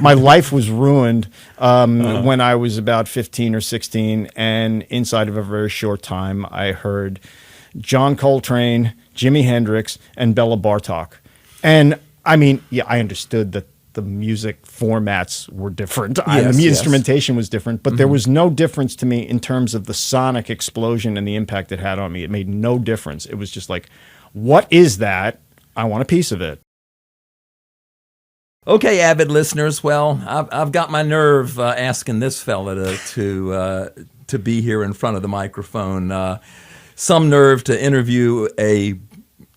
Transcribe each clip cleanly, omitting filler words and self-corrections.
My life was ruined when I was about 15 or 16, and inside of a very short time, I heard John Coltrane, Jimi Hendrix, and Bela Bartok. And I mean, yeah, I understood that the music formats were different. The instrumentation was different, but there was no difference to me in terms of the sonic explosion and the impact it had on me. It made no difference. It was just like, what is that? I want a piece of it. Okay, avid listeners. Well, I've got my nerve asking this fella to be here in front of the microphone. Some nerve to interview a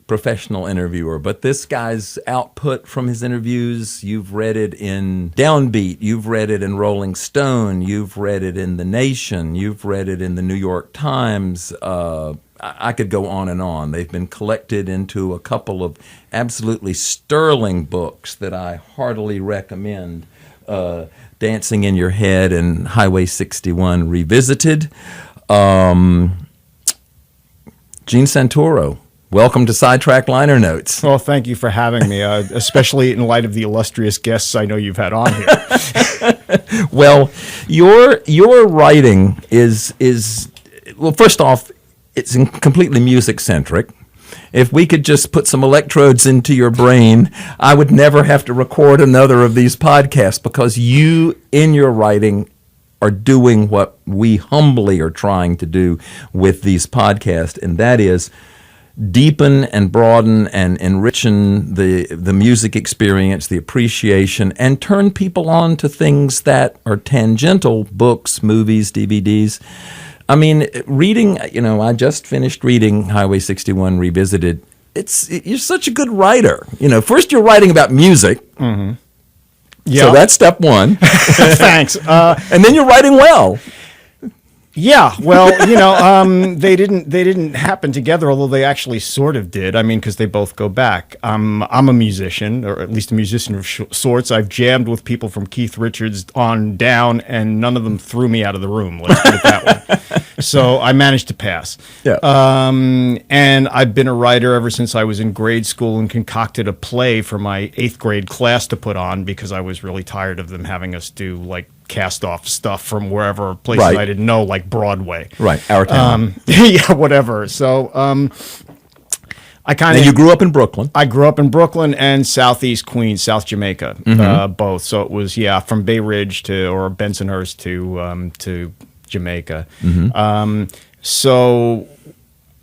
professional interviewer, but this guy's output from his interviews, you've read it in Downbeat, you've read it in Rolling Stone, you've read it in The Nation, you've read it in the New York Times. I could go on and on. They've been collected into a couple of absolutely sterling books that I heartily recommend, Dancing in Your Head and Highway 61 Revisited. Gene Santoro, welcome to Sidetrack Liner Notes. Well, thank you for having me, especially in light of the illustrious guests I know you've had on here. Well, your writing is well, first off, it's completely music-centric. If we could just put some electrodes into your brain, I would never have to record another of these podcasts, because you, in your writing, are doing what we humbly are trying to do with these podcasts, and that is deepen and broaden and enrichen the music experience, the appreciation, and turn people on to things that are tangential, books, movies, DVDs. I mean, reading, I just finished reading Highway 61 Revisited. You're such a good writer. First you're writing about music. Mm-hmm. Yeah. So that's step one. Thanks. And then you're writing well. Yeah, well, they didn't happen together, although they actually sort of did. I mean, because they both go back. I'm a musician, or at least a musician of sorts. I've jammed with people from Keith Richards on down, and none of them threw me out of the room. Let's put it that way. So I managed to pass. Yeah. And I've been a writer ever since I was in grade school, and concocted a play for my 8th grade class to put on, because I was really tired of them having us do like cast off stuff from wherever places I didn't know, like Broadway. Right, our town. Yeah, whatever. So I kind of. You grew up in Brooklyn. I grew up in Brooklyn and Southeast Queens, South Jamaica, both. So it was from Bay Ridge or Bensonhurst to Jamaica. Mm-hmm. So.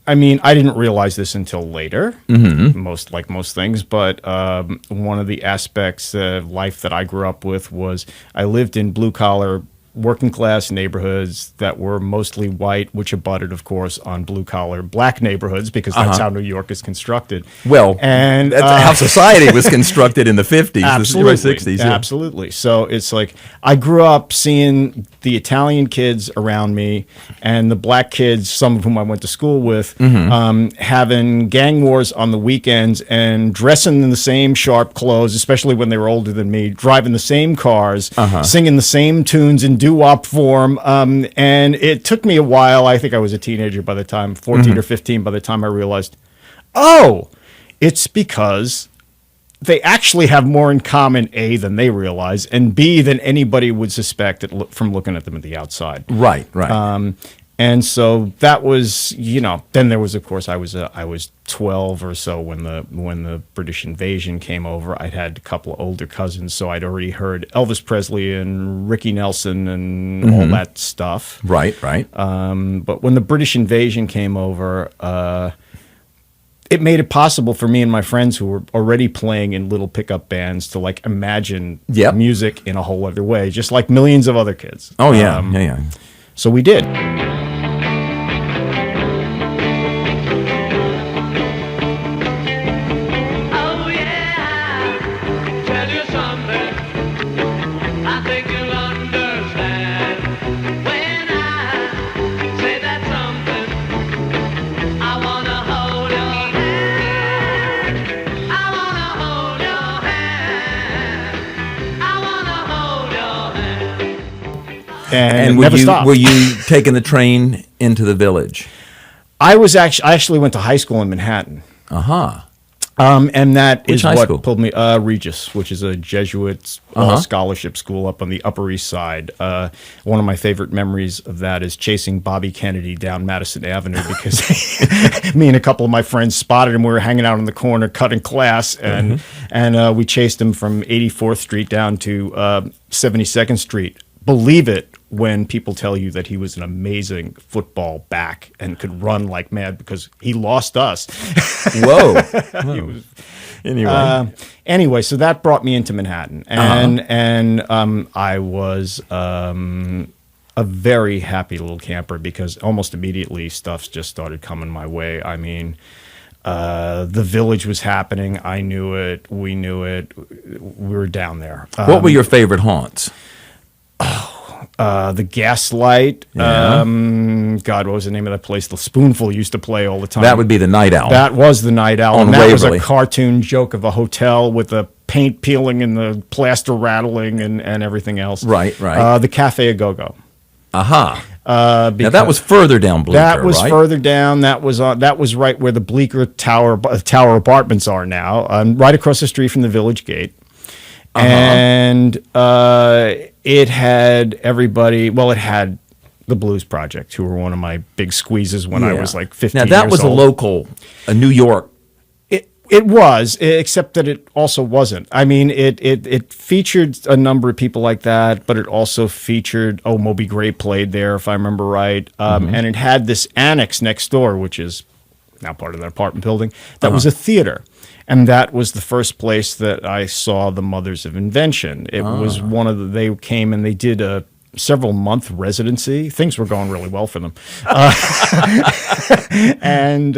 I mean, I didn't realize this until later, most things, but one of the aspects of life that I grew up with was I lived in blue-collar, working-class neighborhoods that were mostly white, which abutted, of course, on blue-collar black neighborhoods, because that's how New York is constructed. Well, and that's how society was constructed in the 50s, absolutely, the 60s. Yeah. Absolutely. So it's like I grew up seeing the Italian kids around me and the black kids, some of whom I went to school with, having gang wars on the weekends and dressing in the same sharp clothes, especially when they were older than me, driving the same cars, singing the same tunes in doo-wop form. And it took me a while. I think I was a teenager by the time, 14 or 15, by the time I realized, it's because they actually have more in common, A, than they realize, and B, than anybody would suspect from looking at them at the outside. Right, right. And so that was, then there was, of course, I was 12 or so when the British invasion came over. I'd had a couple of older cousins, so I'd already heard Elvis Presley and Ricky Nelson and all that stuff. Right, right. But when the British invasion came over, it made it possible for me and my friends who were already playing in little pickup bands to imagine music in a whole other way, just like millions of other kids. Oh, yeah, yeah. So we did. And were you taking the train into the Village? I actually went to high school in Manhattan. And that Which is high what school? pulled me. Regis, which is a Jesuit scholarship school up on the Upper East Side. One of my favorite memories of that is chasing Bobby Kennedy down Madison Avenue because me and a couple of my friends spotted him. We were hanging out in the corner cutting class, and we chased him from 84th Street down to 72nd Street. Believe it when people tell you that he was an amazing football back and could run like mad because he lost us. Whoa. Anyway, so that brought me into Manhattan, and I was a very happy little camper because almost immediately stuff just started coming my way. I mean, the Village was happening. I knew it. We knew it. We were down there. What were your favorite haunts? The Gaslight. Yeah. God, what was the name of that place? The Spoonful used to play all the time. That would be the Night Owl. That was the Night Owl. On And that was Waverly. a cartoon joke of a hotel with the paint peeling and the plaster rattling and everything else. Right, right. The Cafe A Go-Go. Aha. Now Because that was further down Bleecker, that was right? further down. That was right where the Bleecker Tower apartments are now, right across the street from the Village Gate. And it had everybody. Well, it had the Blues Project, who were one of my big squeezes when I was like 15 Now that years was old. a New York. It was, except that it also wasn't. I mean, it featured a number of people like that, but it also featured, Moby Gray played there, if I remember right. And it had this annex next door, which is now part of that apartment building, that was a theater. And that was the first place that I saw the Mothers of Invention. It was one of they came and they did a several-month residency. Things were going really well for them. And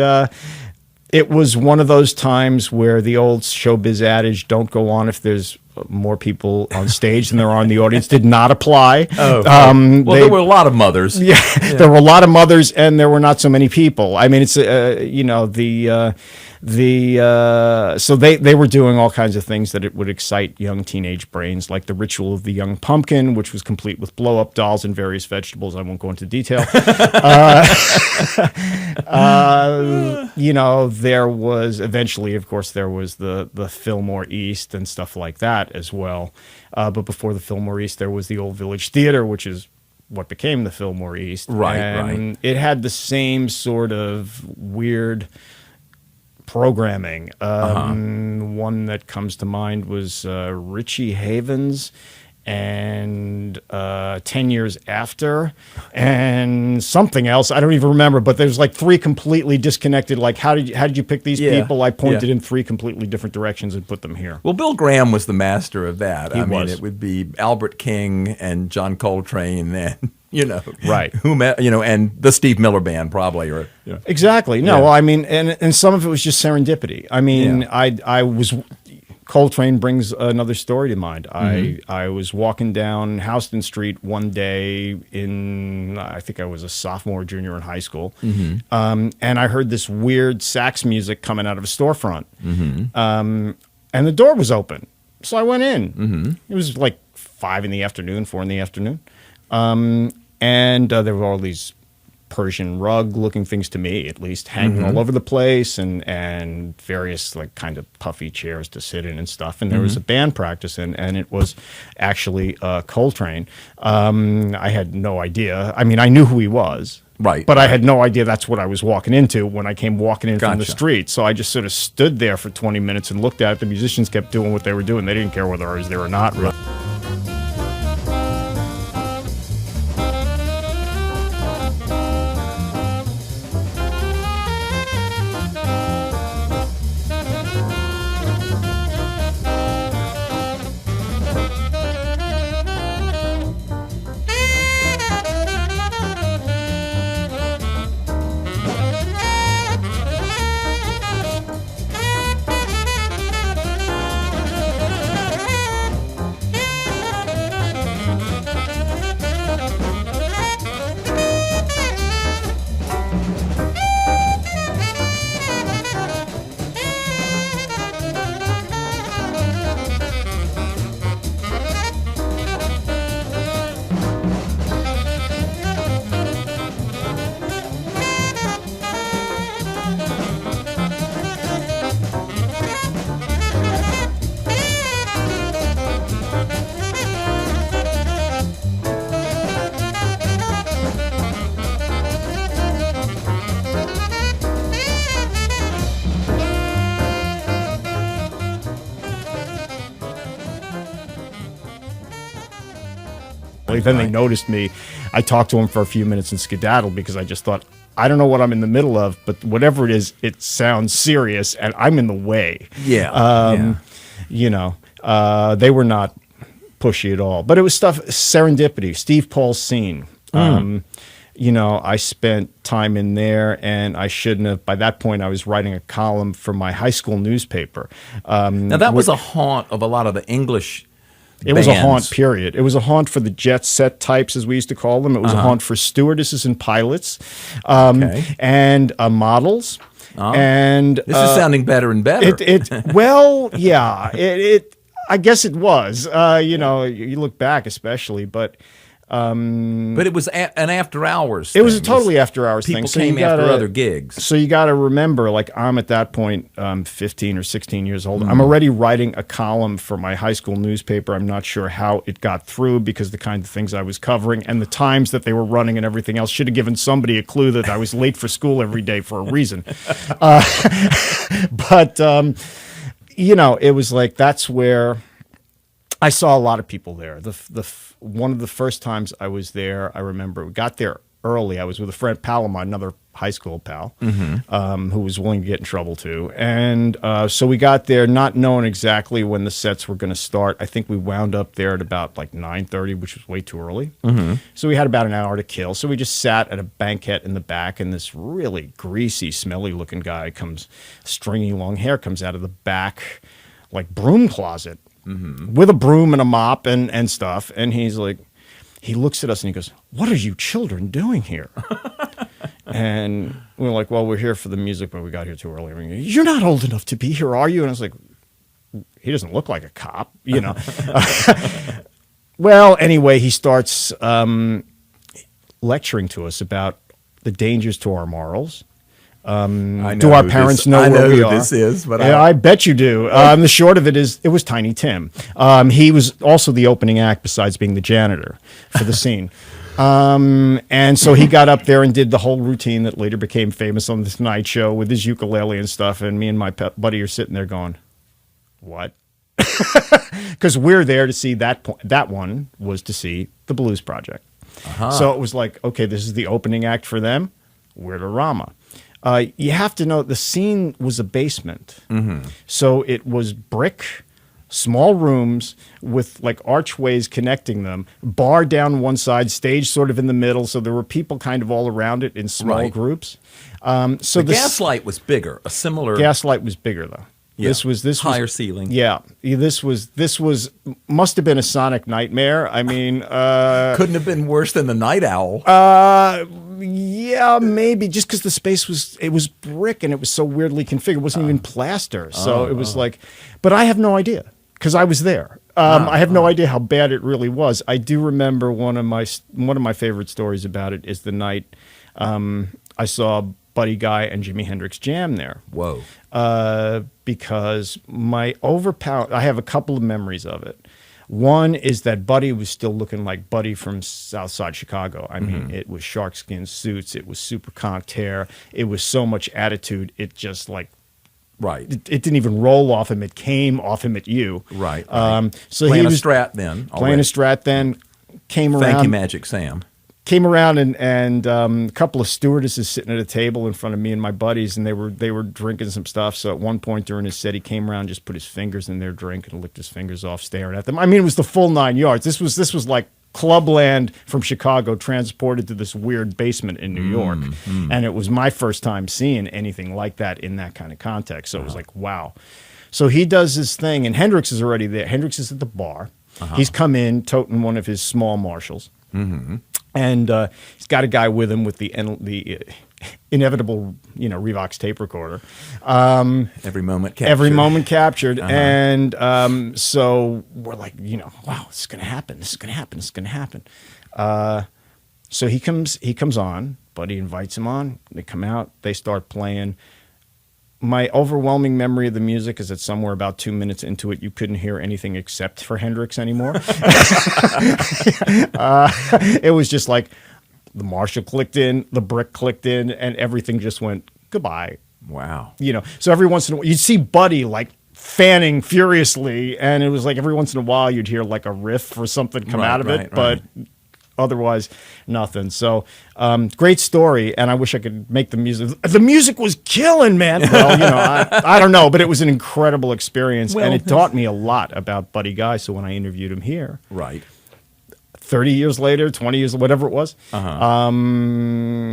it was one of those times where the old showbiz adage, don't go on if there's more people on stage than there are in the audience, did not apply. Well, there were a lot of mothers. Yeah, there were a lot of mothers, and there were not so many people. I mean, it's so they were doing all kinds of things that it would excite young teenage brains, like the Ritual of the Young Pumpkin, which was complete with blow-up dolls and various vegetables. I won't go into detail. There was eventually, of course, there was the Fillmore East and stuff like that as well. But before the Fillmore East, there was the Old Village Theater, which is what became the Fillmore East. Right. It had the same sort of weird programming. One that comes to mind was Richie Havens and 10 Years After and something else. I don't even remember, but there's like three completely disconnected, like how did you pick these people? I pointed in three completely different directions and put them here. Well, Bill Graham was the master of that. He I mean, was. it would be Albert King and John Coltrane and Right. and the Steve Miller Band probably, or Exactly. No, Yeah. well, I mean, and some of it was just serendipity. I mean, I was Coltrane brings another story to mind. I was walking down Houston Street one day I think I was a sophomore, junior in high school, and I heard this weird sax music coming out of a storefront, and the door was open, so I went in. It was like 4 in the afternoon. And there were all these Persian rug looking things, to me at least, hanging all over the place, and various like kind of puffy chairs to sit in and stuff. And there was a band practice, and it was actually Coltrane. I had no idea. I mean, I knew who he was. Right. But I had no idea that's what I was walking into when I came walking in from the Gotcha. street. So I just sort of stood there for 20 minutes and looked at it. The musicians kept doing what they were doing. They didn't care whether I was there or not, really. Then they noticed me. I talked to them for a few minutes and skedaddled because I just thought, I don't know what I'm in the middle of, but whatever it is, it sounds serious and I'm in the way. Yeah. You know, they were not pushy at all, but it was stuff, serendipity, Steve Paul's scene. You know, I spent time in there and I shouldn't have. By that point, I was writing a column for my high school newspaper. Now, that was a haunt of a lot of the English It was a haunt, period. It was a haunt for the jet set types, as we used to call them. It was a haunt for stewardesses and pilots and models. And this is sounding better and better. Well, yeah, I guess it was. You know, you look back especially, but it was an after hours. It was a totally after hours thing. People came after other gigs. So you got to remember, like, I'm at that point 15 or 16 years old. I'm already writing a column for my high school newspaper. I'm not sure how it got through because the kind of things I was covering and the times that they were running and everything else should have given somebody a clue that I was late for school every day for a reason. But you know, it was like, that's where I saw a lot of people there. One of the first times I was there, I remember we got there early. I was with a friend, pal of mine, another high school pal, who was willing to get in trouble too. And so we got there not knowing exactly when the sets were going to start. I think we wound up there at about like 9:30, which was way too early. So we had about an hour to kill. So we just sat at a banquette in the back, and this really greasy, smelly looking guy stringy long hair comes out of the back, like broom closet. With a broom and a mop and stuff. And he's like, he looks at us and he goes, "What are you children doing here?" And we're like, "Well, we're here for the music, but we got here too early." And he goes, "You're not old enough to be here, are you?" And I was like, he doesn't look like a cop, you know. Well, anyway, he starts lecturing to us about the dangers to our morals. Do our parents know where we are? This is, but yeah, I bet you do. The short of it is, it was Tiny Tim. He was also the opening act, besides being the janitor for the scene. And so he got up there and did the whole routine that later became famous on The Tonight Show with his ukulele and stuff. And me and my buddy are sitting there going, "What?" Because we're there to see that one was to see the Blues Project. So it was like, okay, this is the opening act for them. We're to Rama. You have to know the scene was a basement. So it was brick, small rooms with like archways connecting them, bar down one side, stage sort of in the middle. So there were people kind of all around it in small groups. So the gaslight was bigger, a similar... Gaslight was bigger, though. Yeah. This was higher ceiling. Yeah, this was must have been a sonic nightmare. I mean, couldn't have been worse than the Night Owl. Yeah, maybe just because the space was brick and it was so weirdly configured. It wasn't even plaster, so it was like. But I have no idea because I was there. I have no idea how bad it really was. I do remember one of my favorite stories about it is the night I saw Buddy Guy and Jimi Hendrix jam there. Whoa. Because I have a couple of memories of it. One is that Buddy was still looking like Buddy from Southside Chicago. I mean, it was sharkskin suits. It was super conked hair. It was so much attitude. It just like, it didn't even roll off him. It came off him at you. Right. So playing he was a Strat then. Playing a Strat then. Came around. Thank you, Magic Sam. Came around and a couple of stewardesses sitting at a table in front of me and my buddies, and they were drinking some stuff. So at one point during his set, he came around, just put his fingers in their drink and licked his fingers off, staring at them. I mean, it was the full 9 yards. This was like Clubland from Chicago transported to this weird basement in New York, and it was my first time seeing anything like that in that kind of context. So it was like, wow. So he does his thing, and Hendrix is already there. Hendrix is at the bar. He's come in toting one of his small Marshalls. And he's got a guy with him with the inevitable, Revox tape recorder. Every moment captured. Every moment captured. And so we're like, wow, this is going to happen. This is going to happen. This is going to happen. So he comes on. Buddy invites him on. They come out. They start playing. My overwhelming memory of the music is that somewhere about 2 minutes into it, you couldn't hear anything except for Hendrix anymore. It was just like the Marshall clicked in, the brick clicked in, and everything just went goodbye. Wow. So every once in a while, you'd see Buddy like fanning furiously, and it was like every once in a while you'd hear like a riff or something come out of it, but otherwise nothing. So great story, and I wish I could make the music. The music was killing, man. Well, I don't know, but it was an incredible experience, and it taught me a lot about Buddy Guy. So when I interviewed him here, Right. 30 years later, 20 years, whatever it was, Uh-huh.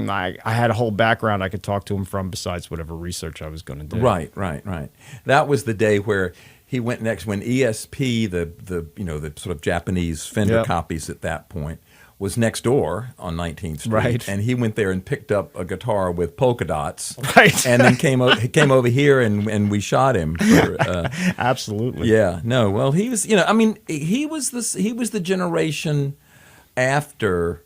I had a whole background I could talk to him from besides whatever research I was going to do. Right. That was the day where he went next when ESP, the sort of Japanese Fender Yep. copies at that point, was next door on 19th Street. Right. And he went there and picked up a guitar with polka dots. Right. And then came over here and we shot him. For, Absolutely. yeah. No. Well, he was. He was the generation after,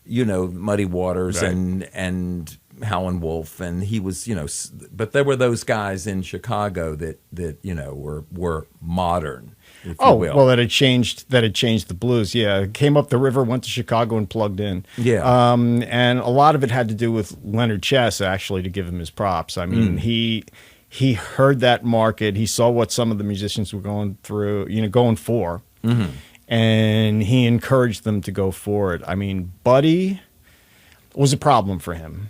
Muddy Waters Right. and Howlin' Wolf, and he was, but there were those guys in Chicago that were modern. If you will. Well, that had changed the blues. Yeah, came up the river, went to Chicago, and plugged in. Yeah. And a lot of it had to do with Leonard Chess, actually, to give him his props. I mean, he heard that market. He saw what some of the musicians were going through, going for, and he encouraged them to go for it. I mean, Buddy was a problem for him.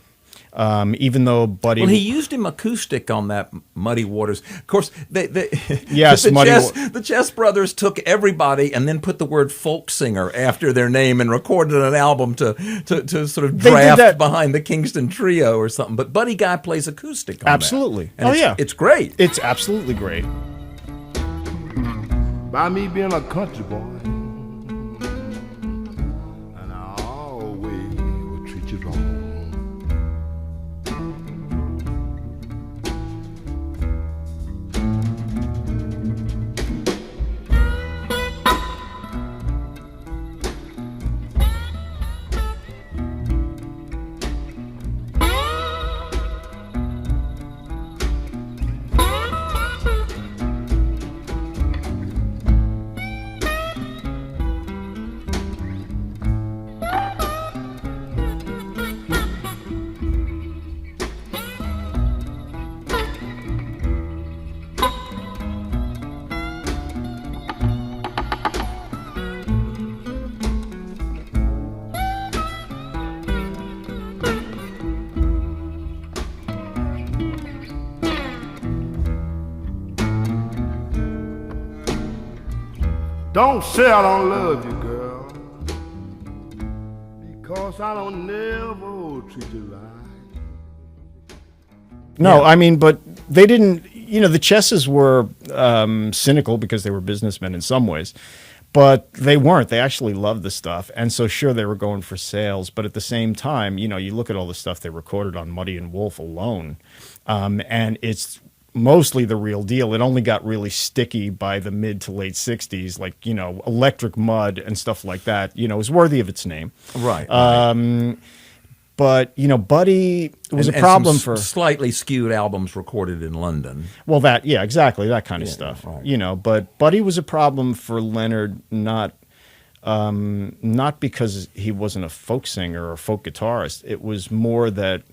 Even though Buddy, well, he used him acoustic on that Muddy Waters. Of course, Yes, the Chess Brothers took everybody and then put the word folk singer after their name and recorded an album to sort of They did draft that. behind the Kingston Trio or something. But Buddy Guy plays acoustic on Absolutely. that. And Yeah, it's great. it's absolutely great. By me being a country boy, and I always will treat you wrong. Don't say I don't love you, girl, because I don't never treat you right. No, I mean, but they didn't. The Chesses were cynical because they were businessmen in some ways, but they weren't. They actually loved the stuff, and so sure they were going for sales, but at the same time, you look at all the stuff they recorded on Muddy and Wolf alone, and it's mostly the real deal. It only got really sticky by the mid to late 60s, like, Electric Mud and stuff like that, it was worthy of its name. Right. But, Buddy was And a problem some for... slightly skewed albums recorded in London. Well, exactly, that kind of stuff. right. But Buddy was a problem for Leonard, not because he wasn't a folk singer or a folk guitarist. It was more that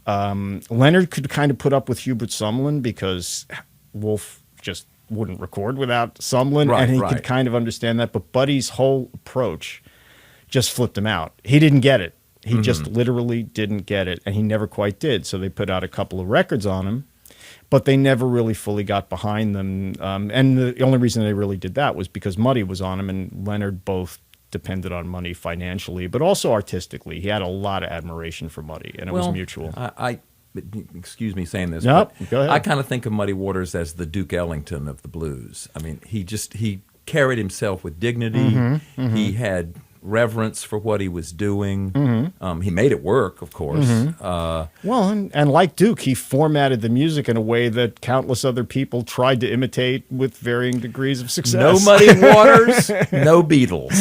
Leonard could kind of put up with Hubert Sumlin because Wolf just wouldn't record without Sumlin, and he could kind of understand that. But Buddy's whole approach just flipped him out. He didn't get it. He just literally didn't get it, and he never quite did. So they put out a couple of records on him, but they never really fully got behind them. And the only reason they really did that was because Muddy was on him, and Leonard both depended on Muddy financially, but also artistically. He had a lot of admiration for Muddy, and it was mutual. I excuse me saying this, Nope, but go ahead. I kind of think of Muddy Waters as the Duke Ellington of the blues. I mean, he carried himself with dignity. He had reverence for what he was doing. He made it work, of course. Well, and like Duke, he formatted the music in a way that countless other people tried to imitate with varying degrees of success. No Muddy Waters, no Beatles.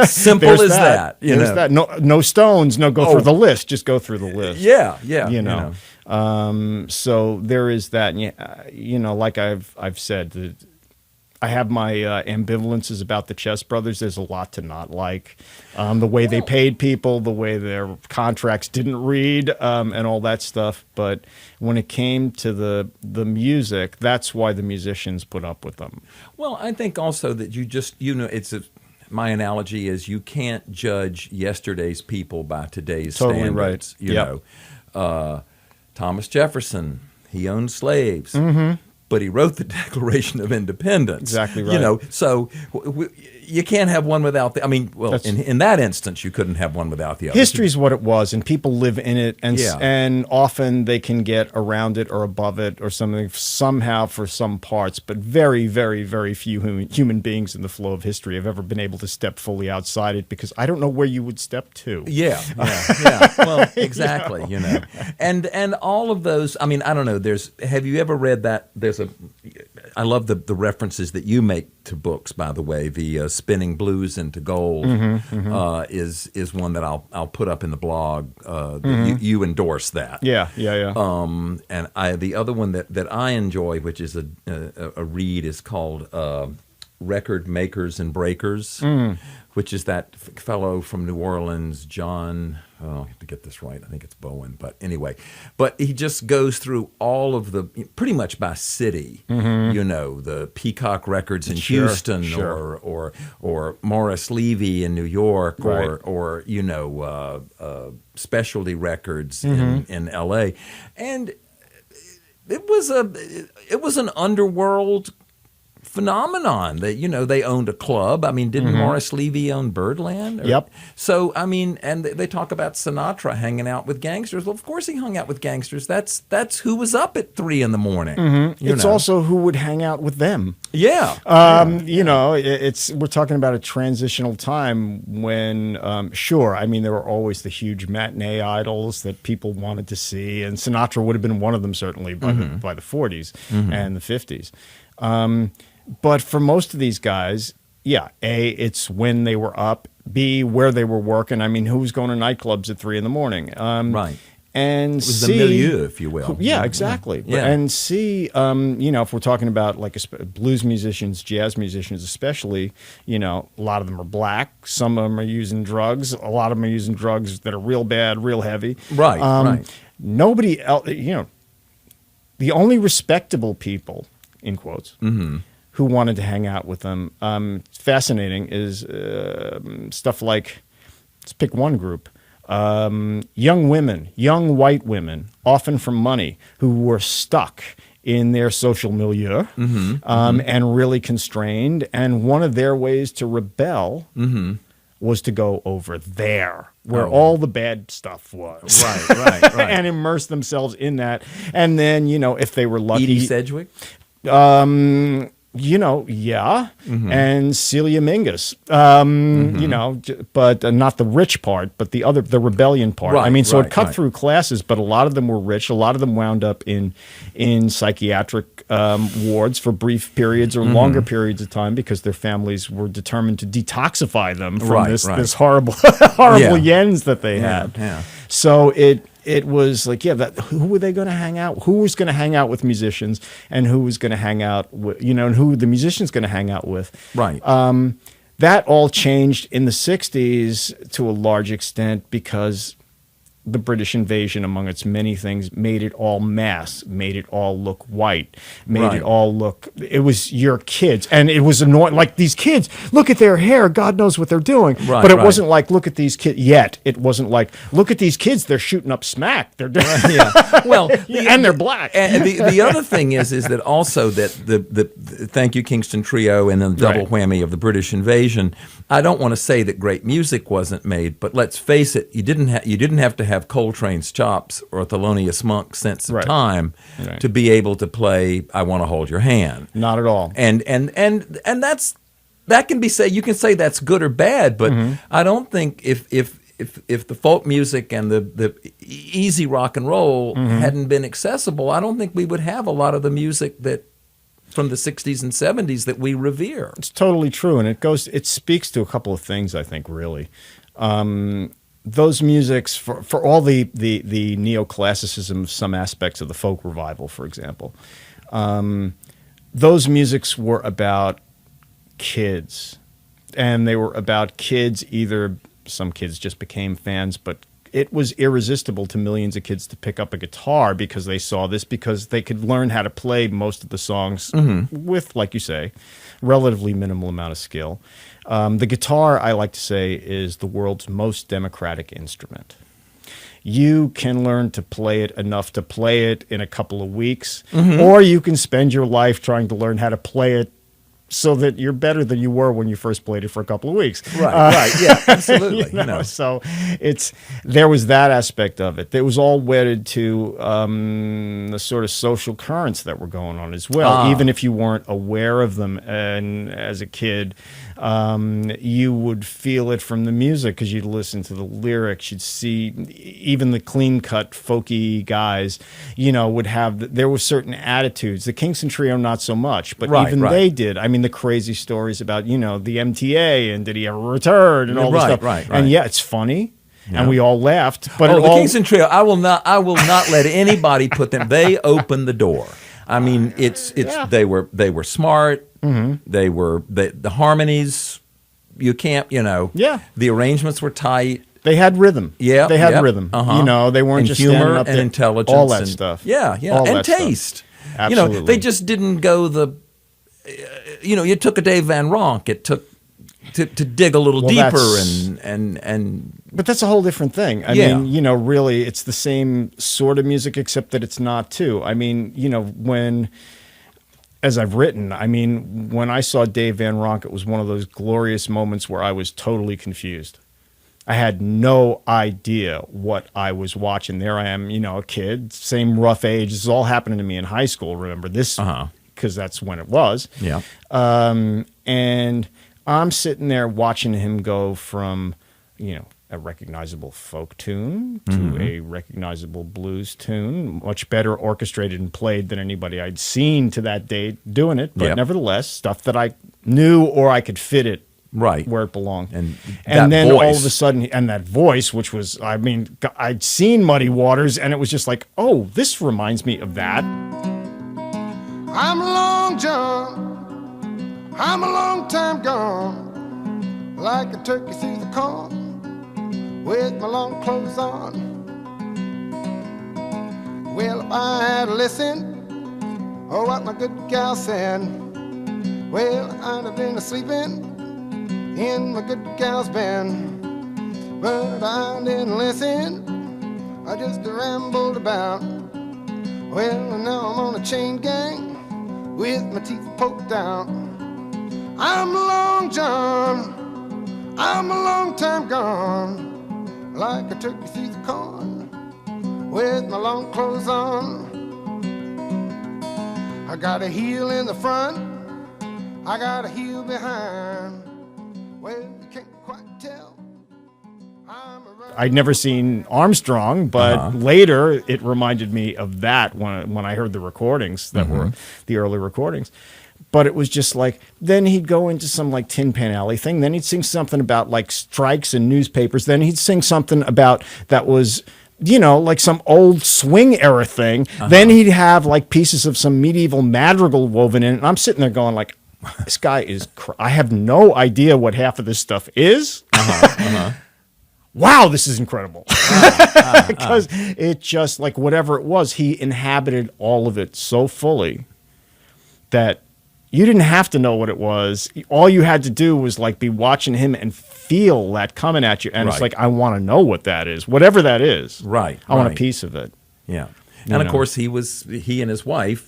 Simple There's as that. There's that. No Stones. No, go through the list. Just go through the list. Yeah. So there is that. And, like I've said, I have my ambivalences about the Chess Brothers. There's a lot to not like. The way they paid people, the way their contracts didn't read, and all that stuff. But when it came to the music, that's why the musicians put up with them. Well, I think also that it's my analogy is you can't judge yesterday's people by today's Totally standards. right. You Yep. know, Thomas Jefferson, he owned slaves. Mm-hmm. But he wrote the Declaration of Independence. Exactly right. You know, so you can't have one without the. I mean, well, in that instance, you couldn't have one without the other. History's what it was, and people live in it, and Yeah. and often they can get around it or above it or something somehow for some parts. But very, very, very few human beings in the flow of history have ever been able to step fully outside it, because I don't know where you would step to. Yeah. Well, exactly. You know, and all of those. I mean, I don't know. Have you ever read that? I love the references that you make to books. By the way, the Spinning Blues into Gold is one that I'll put up in the blog. You endorse that. Yeah. And the other one that I enjoy, which is a read, is called Record Makers and Breakers, which is that fellow from New Orleans, John. Oh, I have to get this right. I think it's Bowen, but anyway. But he just goes through all of the, pretty much by city. You know, the Peacock Records in Houston, or Morris Levy in New York, Right. or you know, Specialty Records in L.A. And it was an underworld phenomenon that, you know, they owned a club. I mean, didn't Morris Levy own Birdland? Yep. So, I mean, and they talk about Sinatra hanging out with gangsters. Well, of course he hung out with gangsters. That's who was up at 3 a.m. It's also who would hang out with them. Yeah. You know, we're talking about a transitional time when, sure, I mean, there were always the huge matinee idols that people wanted to see, and Sinatra would have been one of them, certainly, by the 40s and the 50s. But for most of these guys, yeah, A, it's when they were up, B, where they were working. I mean, who was going to nightclubs at 3 a.m? Right. And It was C, the milieu, if you will. Yeah, exactly. Yeah. And C, you know, if we're talking about like blues musicians, jazz musicians especially, you know, a lot of them are black. Some of them are using drugs. A lot of them are using drugs that are real bad, real heavy. Right, right. Nobody else, you know, the only respectable people, in quotes, who wanted to hang out with them, fascinating, is stuff like, let's pick one group, young women, young white women, often from money, who were stuck in their social milieu and really constrained. And one of their ways to rebel was to go over there, where all the bad stuff was. Right. And immerse themselves in that. And then, you know, if they were lucky. Edie Sedgwick? You know, yeah, and Celia Mingus, you know, but not the rich part, but the rebellion part. Right, I mean, so it cut right. through classes, but a lot of them were rich. A lot of them wound up in psychiatric wards for brief periods or longer periods of time because their families were determined to detoxify them from this horrible yens that they had. Yeah. So it was like, yeah, who were they going to hang out? Who was going to hang out with musicians, and who was going to hang out with, you know, and who the musicians going to hang out with? Right. That all changed in the 60s to a large extent because the British invasion, among its many things, made it all mass, made it all look white, made it all look, it was your kids. And it was annoying. Like, these kids, look at their hair, God knows what they're doing. Right, but it wasn't like, look at these kids, yet. It wasn't like, look at these kids, they're shooting up smack. They're doing, Well, and they're black. And the other thing is that also that the Thank You Kingston Trio and the double whammy of the British invasion. I don't want to say that great music wasn't made, but let's face it, you didn't have to have Coltrane's chops or Thelonious Monk's sense of time to be able to play "I Want to Hold Your Hand." Not at all. And that can be said. You can say that's good or bad, but I don't think if the folk music and the easy rock and roll hadn't been accessible, I don't think we would have a lot of the music that from the 60s and 70s that we revere. It's totally true, and it speaks to a couple of things, I think, really. Those musics, for all the neoclassicism of some aspects of the folk revival, for example, those musics were about kids, and they were about kids. Either some kids just became fans, but it was irresistible to millions of kids to pick up a guitar because they saw this, because they could learn how to play most of the songs with, like you say, relatively minimal amount of skill. The guitar, I like to say, is the world's most democratic instrument. You can learn to play it enough to play it in a couple of weeks, or you can spend your life trying to learn how to play it so that you're better than you were when you first played it for a couple of weeks. Right, yeah, absolutely. So there was that aspect of it. It was all wedded to the sort of social currents that were going on as well, even if you weren't aware of them. And as a kid, you would feel it from the music because you'd listen to the lyrics. You'd see even the clean-cut, folky guys, would have, there were certain attitudes. The Kingston Trio, not so much, but even they did. I mean, the crazy stories about, the MTA and did he ever return and all this stuff. Right. And yeah, it's funny. Yeah. And we all laughed. But the Kingston Trio, I will not let anybody put them. They opened the door. I mean, they were smart. They were the harmonies. You can't, Yeah. The arrangements were tight. They had rhythm. Yeah, they had rhythm. They weren't and just humor standing up and there. intelligence, all that stuff. Yeah, all and that taste. Stuff. Absolutely. They just didn't go the. It took a Dave Van Ronk. It took to dig a little deeper and. But that's a whole different thing. I mean, really, it's the same sort of music, except that it's not too. I mean, as I've written, when I saw Dave Van Ronk, it was one of those glorious moments where I was totally confused. I had no idea what I was watching. There I am, a kid, same rough age. This is all happening to me in high school. Remember this, because that's when it was. Yeah. And I'm sitting there watching him go from, a recognizable folk tune to a recognizable blues tune, much better orchestrated and played than anybody I'd seen to that date doing it. But nevertheless, stuff that I knew or I could fit it where it belonged. And then voice. all of a sudden, and that voice, which was, I'd seen Muddy Waters, and it was just like, oh, this reminds me of that. I'm Long John, I'm a long time gone, like a turkey through the corn, with my long clothes on. Well, if I had listened, oh, what my good gal said, well, I'd have been sleeping in my good gal's bed. But I didn't listen, I just rambled about. Well, now I'm on a chain gang with my teeth poked out. I'm Long John, I'm a long time gone, like a turkey through the corn, with my long clothes on. I got a heel in the front, I got a heel behind. Well, you can't quite tell. I'd never seen Armstrong, but later it reminded me of that when I heard the recordings that were the early recordings. But it was just like, then he'd go into some like Tin Pan Alley thing. Then he'd sing something about like strikes and newspapers. Then he'd sing something about that was, like some old swing era thing. Then he'd have like pieces of some medieval madrigal woven in it. And I'm sitting there going like, this guy is, I have no idea what half of this stuff is. Wow, this is incredible. Because it just, like whatever it was, he inhabited all of it so fully that you didn't have to know what it was. All you had to do was like be watching him and feel that coming at you. And it's like, I want to know what that is. Whatever that is. Right. I want a piece of it. Yeah. And of course he and his wife,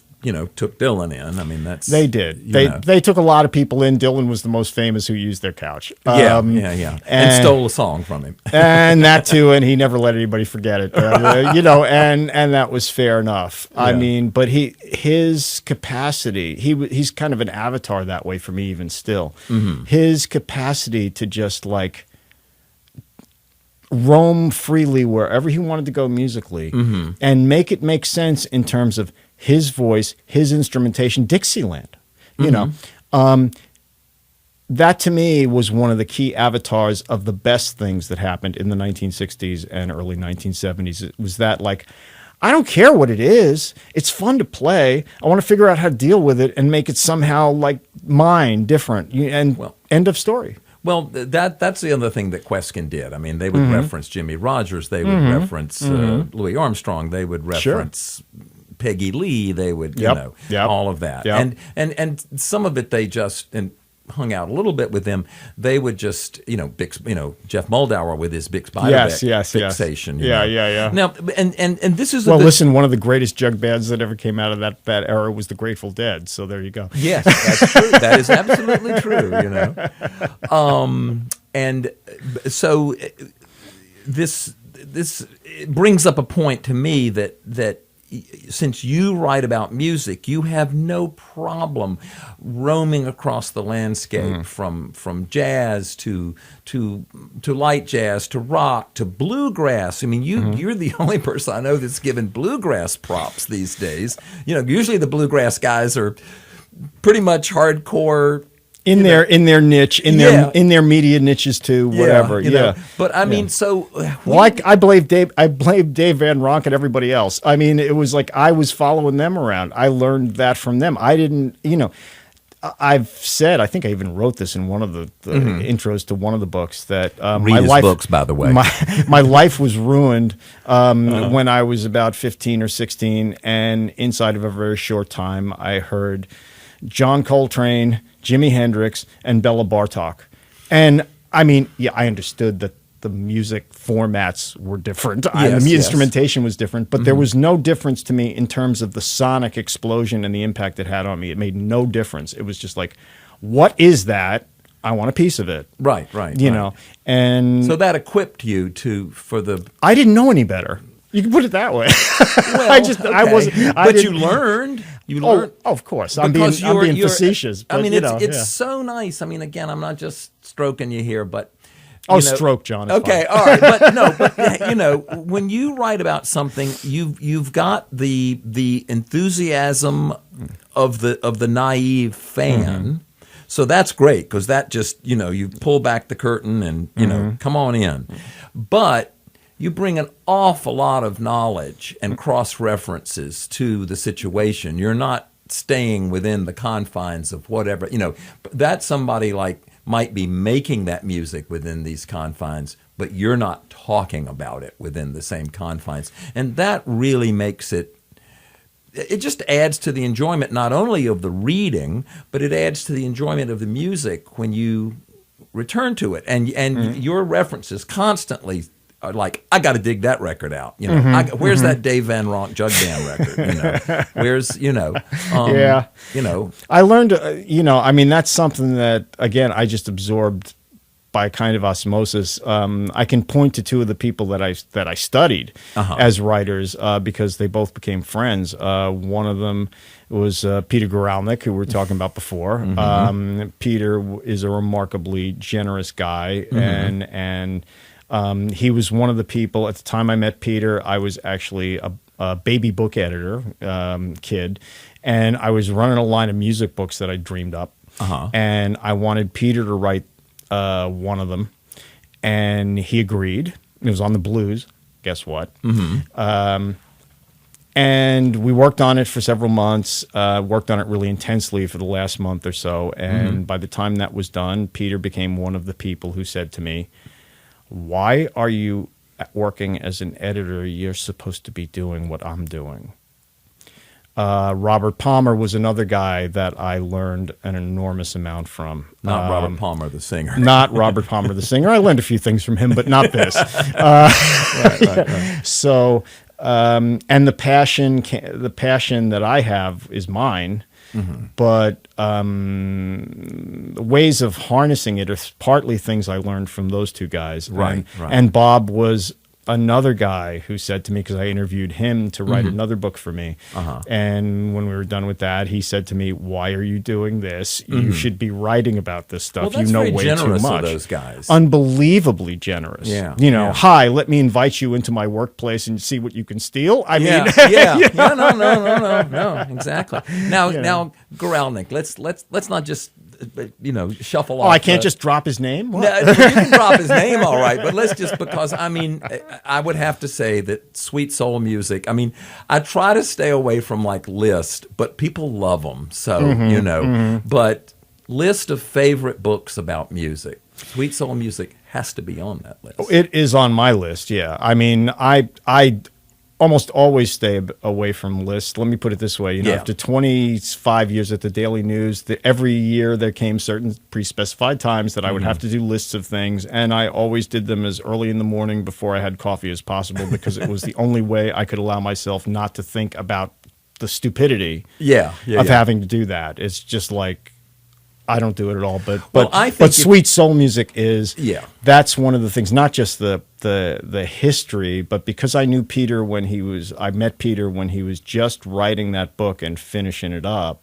took Dylan in. I mean, that's... They did. They took a lot of people in. Dylan was the most famous who used their couch. Yeah. And stole a song from him. And that too, and he never let anybody forget it. And that was fair enough. Yeah. I mean, but his capacity, he's kind of an avatar that way for me even still. His capacity to just like roam freely wherever he wanted to go musically and make it make sense in terms of his voice, his instrumentation, Dixieland, that to me was one of the key avatars of the best things that happened in the 1960s and early 1970s. It was that like, I don't care what it is. It's fun to play. I want to figure out how to deal with it and make it somehow like mine, different. And end of story. Well, that's the other thing that Queskin did. I mean, they would reference Jimmy Rogers, they would reference Louis Armstrong, they would reference Peggy Lee, they would, all of that. Yep. And some of it they just hung out a little bit with them. They would just, Jeff Moldauer with his Bix Beiderbecke fixation. Yeah. Now, and this is listen, one of the greatest jug bands that ever came out of that era was the Grateful Dead. So there you go. Yes, that's true. That is absolutely true. And so this brings up a point to me that since you write about music, you have no problem roaming across the landscape from jazz to light jazz to rock to bluegrass. I mean, you're the only person I know that's given bluegrass props these days. Usually the bluegrass guys are pretty much hardcore. In their niche, in their media niches too, whatever. But I mean, so I blame Dave Van Ronk and everybody else. I mean, it was like I was following them around. I learned that from them. I didn't, I've said, I think I even wrote this in one of the intros to one of the books that my life, books, by the way, my life was ruined when I was about 15 or 16, and inside of a very short time, I heard John Coltrane, Jimi Hendrix, and Bela Bartok. And I mean, I understood that the music formats were different. The instrumentation was different, but there was no difference to me in terms of the sonic explosion and the impact it had on me. It made no difference. It was just like, what is that? I want a piece of it. Right. You know, and so that equipped you for the. I didn't know any better. You can put it that way. Well, I wasn't. But you learned. You learned. Oh, of course. I'm being facetious. But, it's so nice. I mean, again, I'm not just stroking you here, but. Stroke, John. Okay, all right, but when you write about something, you've got the enthusiasm of the naive fan. So that's great because that just you pull back the curtain and come on in, but you bring an awful lot of knowledge and cross references to the situation. You're not staying within the confines of whatever That's somebody like. Might be making that music within these confines, but you're not talking about it within the same confines. And that really makes it just adds to the enjoyment not only of the reading, but it adds to the enjoyment of the music when you return to it. And your references constantly are like, I got to dig that record out. Where's that Dave Van Ronk jug band record? Where's I learned. I mean, that's something that again I just absorbed by kind of osmosis. I can point to two of the people that I studied as writers because they both became friends. One of them was Peter Guralnick, who we were talking about before. Peter is a remarkably generous guy, and he was one of the people, at the time I met Peter, I was actually a baby book editor kid, and I was running a line of music books that I dreamed up, and I wanted Peter to write one of them, and he agreed. It was on the blues, guess what? And we worked on it for several months, worked on it really intensely for the last month or so, and by the time that was done, Peter became one of the people who said to me, why are you working as an editor? You're supposed to be doing what I'm doing. Robert Palmer was another guy that I learned an enormous amount from. Not Robert Palmer, the singer. Not Robert Palmer, the singer. I learned a few things from him, but not this. Right. So, and the passion that I have is mine. But ways of harnessing it are partly things I learned from those two guys. Right. And Bob was another guy who said to me, because I interviewed him to write another book for me. And when we were done with that, he said to me, why are you doing this? You should be writing about this stuff. Well, that's you know very way generous too much. Of those guys. Unbelievably generous. Yeah. Hi, let me invite you into my workplace and see what you can steal. I mean, No, exactly. Now, Guralnick, let's not just shuffle off. I can't just drop his name? What? No, you can drop his name, all right, but let's just, because, I mean, I would have to say that sweet soul music, I mean, I try to stay away from, like, Liszt, but people love them, so, but list of favorite books about music. Sweet soul music has to be on that list. It is on my list. Yeah, I mean, I almost always stay away from lists. Let me put it this way: Yeah. after 25 years at the Daily News, every year there came certain pre-specified times that I would have to do lists of things, and I always did them as early in the morning before I had coffee as possible because it was the only way I could allow myself not to think about the stupidity of having to do that. It's just like I don't do it at all. But sweet soul music is that's one of the things. Not just the history, but because I knew Peter I met Peter when he was just writing that book and finishing it up.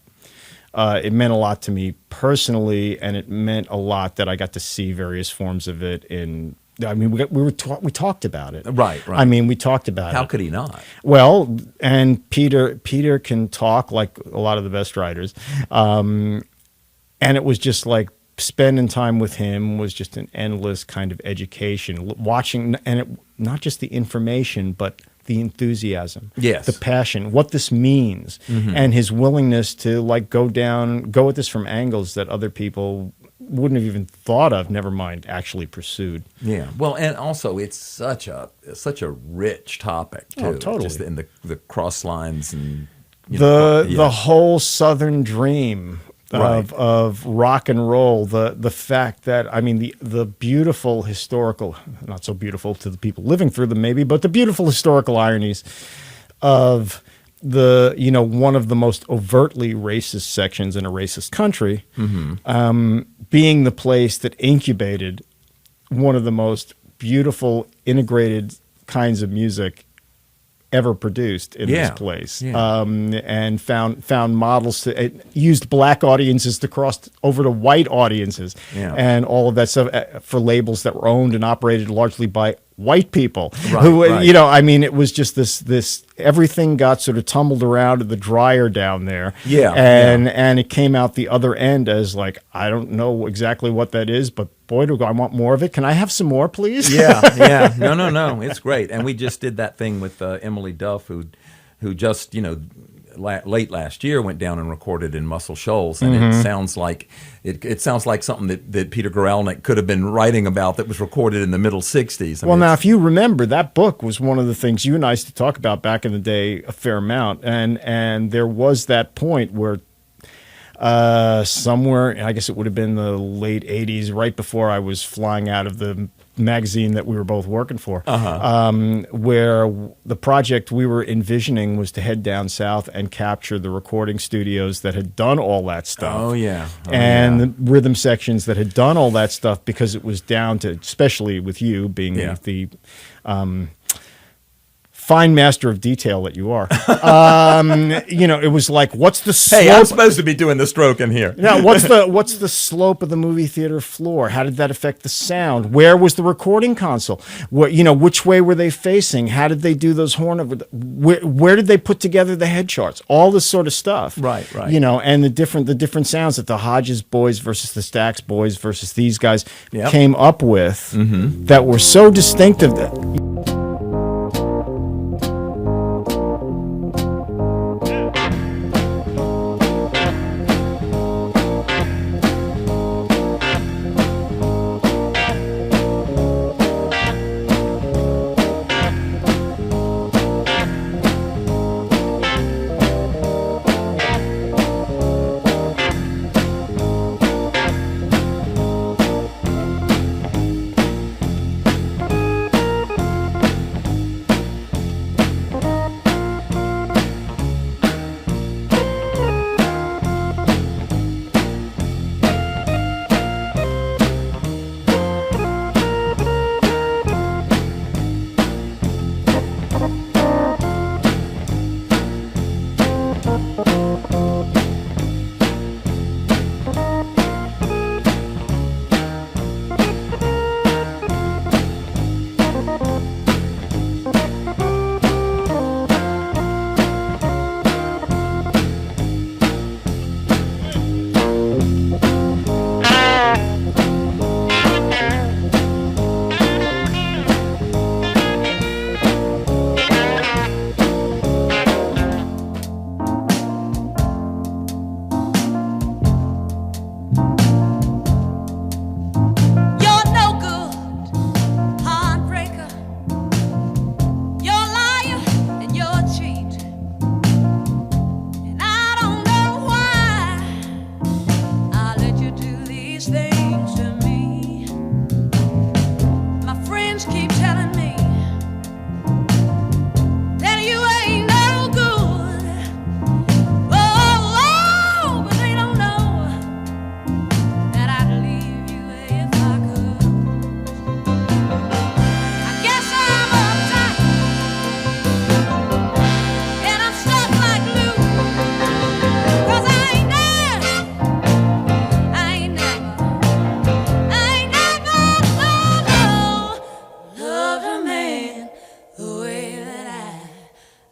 It meant a lot to me personally, and it meant a lot that I got to see various forms of it in. I mean, we talked about it. Right. I mean, we talked about it. How could he not? Well, and Peter can talk like a lot of the best writers. And it was just like spending time with him was just an endless kind of education, watching, and not just the information, but the enthusiasm, the passion, what this means, and his willingness to like go at this from angles that other people wouldn't have even thought of, never mind actually pursued. Yeah. Well, and also it's such a rich topic too. Oh, totally. Just in the cross lines and the whole Southern dream of rock and roll, the fact that, I mean, the beautiful historical, not so beautiful to the people living through them maybe, but the beautiful historical ironies of one of the most overtly racist sections in a racist country, being the place that incubated one of the most beautiful integrated kinds of music ever produced in this place, and found models it used black audiences to cross over to white audiences, and all of that stuff for labels that were owned and operated largely by white people I mean, it was just this everything got sort of tumbled around in the dryer down there, and it came out the other end as like, I don't know exactly what that is, but boy, do I want more of it. Can I have some more, please? No, it's great. And we just did that thing with Emily Duff, who just late last year went down and recorded in Muscle Shoals, and it sounds like something that Peter Guralnick could have been writing about that was recorded in the middle 60s. Now, if you remember, that book was one of the things you and I used to talk about back in the day a fair amount, and there was that point where somewhere, I guess it would have been the late 80s, right before I was flying out of the magazine that we were both working for, where the project we were envisioning was to head down south and capture the recording studios that had done all that stuff. The rhythm sections that had done all that stuff, because it was down to, especially with you being the fine master of detail that you are. It was like, what's the slope? Hey, I'm supposed to be doing the stroke in here. Now, what's the slope of the movie theater floor? How did that affect the sound? Where was the recording console? Which way were they facing? How did they do those horn? Where did they put together the head charts? All this sort of stuff. Right. And the different sounds that the Hodges boys versus the Stax boys versus these guys came up with that were so distinctive that.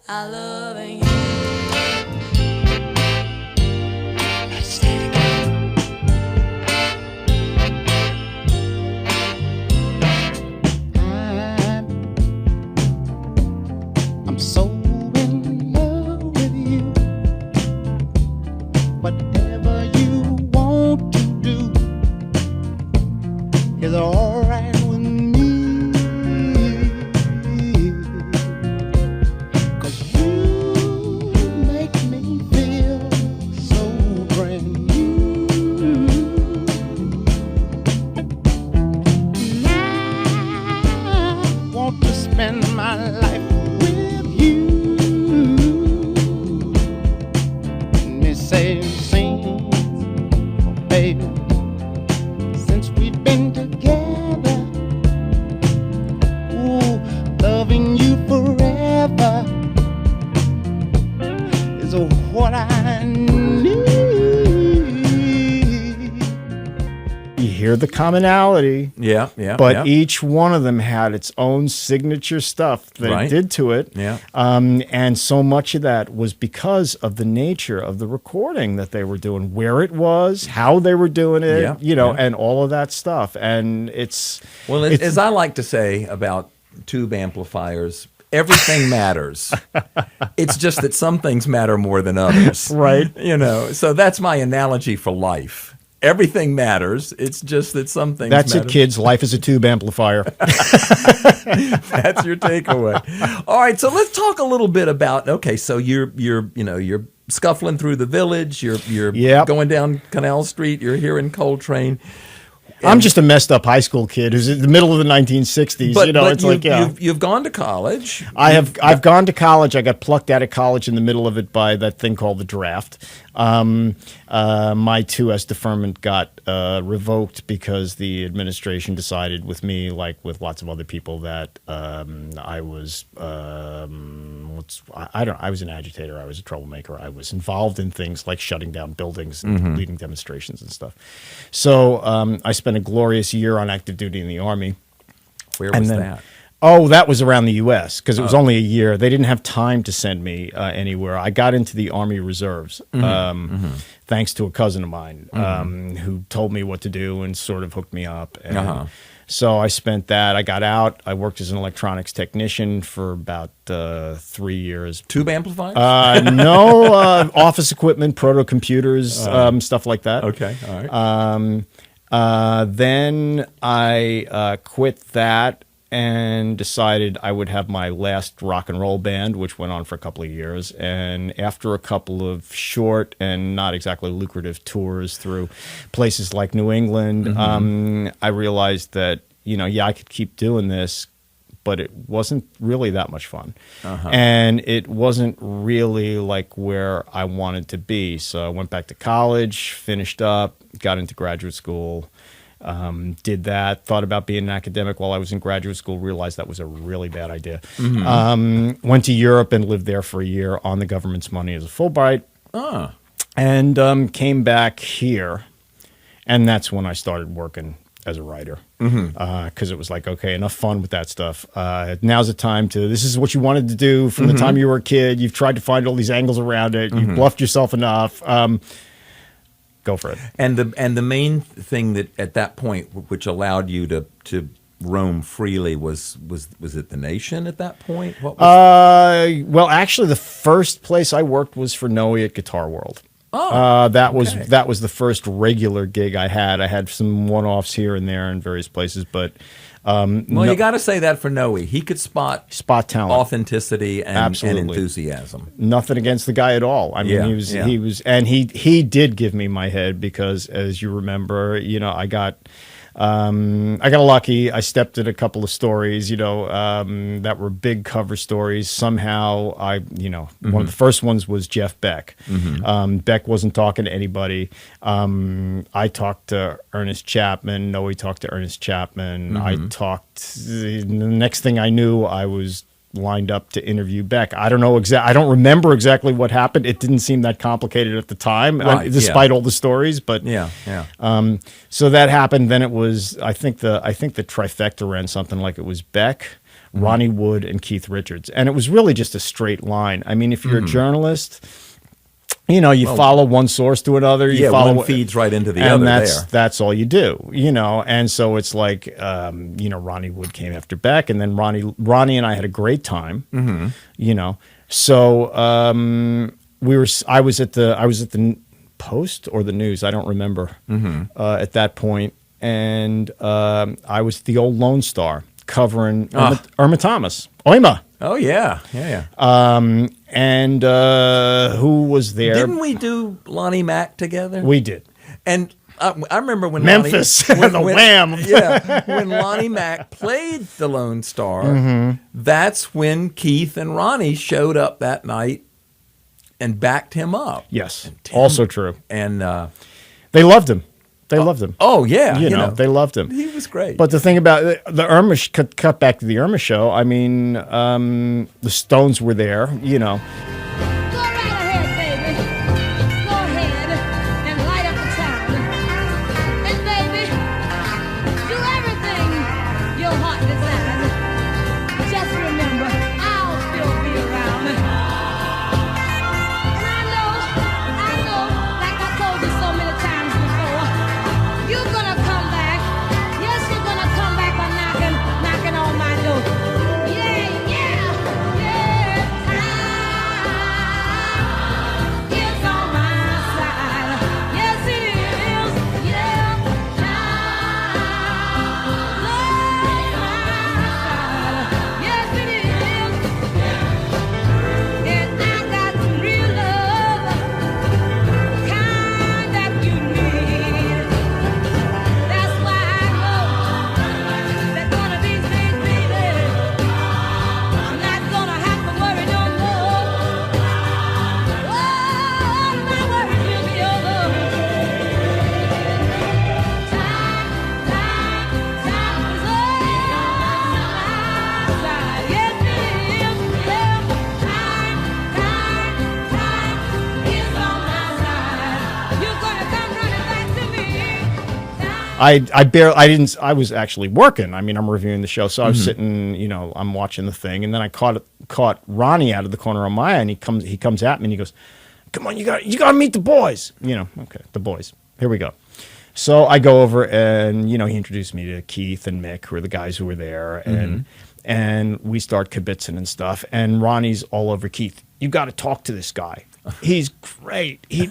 I love you. Let's do it again. I'm so in love with you. Whatever you want to do is alright with me. 'Cause you make me feel so brand new. And I want to spend my life with you. Me say, sing, baby, since we've been together. Ooh, loving you forever is what I need. You hear the commonality, Yeah, yeah. but yeah. each one of them had its own signature stuff that Right. it did to it. Yeah. And so much of that was because of the nature of the recording that they were doing, where it was, how they were doing it, Yeah, you know, yeah. and all of that stuff. And it's Well, it's, as I like to say about tube amplifiers, everything matters. It's just that some things matter more than others. Right. You know, so that's my analogy for life. Everything matters. It's just that some things that's matter. it, kids. Life is a tube amplifier. That's your takeaway. All right, so let's talk a little bit about. Okay, so you're scuffling through the village. You're Yep. going down Canal Street. You're here in Coltrane. I'm just a messed up high school kid who's in the middle of the 1960s. But, you know, but it's like, yeah. you've gone to college. I've gone to college. I got plucked out of college in the middle of it by that thing called the draft. My 2S deferment got revoked because the administration decided with me, like with lots of other people, that I was I was an agitator. I was a troublemaker. I was involved in things like shutting down buildings and leading demonstrations and stuff. So I spent a glorious year on active duty in the Army. Where And was then- that? Oh, that was around the U.S. because it was only a year. They didn't have time to send me anywhere. I got into the Army Reserves thanks to a cousin of mine who told me what to do and sort of hooked me up. And so I spent that. I got out. I worked as an electronics technician for about 3 years. Tube amplifiers? No office equipment, proto computers, stuff like that. Okay, all right. Then I quit that and decided I would have my last rock and roll band, which went on for a couple of years. And after a couple of short and not exactly lucrative tours through places like New England, I realized that, I could keep doing this, but it wasn't really that much fun. And it wasn't really like where I wanted to be. So I went back to college, finished up, got into graduate school. Did that, thought about being an academic while I was in graduate school, realized that was a really bad idea. Went to Europe and lived there for a year on the government's money as a Fulbright. And came back here. And that's when I started working as a writer. Because it was like, okay, enough fun with that stuff. Now's the time this is what you wanted to do from the time you were a kid. You've tried to find all these angles around it. You've bluffed yourself enough. Go for it. And the main thing that at that point which allowed you to roam freely was it the Nation at that point? What was Well, actually, the first place I worked was for Noe at Guitar World. That was the first regular gig I had. I had some one-offs here and there in various places, but you got to say that for Noe. He could spot talent, authenticity, and Absolutely. enthusiasm. Nothing against the guy at all. I mean, Yeah, he was, and he did give me my head because, as you remember, I got lucky. I stepped in a couple of stories, that were big cover stories. Somehow one of the first ones was Jeff Beck. Beck wasn't talking to anybody. I talked to Ernest Chapman. Noe talked to Ernest Chapman. The next thing I knew, I was lined up to interview Beck. I don't know I don't remember exactly what happened. It didn't seem that complicated at the time, Right, despite all the stories. But Yeah. so that happened. Then it was I think the trifecta ran something like it was Beck, Ronnie Wood, and Keith Richards, and it was really just a straight line. I mean, if you're a journalist, you know, you follow one source to another. You follow one feeds right into the and other. that's all you do, you know. And so it's like, you know, Ronnie Wood came after Beck, and then Ronnie and I had a great time, you know. So I was at the Post or the News, I don't remember at that point, and I was the old Lone Star covering Irma Thomas, Oima. Oh yeah. And who was there? Didn't we do Lonnie Mack together? We did. And I remember when Memphis, Lonnie, the Wham. Yeah, when Lonnie Mack played the Lone Star, that's when Keith and Ronnie showed up that night and backed him up. Yes, also true. And they loved him. They loved him. Oh yeah, you know, they loved him. He was great. But the thing about the Irma, cut back to the Irma show. I mean, the Stones were there. You know. Go right ahead, baby. Go ahead and light up the town. And baby, do everything your heart desires. Just remember, I'll still be around. And I know, like I told you so many times before, you're gonna come back. Yes, you're gonna come back by knocking on my door. Yeah. Time is on my side. Yes, it is. Yeah, time on my side. Yes, it is. And I got some real love, kind that you need. That's why I know that one of these days, baby, I'm not gonna have to worry no more. Oh, my worries will be over. Time is on my side. Yes, it is. Yeah, time is on my side. You're gonna come running back to me. I was actually working. I mean, I'm reviewing the show, so I was sitting, you know, I'm watching the thing, and then I caught Ronnie out of the corner of my eye, and he comes at me and he goes, "Come on, you got to meet the boys." You know, okay, the boys. Here we go. So I go over, and you know, he introduced me to Keith and Mick, who are the guys who were there, and we start kibitzing and stuff. And Ronnie's all over Keith. You got to talk to this guy. He's great. He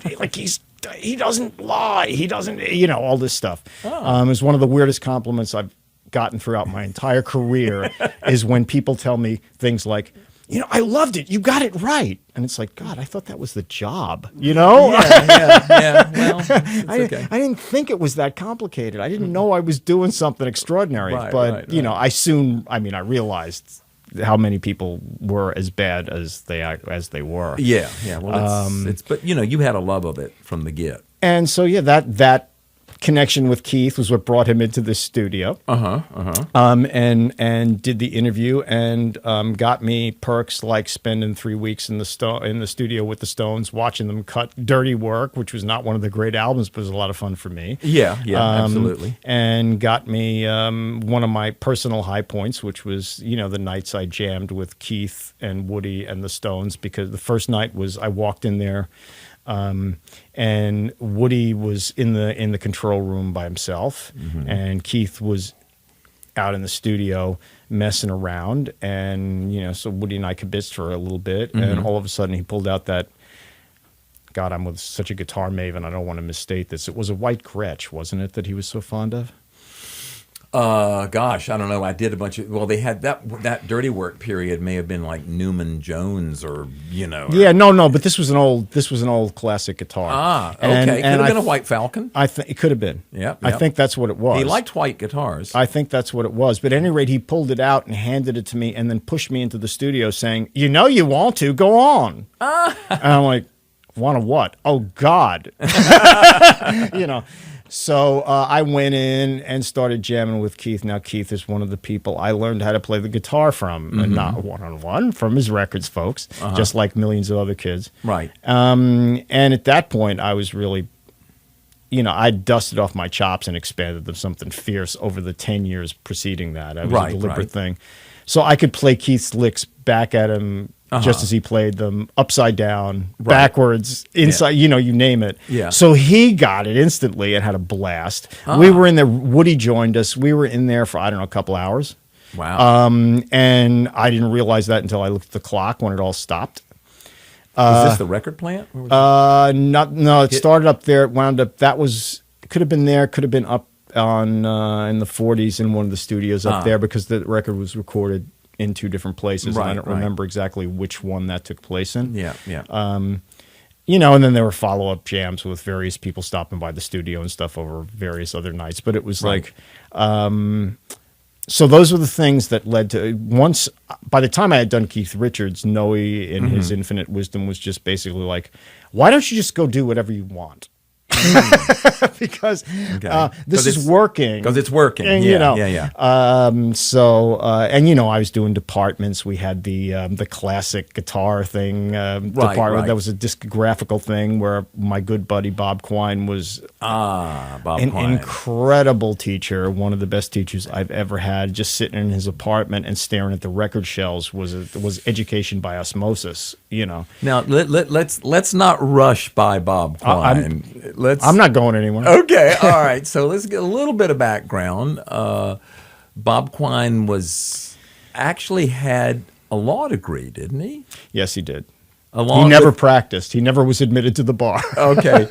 doesn't lie. He doesn't, you know, all this stuff. It's one of the weirdest compliments I've gotten throughout my entire career is when people tell me things like, you know, I loved it. You got it right. And it's like, God, I thought that was the job, you know? Yeah. Well, it's okay. I didn't think it was that complicated. I didn't know I was doing something extraordinary. Right, but, you know, right. I realized how many people were as bad as they were. Yeah. Well, but you know, you had a love of it from the get. And so, yeah, that connection with Keith was what brought him into the studio. And did the interview and got me perks like spending 3 weeks in the studio with the Stones, watching them cut Dirty Work, which was not one of the great albums, but it was a lot of fun for me. Yeah, absolutely. And got me one of my personal high points, which was, you know, the nights I jammed with Keith and Woody and the Stones, because the first night was I walked in there. And Woody was in the control room by himself, and Keith was out in the studio messing around, and you know, so Woody and I kibitzed for a little bit, and all of a sudden he pulled out that. God, I'm with such a guitar maven. I don't want to misstate this. It was a white Gretsch, wasn't it, that he was so fond of? Gosh, I don't know. I did a bunch of. Well, they had that Dirty Work period may have been like Newman Jones or you know. Yeah, no. But this was an old classic guitar. Okay. Could have been a White Falcon. I think it could have been. Yep. I think that's what it was. He liked white guitars. I think that's what it was. But at any rate, he pulled it out and handed it to me, and then pushed me into the studio, saying, "You know, you want to go on." And I'm like, "Want to what? Oh God!" You know. So I went in and started jamming with Keith. Now, Keith is one of the people I learned how to play the guitar from, and not one-on-one, from his records folks, just like millions of other kids. Right. And at that point, I was really, I dusted off my chops and expanded them something fierce over the 10 years preceding that. It was a deliberate thing. So I could play Keith's licks back at him just as he played them, upside down, backwards, inside, you name it. Yeah. So he got it instantly and had a blast. We were in there. Woody joined us. We were in there for, I don't know, a couple hours. Wow. And I didn't realize that until I looked at the clock when it all stopped. Was this the record plant? Or was No, it started up there. It wound up, could have been there, could have been up on in the 40s in one of the studios up there, because the record was recorded in two different places. And I don't remember exactly which one that took place in. Yeah. And then there were follow-up jams with various people stopping by the studio and stuff over various other nights. But it was like, so those were the things that led to, by the time I had done Keith Richards, Noe in his infinite wisdom was just basically like, why don't you just go do whatever you want? Because this is working. Because it's working. And, Yeah. I was doing departments. We had the classic guitar thing department. That was a discographical thing where my good buddy Bob Quine was an incredible teacher, one of the best teachers I've ever had. Just sitting in his apartment and staring at the record shelves was education by osmosis. Now let's not rush by Bob Quine. I'm not going anywhere. Okay, all right. So let's get a little bit of background. Bob Quine actually had a law degree, didn't he? Yes, he did. He never practiced. He never was admitted to the bar. Okay.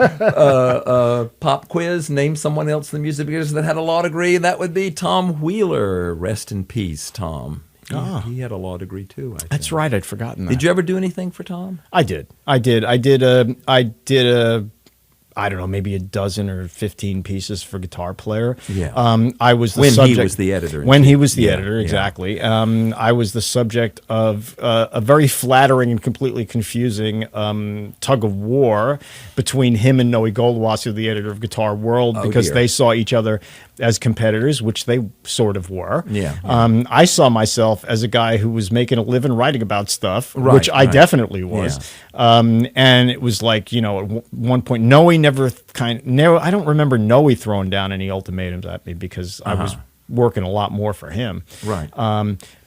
Pop quiz. Name someone else in the music business that had a law degree. That would be Tom Wheeler. Rest in peace, Tom. He had a law degree too, I think. That's right. I'd forgotten that. Did you ever do anything for Tom? I did. I don't know, maybe a dozen or 15 pieces for Guitar Player. Yeah. I was the when subject. He was the editor. When he was the editor, exactly. I was the subject of a very flattering and completely confusing tug of war between him and Noe Goldwasser, the editor of Guitar World, because they saw each other as competitors, which they sort of were. Yeah. I saw myself as a guy who was making a living writing about stuff, which I definitely was. Yeah. And it was like, at one point, Noe I don't remember Noe throwing down any ultimatums at me because I was working a lot more for him. Right.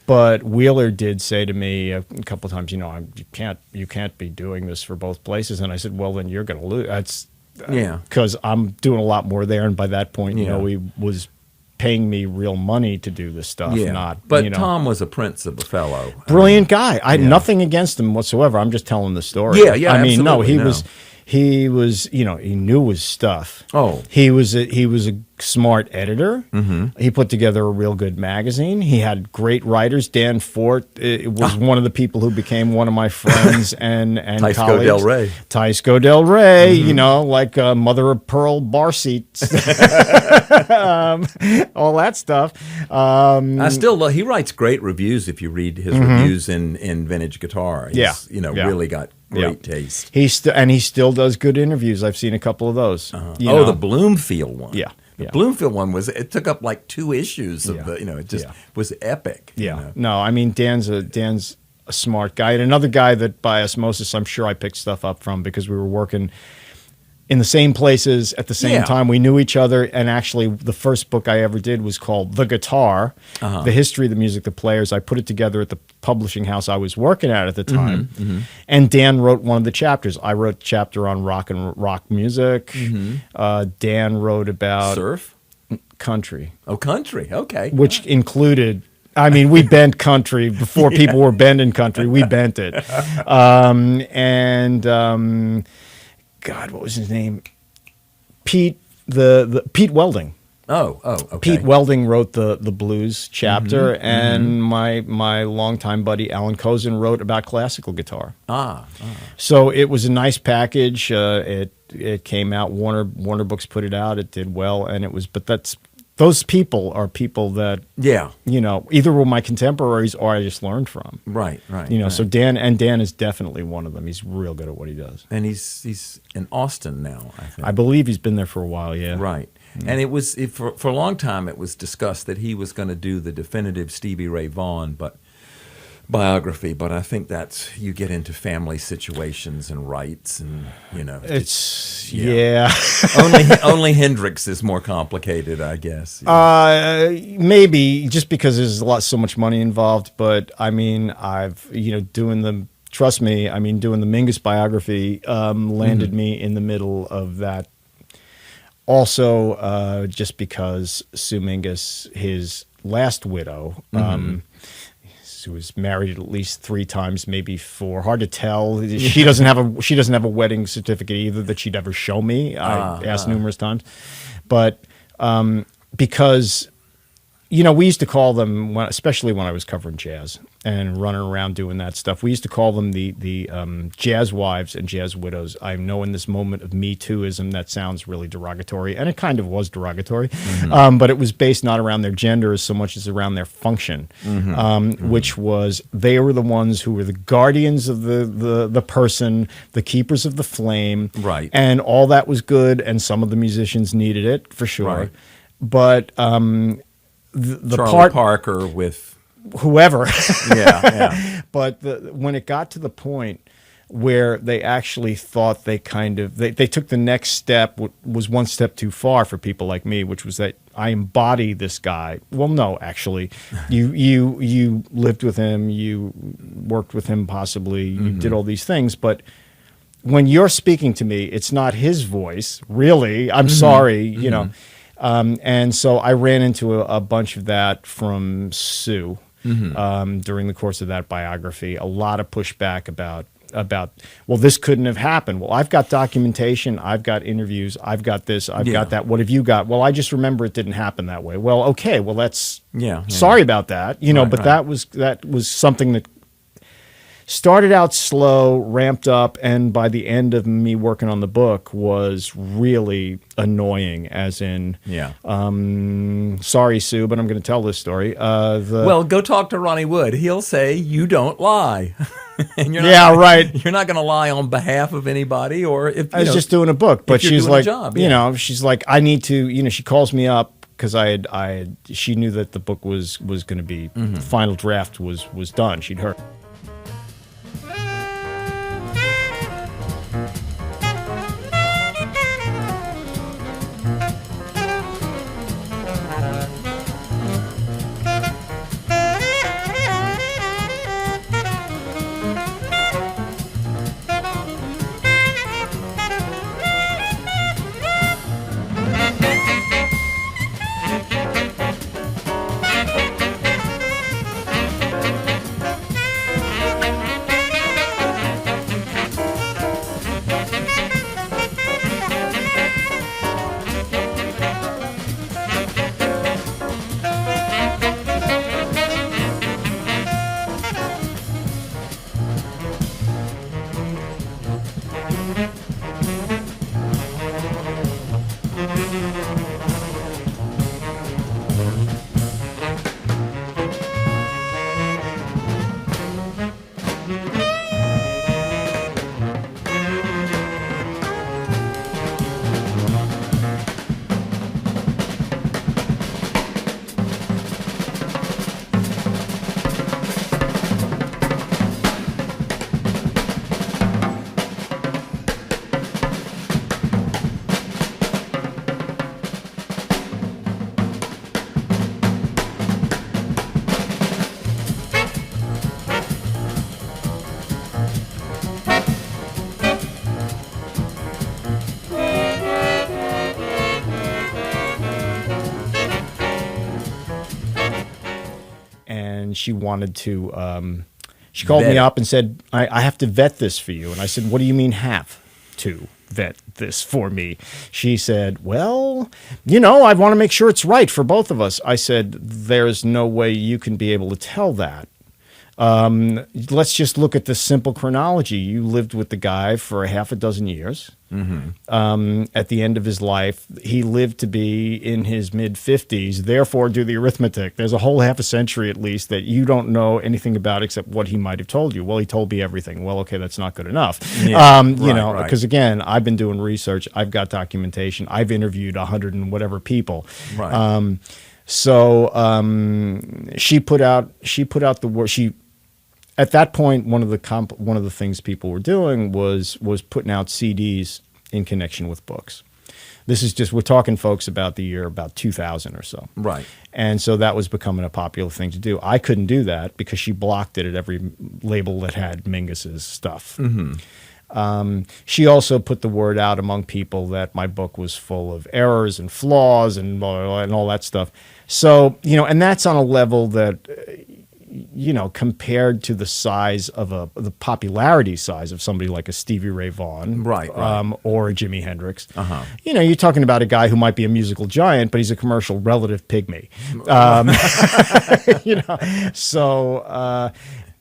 But Wheeler did say to me a couple of times, you can't be doing this for both places. And I said, well, then you're going to lose. That's because I'm doing a lot more there. And by that point, Noe was paying me real money to do this stuff. But Tom was a prince of a fellow. Brilliant guy. I had nothing against him whatsoever. I'm just telling the story. Yeah, I mean, no, he was. He was, he knew his stuff. Oh, he was a smart editor. Mm-hmm. He put together a real good magazine. He had great writers. Dan Fort was one of the people who became one of my friends and Tysco colleagues. Del Rey. Tysco Del Rey, like mother of pearl bar seats, all that stuff. I still love. He writes great reviews. If you read his reviews in Vintage Guitar, he's, really got great taste. He still does good interviews. I've seen a couple of those. The Bloomfield one. Yeah. The Bloomfield one it took up like 2 issues of it just was epic. Yeah. No, I mean, Dan's a smart guy. And another guy that by osmosis, I'm sure I picked stuff up from because we were working in the same places at the same time. We knew each other. And actually, the first book I ever did was called The Guitar, The History of the Music, the Players. I put it together at the publishing house I was working at the time. And Dan wrote one of the chapters. I wrote a chapter on rock music. Dan wrote about surf? Country. Oh, country. Okay. Which included... I mean, we bent country before people were bending country. We bent it. God, what was his name? Pete Pete Welding. Oh, okay. Pete Welding wrote the blues chapter, and my longtime buddy Alan Kozin wrote about classical guitar. So it was a nice package. It came out. Warner Books put it out. It did well, and it was. But those people are people that either were my contemporaries or I just learned from. Right. So Dan is definitely one of them. He's real good at what he does. And he's in Austin now, I think. I believe he's been there for a while. Yeah. Right. And for a long time, it was discussed that he was going to do the definitive Stevie Ray Vaughan biography, but I think that's, you get into family situations and rights, and It's yeah. only Hendrix is more complicated, I guess. Maybe just because there's so much money involved, but I mean, trust me, I mean, doing the Mingus biography landed me in the middle of that. Also, just because Sue Mingus, his last widow, who was married at least 3 times, maybe 4. Hard to tell. She doesn't have a wedding certificate either that she'd ever show me. I asked numerous times, but because we used to call them, especially when I was covering jazz and running around doing that stuff, we used to call them the jazz wives and jazz widows. I know in this moment of Me Tooism that sounds really derogatory, and it kind of was derogatory, but it was based not around their gender so much as around their function, which was they were the ones who were the guardians of the person, the keepers of the flame, right? And all that was good, and some of the musicians needed it for sure, right. But the Charlie Parker with whoever, yeah. But when it got to the point where they actually thought they took the next step, was one step too far for people like me, which was that I embody this guy. Well, no, actually, you lived with him, you worked with him, possibly, you did all these things, but when you're speaking to me, it's not his voice, really. I'm sorry, and so I ran into a bunch of that from Sue during the course of that biography. A lot of pushback about, well, this couldn't have happened. Well, I've got documentation. I've got interviews. I've got this. I've got that. What have you got? Well, I just remember it didn't happen that way. Well, okay. Well, that's sorry about that. But that was something that started out slow, ramped up, and by the end of me working on the book was really annoying, as in, sorry, Sue, but I'm going to tell this story. Well, go talk to Ronnie Wood. He'll say, you don't lie. And you're right. You're not going to lie on behalf of anybody, or if I was just doing a book, but she's like, she's like, I need to, she calls me up because she knew that the book was going to be, the final draft was done. She'd heard. She wanted to, she called me up and said, I have to vet this for you. And I said, what do you mean have to vet this for me? She said, well, I want to make sure it's right for both of us. I said, there's no way you can be able to tell that Let's just look at the simple chronology. You lived with the guy for a half a dozen years. At the end of his life, he lived to be in his mid-50s. Therefore, do the arithmetic. There's a whole half a century at least that you don't know anything about except what he might have told you. Well, he told me everything. Well, okay, that's not good enough. Yeah, You know, right. because again, I've been doing research. I've got documentation. I've interviewed 100 and whatever people. Right. She put out the word. At that point, one of the things people were doing was putting out CDs in connection with books. This is just, we're talking, folks, about the year about 2000 or so. Right. And so that was becoming a popular thing to do. I couldn't do that because she blocked it at every label that had Mingus's stuff. She also put the word out among people that my book was full of errors and flaws and all that stuff. So, you know, and that's on a level that, you know, compared to the size of the popularity size of somebody like a Stevie Ray Vaughan, Right. or a Jimi Hendrix, you know, you're talking about a guy who might be a musical giant, but he's a commercial relative pygmy. You know, so.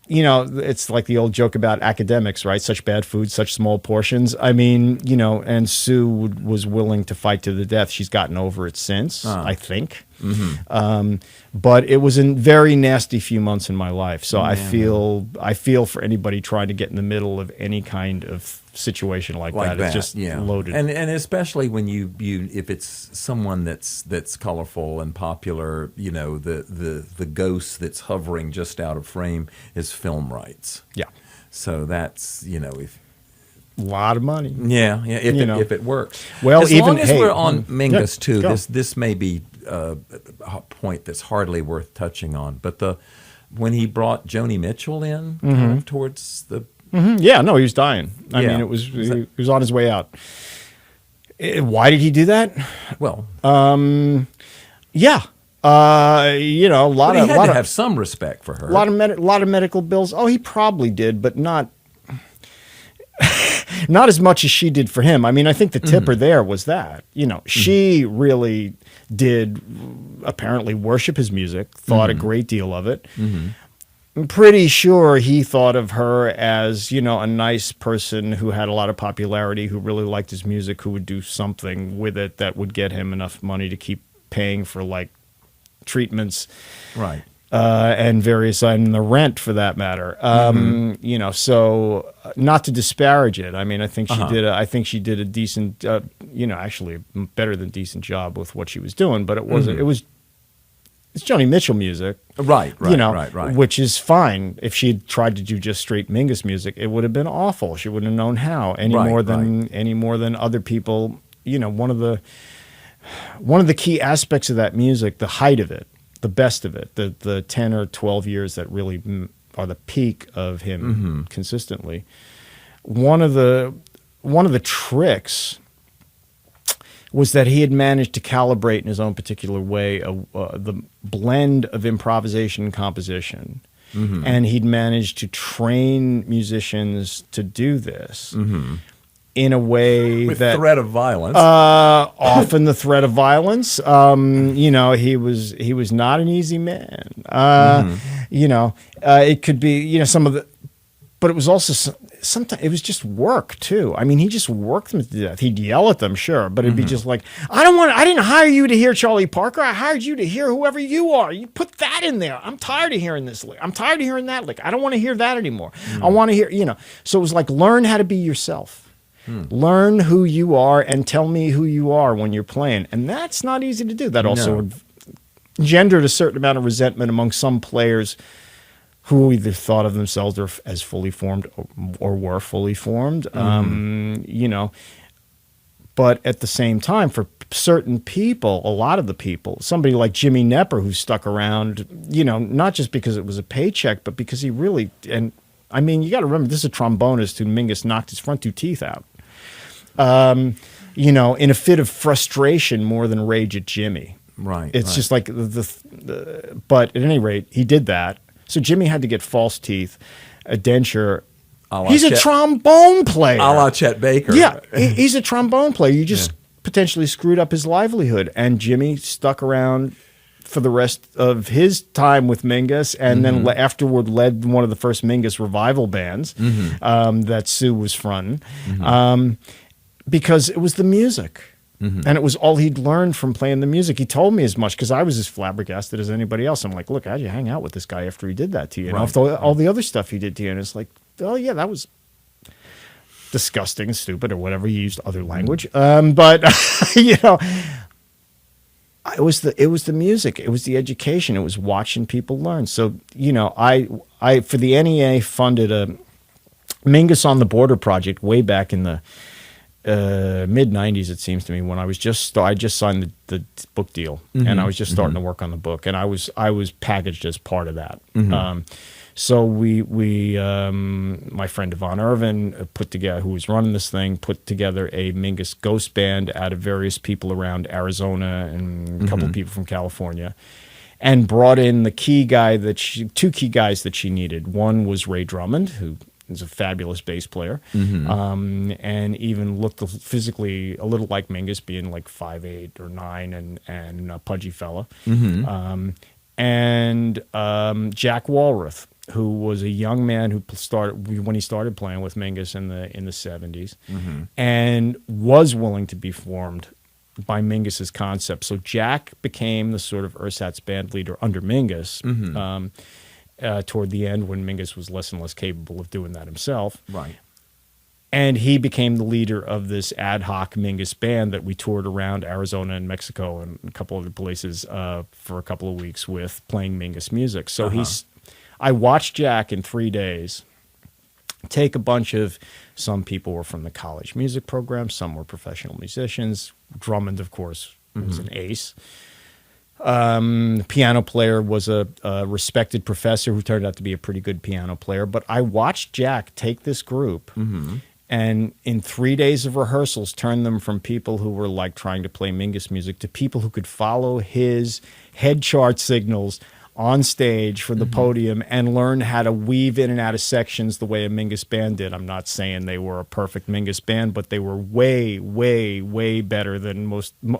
You know, it's like the old joke about academics, right? Such bad food, such small portions. I mean, you know, and Sue was willing to fight to the death. She's gotten over it since, I think. But it was a very nasty few months in my life. So I feel for anybody trying to get in the middle of any kind of situation like that. It's just loaded. And especially when you if it's someone that's colorful and popular, you know, the ghost that's hovering just out of frame is film rights. Yeah. So that's, you know, if A lot of money. if it works. Well, as even long as we're on Mingus too, go. this may be a point that's hardly worth touching on. But when he brought Joni Mitchell in kind of towards the Yeah, no, he was dying. I Yeah. mean, he was on his way out. Why did he do that? well, Yeah, you know, but he had to have some respect for her. a lot of medical bills. Oh, he probably did, but not as much as she did for him. I mean, I think the tipper there was that, you know, she really did apparently worship his music, thought a great deal of it. I'm pretty sure he thought of her as, you know, a nice person who had a lot of popularity, who really liked his music, who would do something with it that would get him enough money to keep paying for, like, treatments. Right. And various, and the rent for that matter. You know, so not to disparage it. I mean, I think she did a decent, you know, actually better than decent job with what she was doing. But it's Joni Mitchell music, Right. you know, Right. which is fine. If she had tried to do just straight Mingus music, it would have been awful. She wouldn't have known how any more than other people. You know, one of the key aspects of that music, the height of it, the best of it, the 10 or 12 years that really are the peak of him consistently. One of the tricks was that he had managed to calibrate in his own particular way the blend of improvisation and composition. And he'd managed to train musicians to do this in a way With that threat of violence. often the threat of violence. You know, he was not an easy man. You know, it could be, you know, but it was also sometimes it was just work too. I mean, he just worked them to death. He'd yell at them, sure, but it'd be just like, I didn't hire you to hear Charlie Parker. I hired you to hear whoever you are. You put that in there. I'm tired of hearing this lick. I'm tired of hearing that lick. I don't want to hear that anymore. I want to hear, you know. So it was like, learn how to be yourself. Learn who you are and tell me who you are when you're playing. And that's not easy to do. That also gendered a certain amount of resentment among some players who either thought of themselves as fully formed or were fully formed. You know, but at the same time, for certain people, a lot of the people, somebody like Jimmy Knepper, who stuck around, you know, not just because it was a paycheck, but because he really, and I mean, you got to remember, this is a trombonist who Mingus knocked his front two teeth out. You know, in a fit of frustration more than rage at Jimmy. Right. It's just like but at any rate, he did that. So Jimmy had to get false teeth, a denture. He's a trombone player. A la Chet Baker. Yeah, he's a trombone player. You just potentially screwed up his livelihood. And Jimmy stuck around for the rest of his time with Mingus, and then afterward led one of the first Mingus revival bands that Sue was fronting, because it was the music. And it was all he'd learned from playing the music. He told me as much because I was as flabbergasted as anybody else. I'm like, look, how'd you hang out with this guy after he did that to you? And all the other stuff he did to you. And it's like, oh, yeah, that was disgusting, stupid, or whatever. He used other language. But, you know, it was the music. It was the education. It was watching people learn. So, you know, I for the NEA funded a Mingus on the Border project way back in the mid 90s, it seems to me, when I just signed the book deal, and I was just starting to work on the book, and I was packaged as part of that. So we my friend Yvonne Irvin put together, who was running this thing, put together a Mingus ghost band out of various people around Arizona and a couple of people from California, and brought in the two key guys that she needed. One was Ray Drummond, who is a fabulous bass player, and even looked physically a little like Mingus, being like 5'8" or 9", and a pudgy fella. And Jack Walrath, who was a young man who started when he started playing with Mingus in the 70s, and was willing to be formed by Mingus's concept. So Jack became the sort of ersatz band leader under Mingus. Toward the end, when Mingus was less and less capable of doing that himself. Right. And he became the leader of this ad hoc Mingus band that we toured around Arizona and Mexico and a couple other places for a couple of weeks with, playing Mingus music. So I watched Jack in 3 days take a bunch of, some people were from the college music program, some were professional musicians. Drummond, of course, was an ace. The piano player was a respected professor who turned out to be a pretty good piano player. But I watched Jack take this group and in 3 days of rehearsals turn them from people who were like trying to play Mingus music to people who could follow his head chart signals on stage for the podium and learn how to weave in and out of sections the way a Mingus band did. I'm not saying they were a perfect Mingus band, but they were way, way, way better than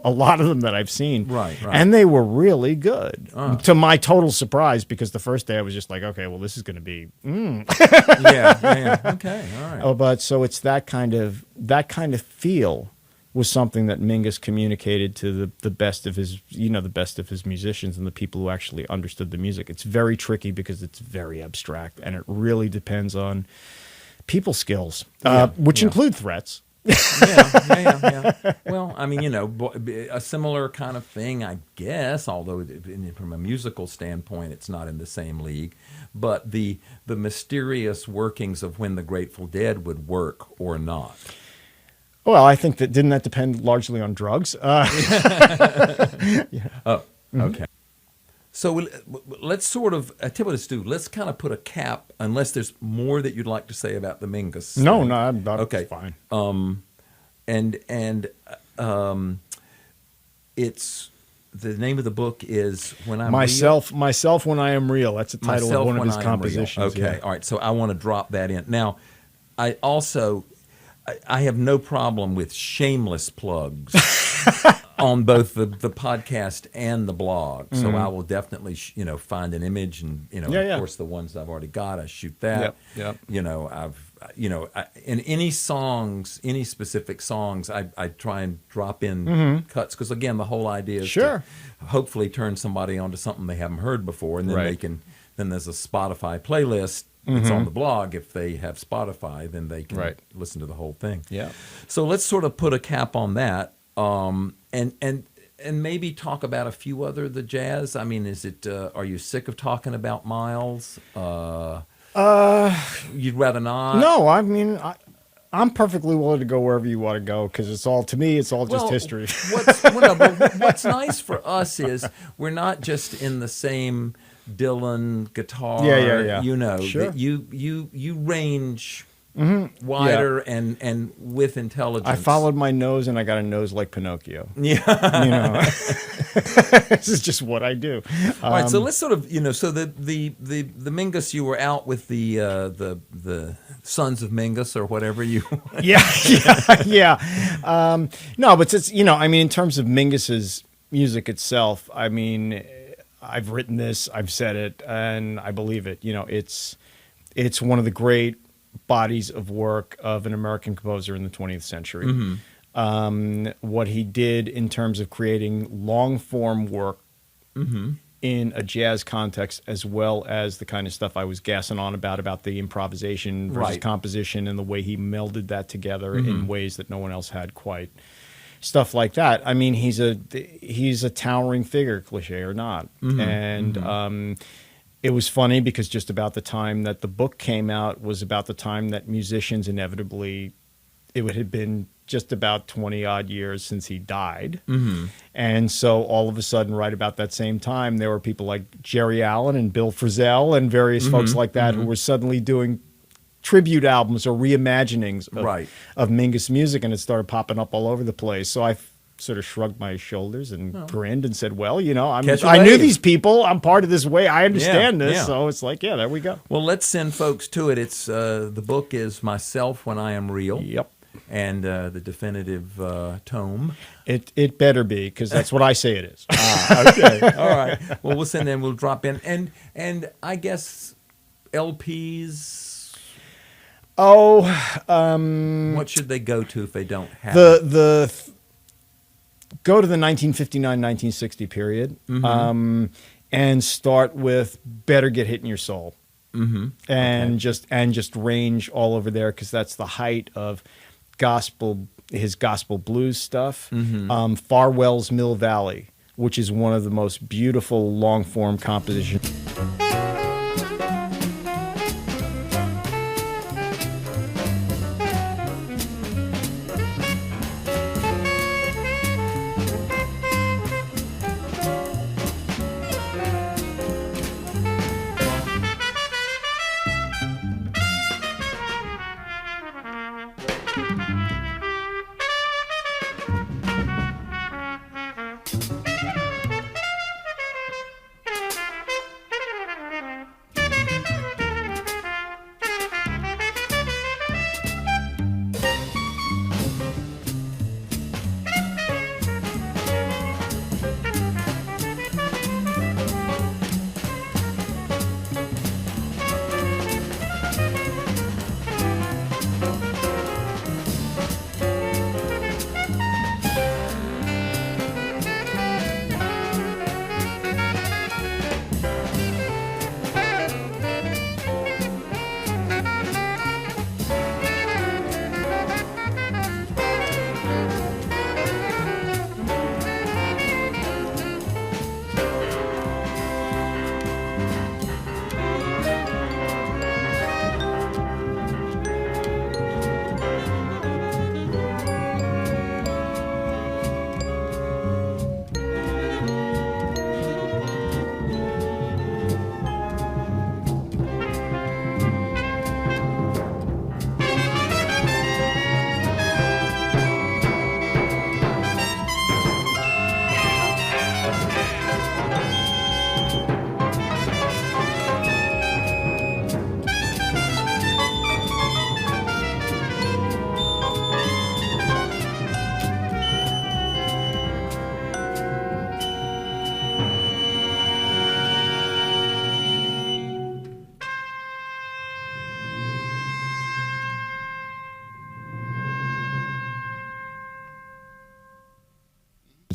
a lot of them that I've seen. Right. And they were really good, to my total surprise, because the first day I was just like, okay, well, this is going to be, Yeah. Okay. All right. Oh, but so it's that kind of feel was something that Mingus communicated to the best of his, the best of his musicians and the people who actually understood the music. It's very tricky because it's very abstract, and it really depends on people skills, which include threats. Yeah. Well, I mean, a similar kind of thing, I guess, although from a musical standpoint, it's not in the same league. But the mysterious workings of when the Grateful Dead would work or not. Well, I think didn't that depend largely on drugs? Okay. So let's sort of, I tell you what, let's do. Let's kind of put a cap, unless there's more that you'd like to say about the Mingus. No, I'm okay. Fine. It's the name of the book is When I'm Myself Real. When I Am Real. That's the title Myself of one of When his I Am compositions. Real. Okay, all right. So I want to drop that in. Now, I have no problem with shameless plugs on both the podcast and the blog. So I will definitely, find an image and, of course, the ones I've already got, I shoot that. Yep. In any specific songs, I try and drop in cuts because, again, the whole idea is to hopefully turn somebody onto something they haven't heard before, and then then there's a Spotify playlist. It's on the blog. If they have Spotify, then they can listen to the whole thing. Yeah. So let's sort of put a cap on that, and maybe talk about a few other the jazz. I mean, is it? Are you sick of talking about Miles? You'd rather not? No, I mean, I'm perfectly willing to go wherever you want to go because it's all just history. What's nice for us is we're not just in the same Dylan guitar. Yeah. That you range wider and with intelligence. I followed my nose and I got a nose like Pinocchio. Yeah. This is just what I do. All right, so let's sort of, so the Mingus, you were out with the Sons of Mingus or whatever you. Yeah. No, but it's, in terms of Mingus's music itself, I mean, I've written this, I've said it, and I believe it. You know, it's one of the great bodies of work of an American composer in the 20th century. What he did in terms of creating long form work in a jazz context, as well as the kind of stuff I was gassing on about the improvisation versus Right. composition, and the way he melded that together in ways that no one else had quite. Stuff like that. I mean, he's a towering figure, cliche or not. And it was funny because just about the time that the book came out was about the time that musicians inevitably, it would have been just about 20 odd years since he died. And so all of a sudden, right about that same time, there were people like Jerry Allen and Bill Frisell and various folks like that who were suddenly doing tribute albums or reimaginings of Mingus music, and it started popping up all over the place. So I sort of shrugged my shoulders and grinned and said, well, you know, Catch a I knew wave. these people. I'm part of this way. I understand this. yeah. So it's like, yeah, there we go. Well, let's send folks to it. It's the book is Myself When I Am Real. Yep. And the definitive tome. It better be, because that's what I say it is. Okay. All right. Well, we'll send them. We'll drop in. And I guess LPs. What should they go to if they don't have it? Go to the 1959-1960 period and start with Better Get Hit in Your Soul. And just range all over there, because that's the height of his gospel blues stuff. Farwell's Mill Valley, which is one of the most beautiful long form compositions.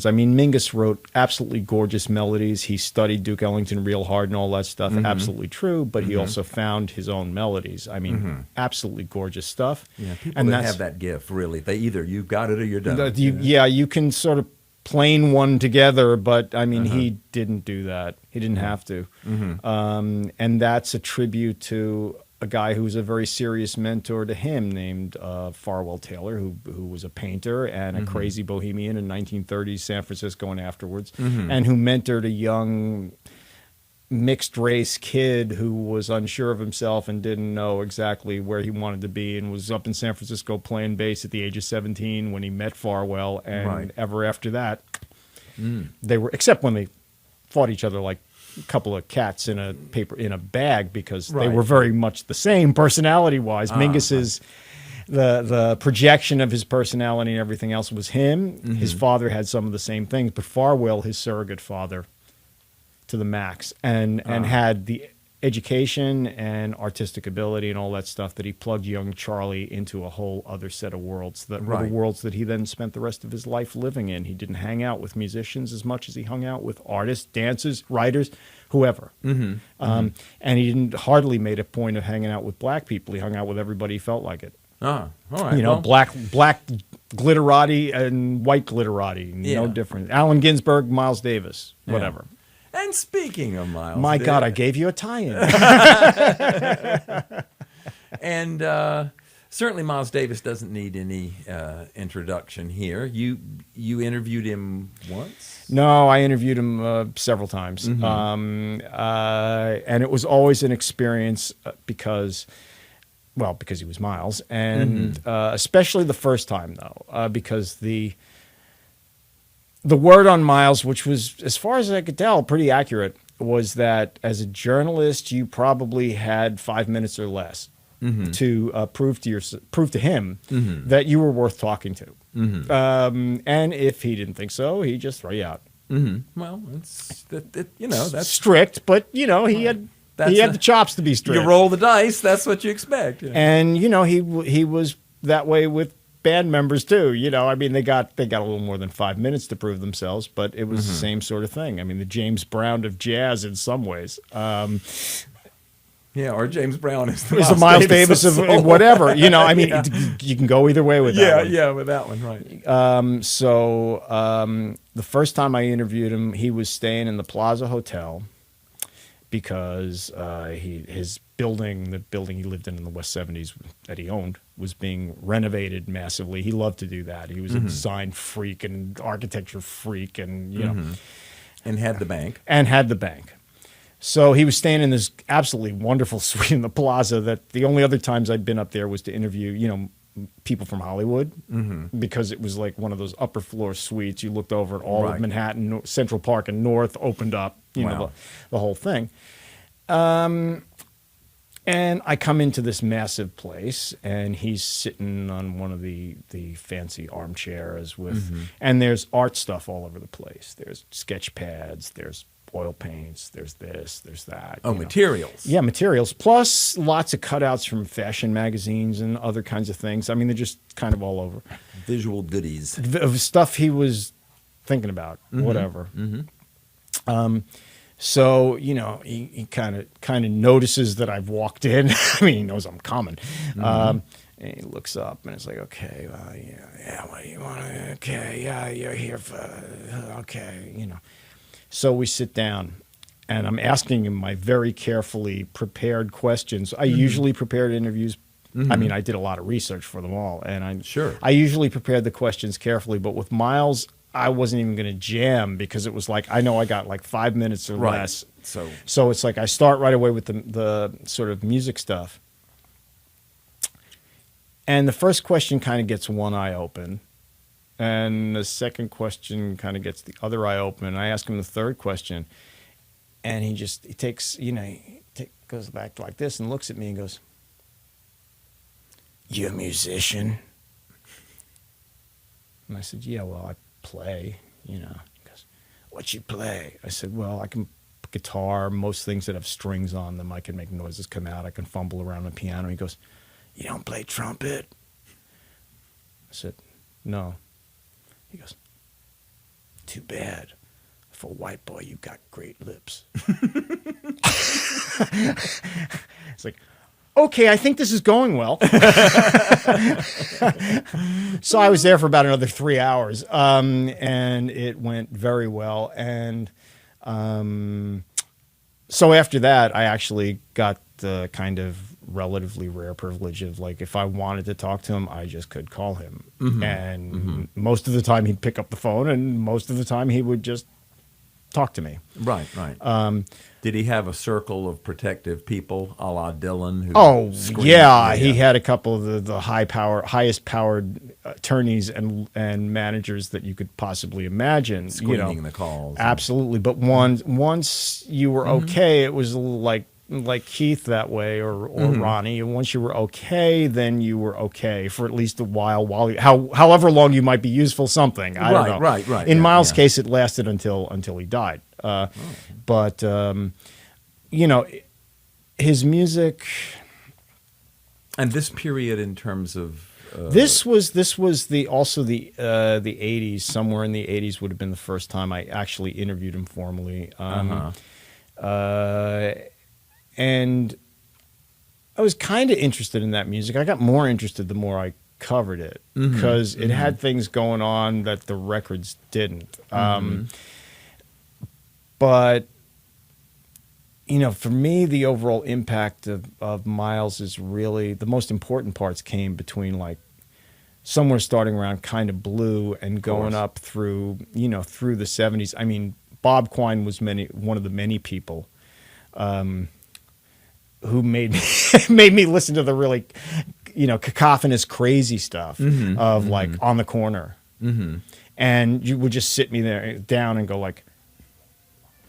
I mean, Mingus wrote absolutely gorgeous melodies. He studied Duke Ellington real hard and all that stuff. Absolutely true. But he also found his own melodies. I mean, absolutely gorgeous stuff. Yeah, people and that have that gift, really, they either you've got it or you're done. You can sort of plane one together, but I mean, he didn't do that. He didn't have to. And that's a tribute to a guy who was a very serious mentor to him named Farwell Taylor, who was a painter and a crazy bohemian in 1930s San Francisco and afterwards, and who mentored a young mixed race kid who was unsure of himself and didn't know exactly where he wanted to be, and was up in San Francisco playing bass at the age of 17 when he met Farwell, and ever after that, they were, except when they fought each other like a couple of cats in a bag, because they were very much the same personality wise. Mingus's the projection of his personality and everything else was him. His father had some of the same things, but Farwell, his surrogate father, to the max, and had the education and artistic ability and all that stuff that he plugged young Charlie into a whole other set of worlds that were Right. the worlds that he then spent the rest of his life living in. He didn't hang out with musicians as much as he hung out with artists, dancers, writers, whoever. And he didn't hardly made a point of hanging out with black people. He hung out with everybody he felt like it. Ah, all right. You know, well, black glitterati and white glitterati, Yeah. no different. Allen Ginsberg, Miles Davis, whatever. And speaking of Miles, My Davis, God, I gave you a tie-in. and certainly Miles Davis doesn't need any introduction here. You interviewed him once. No, I interviewed him several times, Mm-hmm. and it was always an experience because he was Miles, and Mm-hmm. Especially the first time though, because the word on Miles, which was, as far as I could tell, pretty accurate, was that as a journalist, you probably had 5 minutes or less to prove to him that you were worth talking to. And if he didn't think so, he'd just throw you out. Well, that's Strict, but he had the chops to be strict. you roll the dice. That's what you expect. you know. And he was that way with band members too. I mean, they got a little more than 5 minutes to prove themselves, but it was the same sort of thing. I mean, the James Brown of jazz in some ways. Yeah, or James Brown is It was the Miles Davis of soul. whatever. I mean, you can go either way with that. one. Yeah, with that one, right. So the first time I interviewed him, he was staying in the Plaza Hotel because his building, the building he lived in the West 70s that he owned, was being renovated massively. He loved to do that. He was a design freak and architecture freak, and And had the bank. and had the bank. So he was staying in this absolutely wonderful suite in the Plaza that the only other times I'd been up there was to interview, people from Hollywood, because it was like one of those upper floor suites. You looked over at all Right. of Manhattan, Central Park and North, opened up, Wow. the whole thing. And I come into this massive place, and he's sitting on one of the fancy armchairs with, and there's art stuff all over the place. There's sketch pads, there's oil paints, there's this, there's that. Oh, you know. materials. Yeah, materials. Plus lots of cutouts from fashion magazines and other kinds of things. I mean, they're just kind of all over. Visual goodies. Of stuff he was thinking about, whatever. So, he kind of notices that I've walked in. I mean, he knows I'm coming. And he looks up and it's like, okay, well, yeah, what do you want to, okay, yeah, you're here for, okay, So we sit down, and I'm asking him my very carefully prepared questions. I usually prepared interviews. I mean, I did a lot of research for them all, and I usually prepared the questions carefully. But with Miles, I wasn't even going to jam because it was like I know I got like 5 minutes or Right. less. So it's like I start right away with the sort of music stuff, and the first question kind of gets one eye open. And the second question kind of gets the other eye open. And I ask him the third question, and he takes, goes back like this and looks at me and goes, "You a musician?" And I said, "Yeah, well, I play, He goes, "What you play?" I said, "Well, I can guitar, most things that have strings on them. I can make noises come out. I can fumble around the piano." He goes, "You don't play trumpet?" I said, "No." He goes, "Too bad. For a white boy, you got great lips." It's like, okay, I think this is going well. So I was there for about another 3 hours, and it went very well. And so after that, I actually got the kind of relatively rare privilege of, like, if I wanted to talk to him, I just could call him. And most of the time he'd pick up the phone, and most of the time he would just talk to me. Right. Did he have a circle of protective people, a la Dylan? Who Oh, screamed? yeah. He had a couple of the highest powered attorneys and managers that you could possibly imagine. Screening the calls. Absolutely. But once you were okay, it was a little like Keith that way, or Ronnie. And once you were okay, then you were okay for at least a while however long you might be useful something. I don't know. Right. In Yeah, Miles' yeah. case, it lasted until he died. But you know, his music. And this period in terms of This was the 80s. Somewhere in the 80s would have been the first time I actually interviewed him formally. And I was kind of interested in that music. I got more interested the more I covered it because it had things going on that the records didn't. But you know, for me, the overall impact of Miles is really the most important parts came between like somewhere starting around Kind of Blue and going up through, you know, through the 70s. I mean, Bob Quine was one of the many people who made me listen to the really, you know, cacophonous, crazy stuff of like On the Corner. And you would just sit me there down and go like,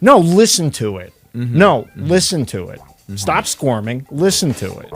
no, listen to it. No, listen to it. Stop squirming. Listen to it.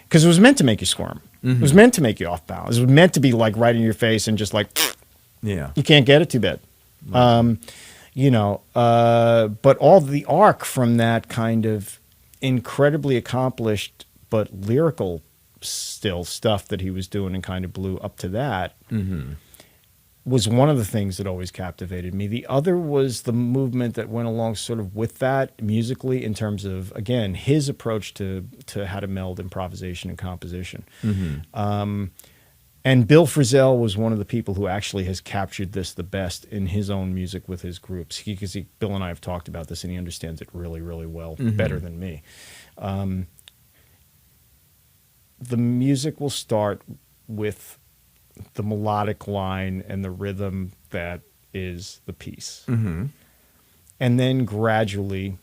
Because it was meant to make you squirm. It was meant to make you off balance. It was meant to be like right in your face and just like, yeah, you can't get it too bad. You know, but all the arc from that kind of incredibly accomplished but lyrical still stuff that he was doing in Kind of Blue up to that was one of the things that always captivated me. The other was the movement that went along sort of with that musically in terms of, again, his approach to how to meld improvisation and composition. And Bill Frisell was one of the people who actually has captured this the best in his own music with his groups. Because Bill and I have talked about this, and he understands it really, really well, better than me. The music will start with the melodic line and the rhythm that is the piece. And then gradually,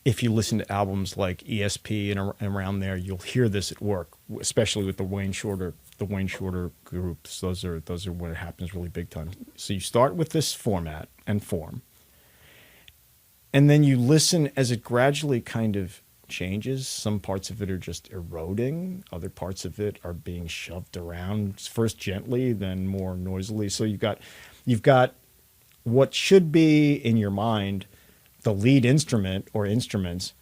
if you listen to albums like ESP and around there, you'll hear this at work, especially with the Wayne Shorter groups. Those are when it happens really big time. So you start with this format and form, and then you listen as it gradually kind of changes. Some parts of it are just eroding. Other parts of it are being shoved around, first gently, then more noisily. So you've got what should be in your mind the lead instrument or instruments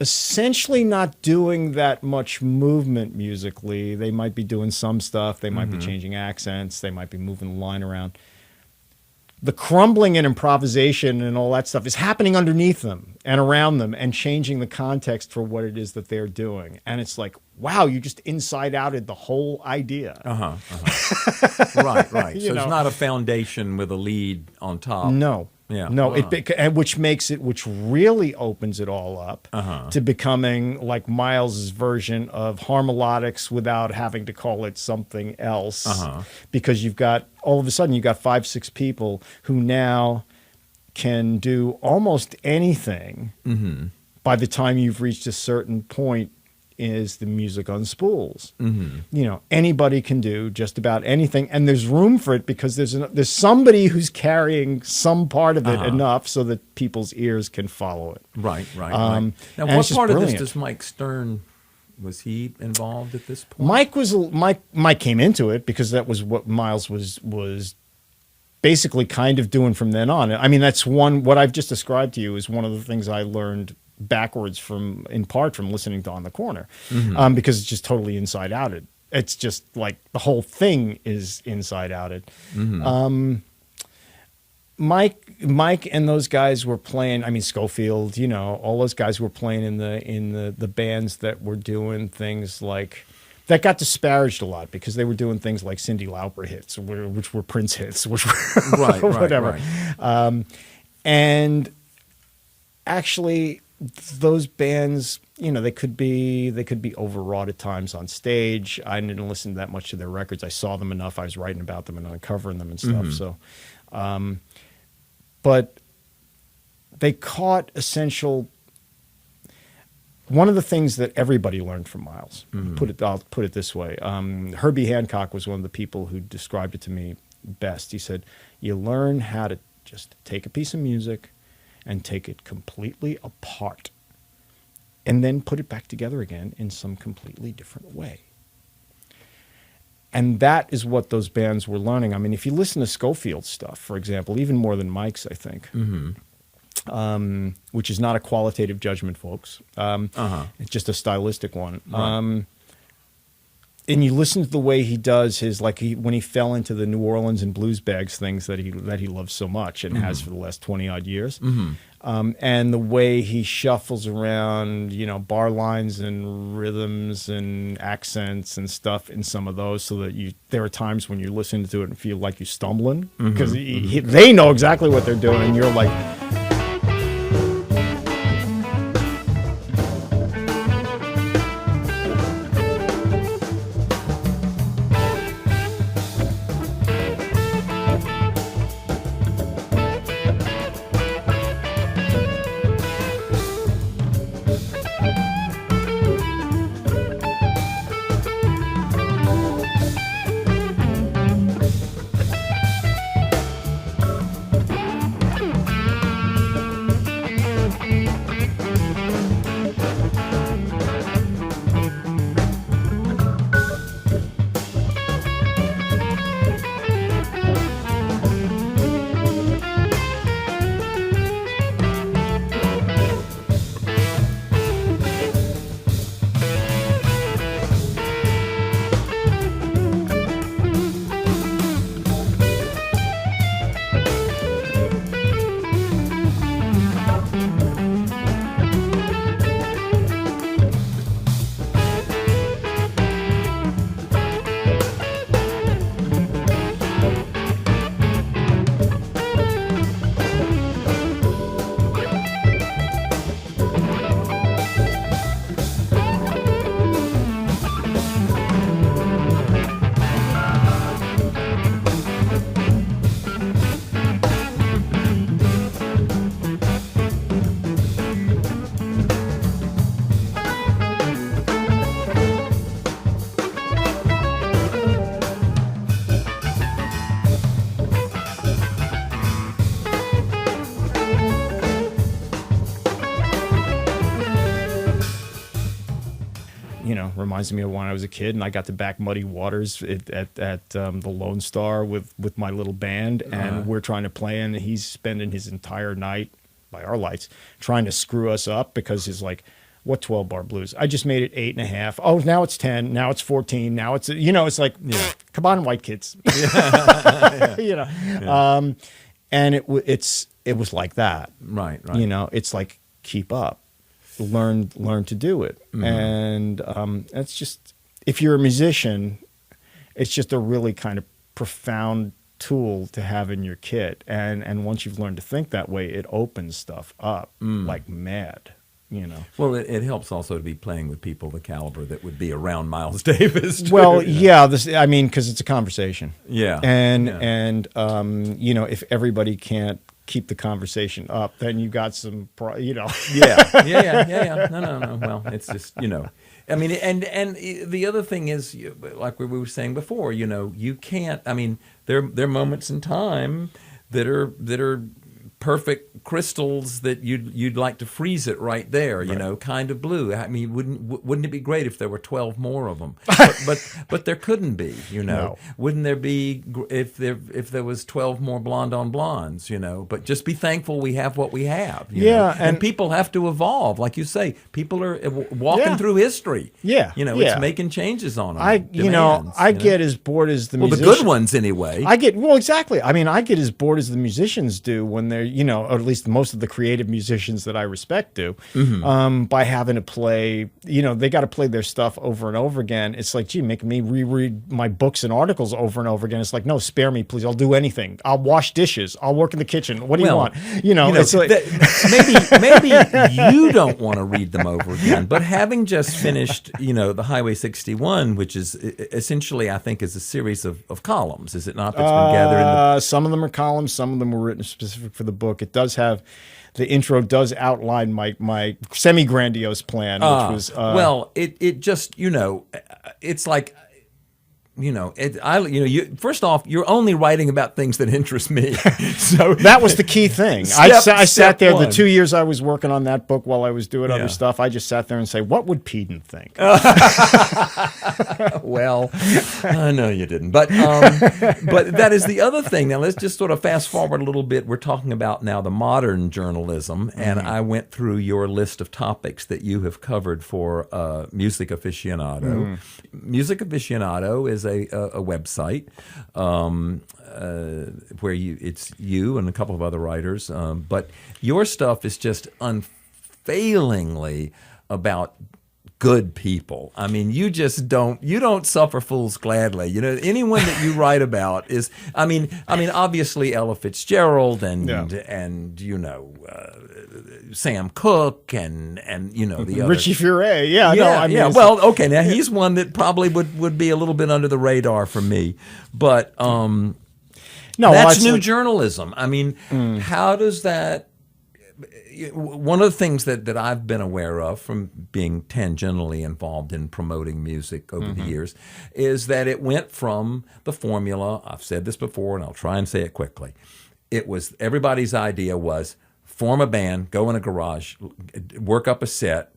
essentially not doing that much movement musically. They might be doing some stuff. They might be changing accents. They might be moving the line around. The crumbling and improvisation and all that stuff is happening underneath them and around them and changing the context for what it is that they're doing. And it's like, wow, you just inside outed the whole idea. Right, right. You So know. it's not a foundation with a lead on top. No. Yeah. No, Wow. and which makes it, which really opens it all up to becoming like Miles's version of harmolodics without having to call it something else. Because you've got, all of a sudden, you've got 5-6 people who now can do almost anything by the time you've reached a certain point is the music on spools. You know, anybody can do just about anything, and there's room for it because there's somebody who's carrying some part of it enough so that people's ears can follow it. Right, right. Um, right. Now, and what it's just part of this brilliant. does Mike Stern, was he involved at this point? Mike came into it because that was what Miles was basically kind of doing from then on. I mean, that's what I've just described to you is one of the things I learned backwards in part from listening to On the Corner, because it's just totally inside outed. It's just like the whole thing is inside outed. Mike and those guys were playing. I mean, Schofield, you know, all those guys were playing in the bands that were doing things like that got disparaged a lot because they were doing things like Cyndi Lauper hits, which were Prince hits, which were Right, whatever. right. And actually, those bands, you know, they could be overwrought at times on stage. I didn't listen that much to their records. I saw them enough. I was writing about them and uncovering them and stuff. So, but they caught essential. One of the things that everybody learned from Miles, I'll put it this way. Herbie Hancock was one of the people who described it to me best. He said, "You learn how to just take a piece of music and take it completely apart and then put it back together again in some completely different way." And that is what those bands were learning. I mean, if you listen to Schofield's stuff, for example, even more than Mike's, I think, which is not a qualitative judgment, folks. It's just a stylistic one. Right. And you listen to the way he does his, when he fell into the New Orleans and blues bags things that he loves so much and has for the last 20 odd years, and the way he shuffles around, you know, bar lines and rhythms and accents and stuff in some of those, so that there are times when you're listening to it and feel like you're stumbling because they know exactly what they're doing, and you're like. You know, reminds me of when I was a kid and I got to back Muddy Waters at the Lone Star with my little band, and we're trying to play, and he's spending his entire night by our lights, trying to screw us up because he's like, what 12 bar blues? I just made it 8.5. Oh, now it's 10. Now it's 14. Now it's, it's like, come on, white kids. And it was like that. Right. It's like, keep up, learn to do it. And it's just, if you're a musician, it's just a really kind of profound tool to have in your kit. And once you've learned to think that way, it opens stuff up like mad. Well, it helps also to be playing with people the caliber that would be around Miles Davis. Too, well, because it's a conversation. Yeah. And if everybody can't keep the conversation up, then you got some, Yeah. No. Well, it's just, I mean, and the other thing is, like we were saying before, you can't, I mean, there are moments in time that are perfect crystals that you'd like to freeze it right there, kind of blue. I mean, wouldn't it be great if there were 12 more of them? But there couldn't be, No. Wouldn't there be if there was 12 more blonde on blondes, But just be thankful we have what we have. And people have to evolve, like you say. People are walking through history. It's making changes on them. I get as bored as the musicians. The good ones anyway. Exactly. I mean, I get as bored as the musicians do when they're, or at least most of the creative musicians that I respect do, by having to play, they got to play their stuff over and over again. It's like, gee, making me reread my books and articles over and over again. It's like, no, spare me, please. I'll do anything. I'll wash dishes. I'll work in the kitchen. What do you want? It's like maybe you don't want to read them over again, but having just finished, the Highway 61, which is essentially, I think, is a series of columns, is it not? That's been gathered in the... Some of them are columns. Some of them were written specific for the book. It does have, the intro does outline my semi-grandiose plan, which was... it just, it's like... first off, you're only writing about things that interest me. So that was the key thing. I sat there one. the 2 years I was working on that book while I was doing other stuff. I just sat there and say, what would Peden think? Well, I know you didn't, but that is the other thing. Now let's just sort of fast forward a little bit. We're talking about now the modern journalism, and I went through your list of topics that you have covered for Music Aficionado. Music Aficionado is a website where it's you and a couple of other writers, but your stuff is just unfailingly about good people. I mean, you don't suffer fools gladly. Anyone that you write about is, I mean, obviously Ella Fitzgerald and Sam Cooke and the other Richie Furay. Well, okay, now he's one that probably would be a little bit under the radar for me, but that's new journalism. I mean, how does that? One of the things that I've been aware of from being tangentially involved in promoting music over the years is that it went from the formula. I've said this before, and I'll try and say it quickly. It was everybody's idea was form a band, go in a garage, work up a set,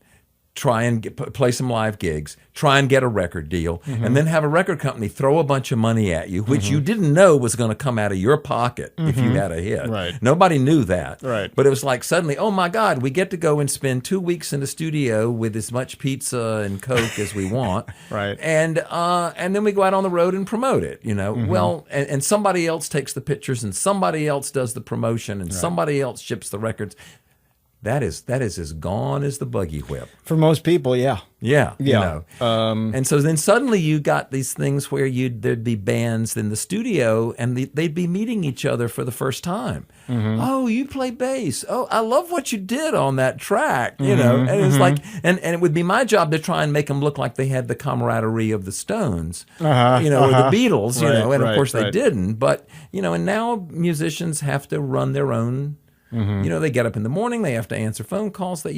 try and play some live gigs, try and get a record deal, and then have a record company throw a bunch of money at you, which you didn't know was going to come out of your pocket if you had a hit. Right. Nobody knew that. Right. But it was like suddenly, oh my God, we get to go and spend 2 weeks in the studio with as much pizza and Coke as we want. Right. And then we go out on the road and promote it, Well, and somebody else takes the pictures and somebody else does the promotion and somebody else ships the records. That is as gone as the buggy whip. For most people, yeah. Yeah. And so then suddenly you got these things where there'd be bands in the studio and they'd be meeting each other for the first time. Oh, you play bass. Oh, I love what you did on that track, And it's like, and it would be my job to try and make them look like they had the camaraderie of the Stones, or the Beatles, and of course they didn't. But, and now musicians have to run their own. They get up in the morning, they have to answer phone calls. That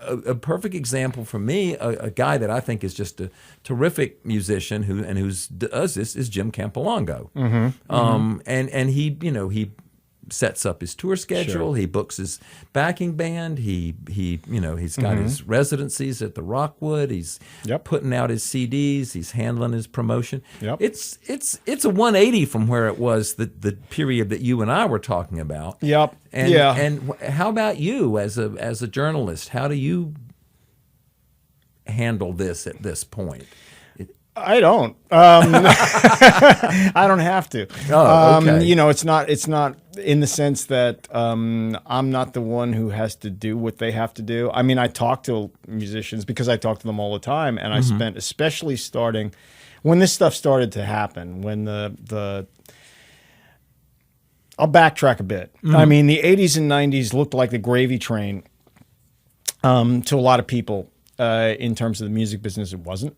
a perfect example for me, a guy that I think is just a terrific musician who does this is Jim Campolongo. And he sets up his tour schedule. Sure. He books his backing band. He's got his residencies at the Rockwood. He's Yep. putting out his CDs. He's handling his promotion. Yep. It's a 180 from where it was the period that you and I were talking about. Yep. And, Yeah. And how about you as a journalist? How do you handle this at this point? I don't. I don't have to. Oh, okay. It's not in the sense that I'm not the one who has to do what they have to do. I mean, I talk to musicians because I talk to them all the time, and I spent, especially starting when this stuff started to happen, when the I'll backtrack a bit. I mean, the 80s and 90s looked like the gravy train to a lot of people in terms of the music business. It wasn't.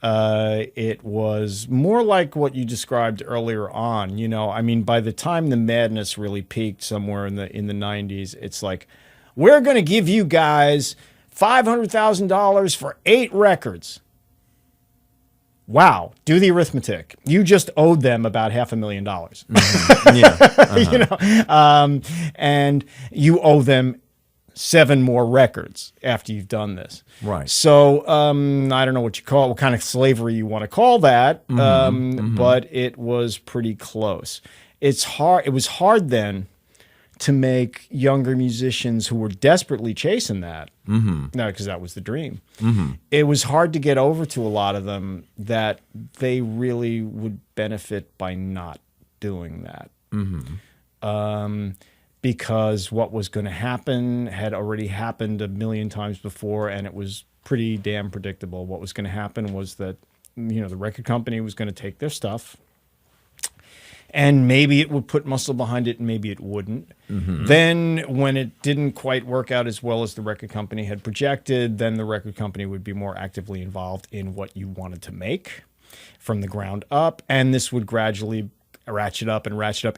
It was more like what you described earlier on. I mean, by the time the madness really peaked somewhere in the 90s, it's like, we're going to give you guys $500,000 for 8 records. Wow, do the arithmetic. You just owed them about $500,000. Yeah. And you owe them 7 more records after you've done this. Right. So I don't know what kind of slavery you want to call that, but it was pretty close. It's hard. It was hard then to make younger musicians who were desperately chasing that. No, because that was the dream. It was hard to get over to a lot of them that they really would benefit by not doing that. Because what was going to happen had already happened a million times before, and it was pretty damn predictable. What was going to happen was that, the record company was going to take their stuff, and maybe it would put muscle behind it, and maybe it wouldn't. Then when it didn't quite work out as well as the record company had projected, then the record company would be more actively involved in what you wanted to make from the ground up, and this would gradually ratchet up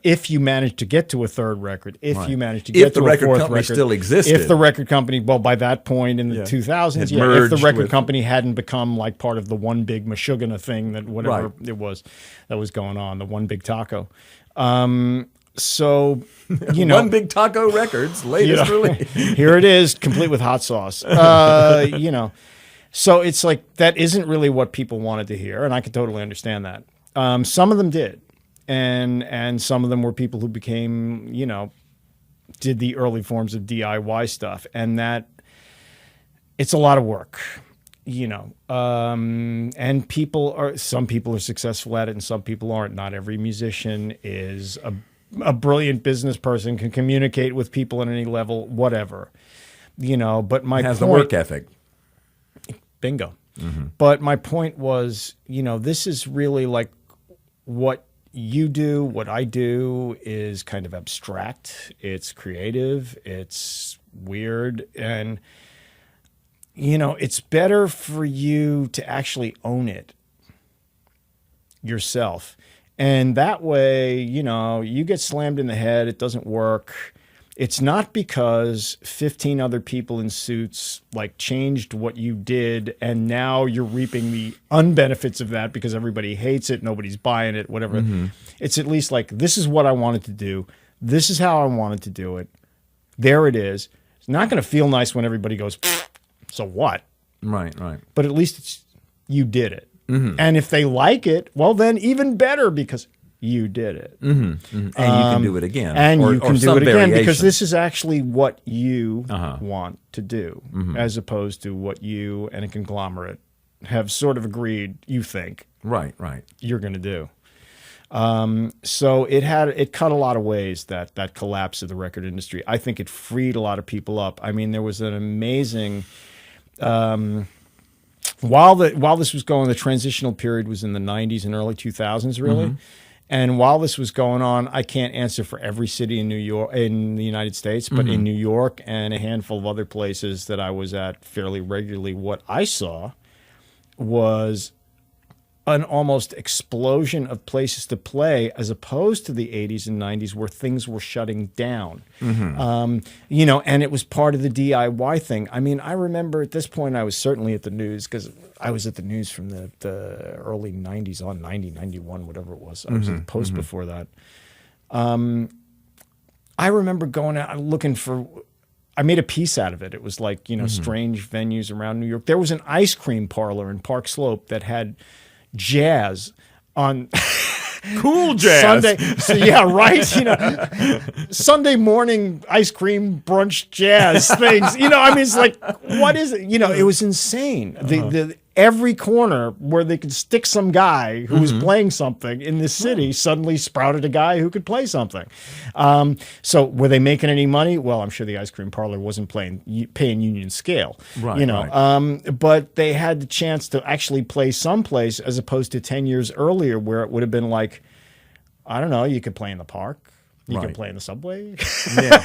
if you managed to get to a third record, if you managed to get to a fourth record. If the record company still existed. If the record company, well, by that point in the 2000s, if the merged record company hadn't become like part of the one big Meshuggah thing that whatever Right. it was that was going on, the one big taco. So, One Big Taco Records, latest release. here it is, complete with hot sauce. So it's like that isn't really what people wanted to hear, and I can totally understand that. Some of them did. And some of them were people who became, did the early forms of DIY stuff. And that it's a lot of work, and some people are successful at it and some people aren't. Not every musician is a brilliant business person, can communicate with people at any level, whatever, but my Has point, the work ethic. Bingo. But my point was, this is really like what you do, what I do is kind of abstract. It's creative. It's weird. And, it's better for you to actually own it yourself. And that way, you get slammed in the head. It doesn't work. It's not because 15 other people in suits changed what you did and now you're reaping the unbenefits of that because everybody hates it, nobody's buying it, whatever. It's at least this is what I wanted to do. This is how I wanted to do it. There it is. It's not going to feel nice when everybody goes, so what? Right. But at least you did it. And if they like it, well, then even better because you did it. And you can do it again. And or, you can or do some it again variation. because this is actually what you want to do as opposed to what you and a conglomerate have sort of agreed you think Right. you're going to do. So it cut a lot of ways, that collapse of the record industry. I think it freed a lot of people up. I mean, there was an amazing while this was going, the transitional period was in the 90s and early 2000s, really. And while this was going on, I can't answer for every city in the United States, but in New York and a handful of other places that I was at fairly regularly, what I saw was an almost explosion of places to play as opposed to the 80s and 90s where things were shutting down. And it was part of the DIY thing. I mean, I remember at this point I was certainly at the news because I was at the news from the early 90s on 90, 91, whatever it was. I was at the Post before that. I remember going out looking for. I made a piece out of it. It was like, strange venues around New York. There was an ice cream parlor in Park Slope that had jazz on Cool jazz. Sunday. So, yeah, right. Sunday morning ice cream brunch jazz things. It's like, what is it? It was insane. The every corner where they could stick some guy who was playing something in this city suddenly sprouted a guy who could play something. So were they making any money? Well, I'm sure the ice cream parlor wasn't paying union scale, Right. But they had the chance to actually play someplace as opposed to 10 years earlier where it would have been like, I don't know, you could play in the park. You Right. can play in the subway. Yeah.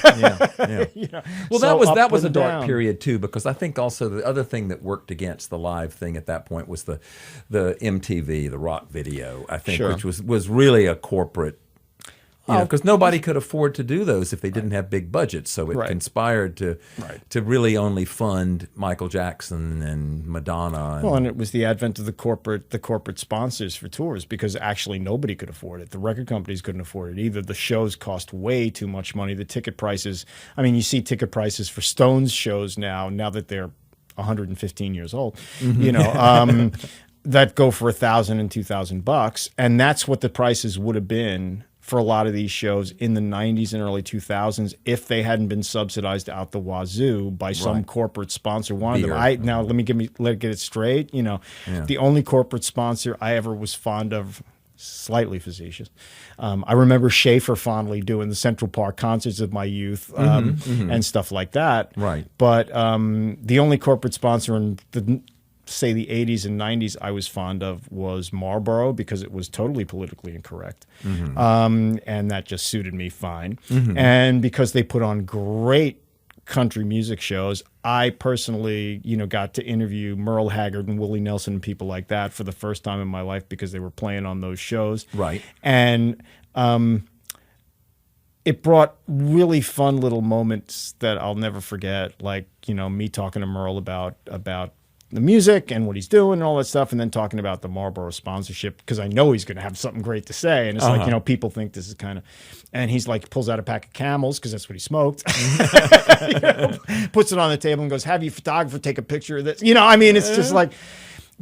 Well, So that was up a and dark down. period too, because I think also the other thing that worked against the live thing at that point was the MTV, the rock video. I think, Sure. which was really a corporate. Because nobody could afford to do those if they didn't have big budgets, so it Right. conspired to really only fund Michael Jackson and Madonna. And, Well, and it was the advent of the corporate sponsors for tours because actually nobody could afford it. The record companies couldn't afford it either. The shows cost way too much money. The ticket prices, you see ticket prices for Stones shows now that they're 115 years old, that go for $1,000 and $2,000, and that's what the prices would have been for a lot of these shows in the 90s and early 2000s if they hadn't been subsidized out the wazoo by some corporate sponsor wanting them. Now let me get it straight. The only corporate sponsor I ever was fond of, slightly facetious. I remember Schaefer fondly doing the Central Park concerts of my youth and stuff like that. Right. But the only corporate sponsor in the 80s and 90s I was fond of was Marlboro because it was totally politically incorrect. And that just suited me fine. And because they put on great country music shows, I personally, got to interview Merle Haggard and Willie Nelson and people like that for the first time in my life because they were playing on those shows. Right. And it brought really fun little moments that I'll never forget, like, me talking to Merle about the music and what he's doing and all that stuff, and then talking about the Marlboro sponsorship because I know he's going to have something great to say. And it's like, people think this is kind of, and he's like, pulls out a pack of Camels because that's what he smoked, puts it on the table and goes, have your photographer take a picture of this. It's just like,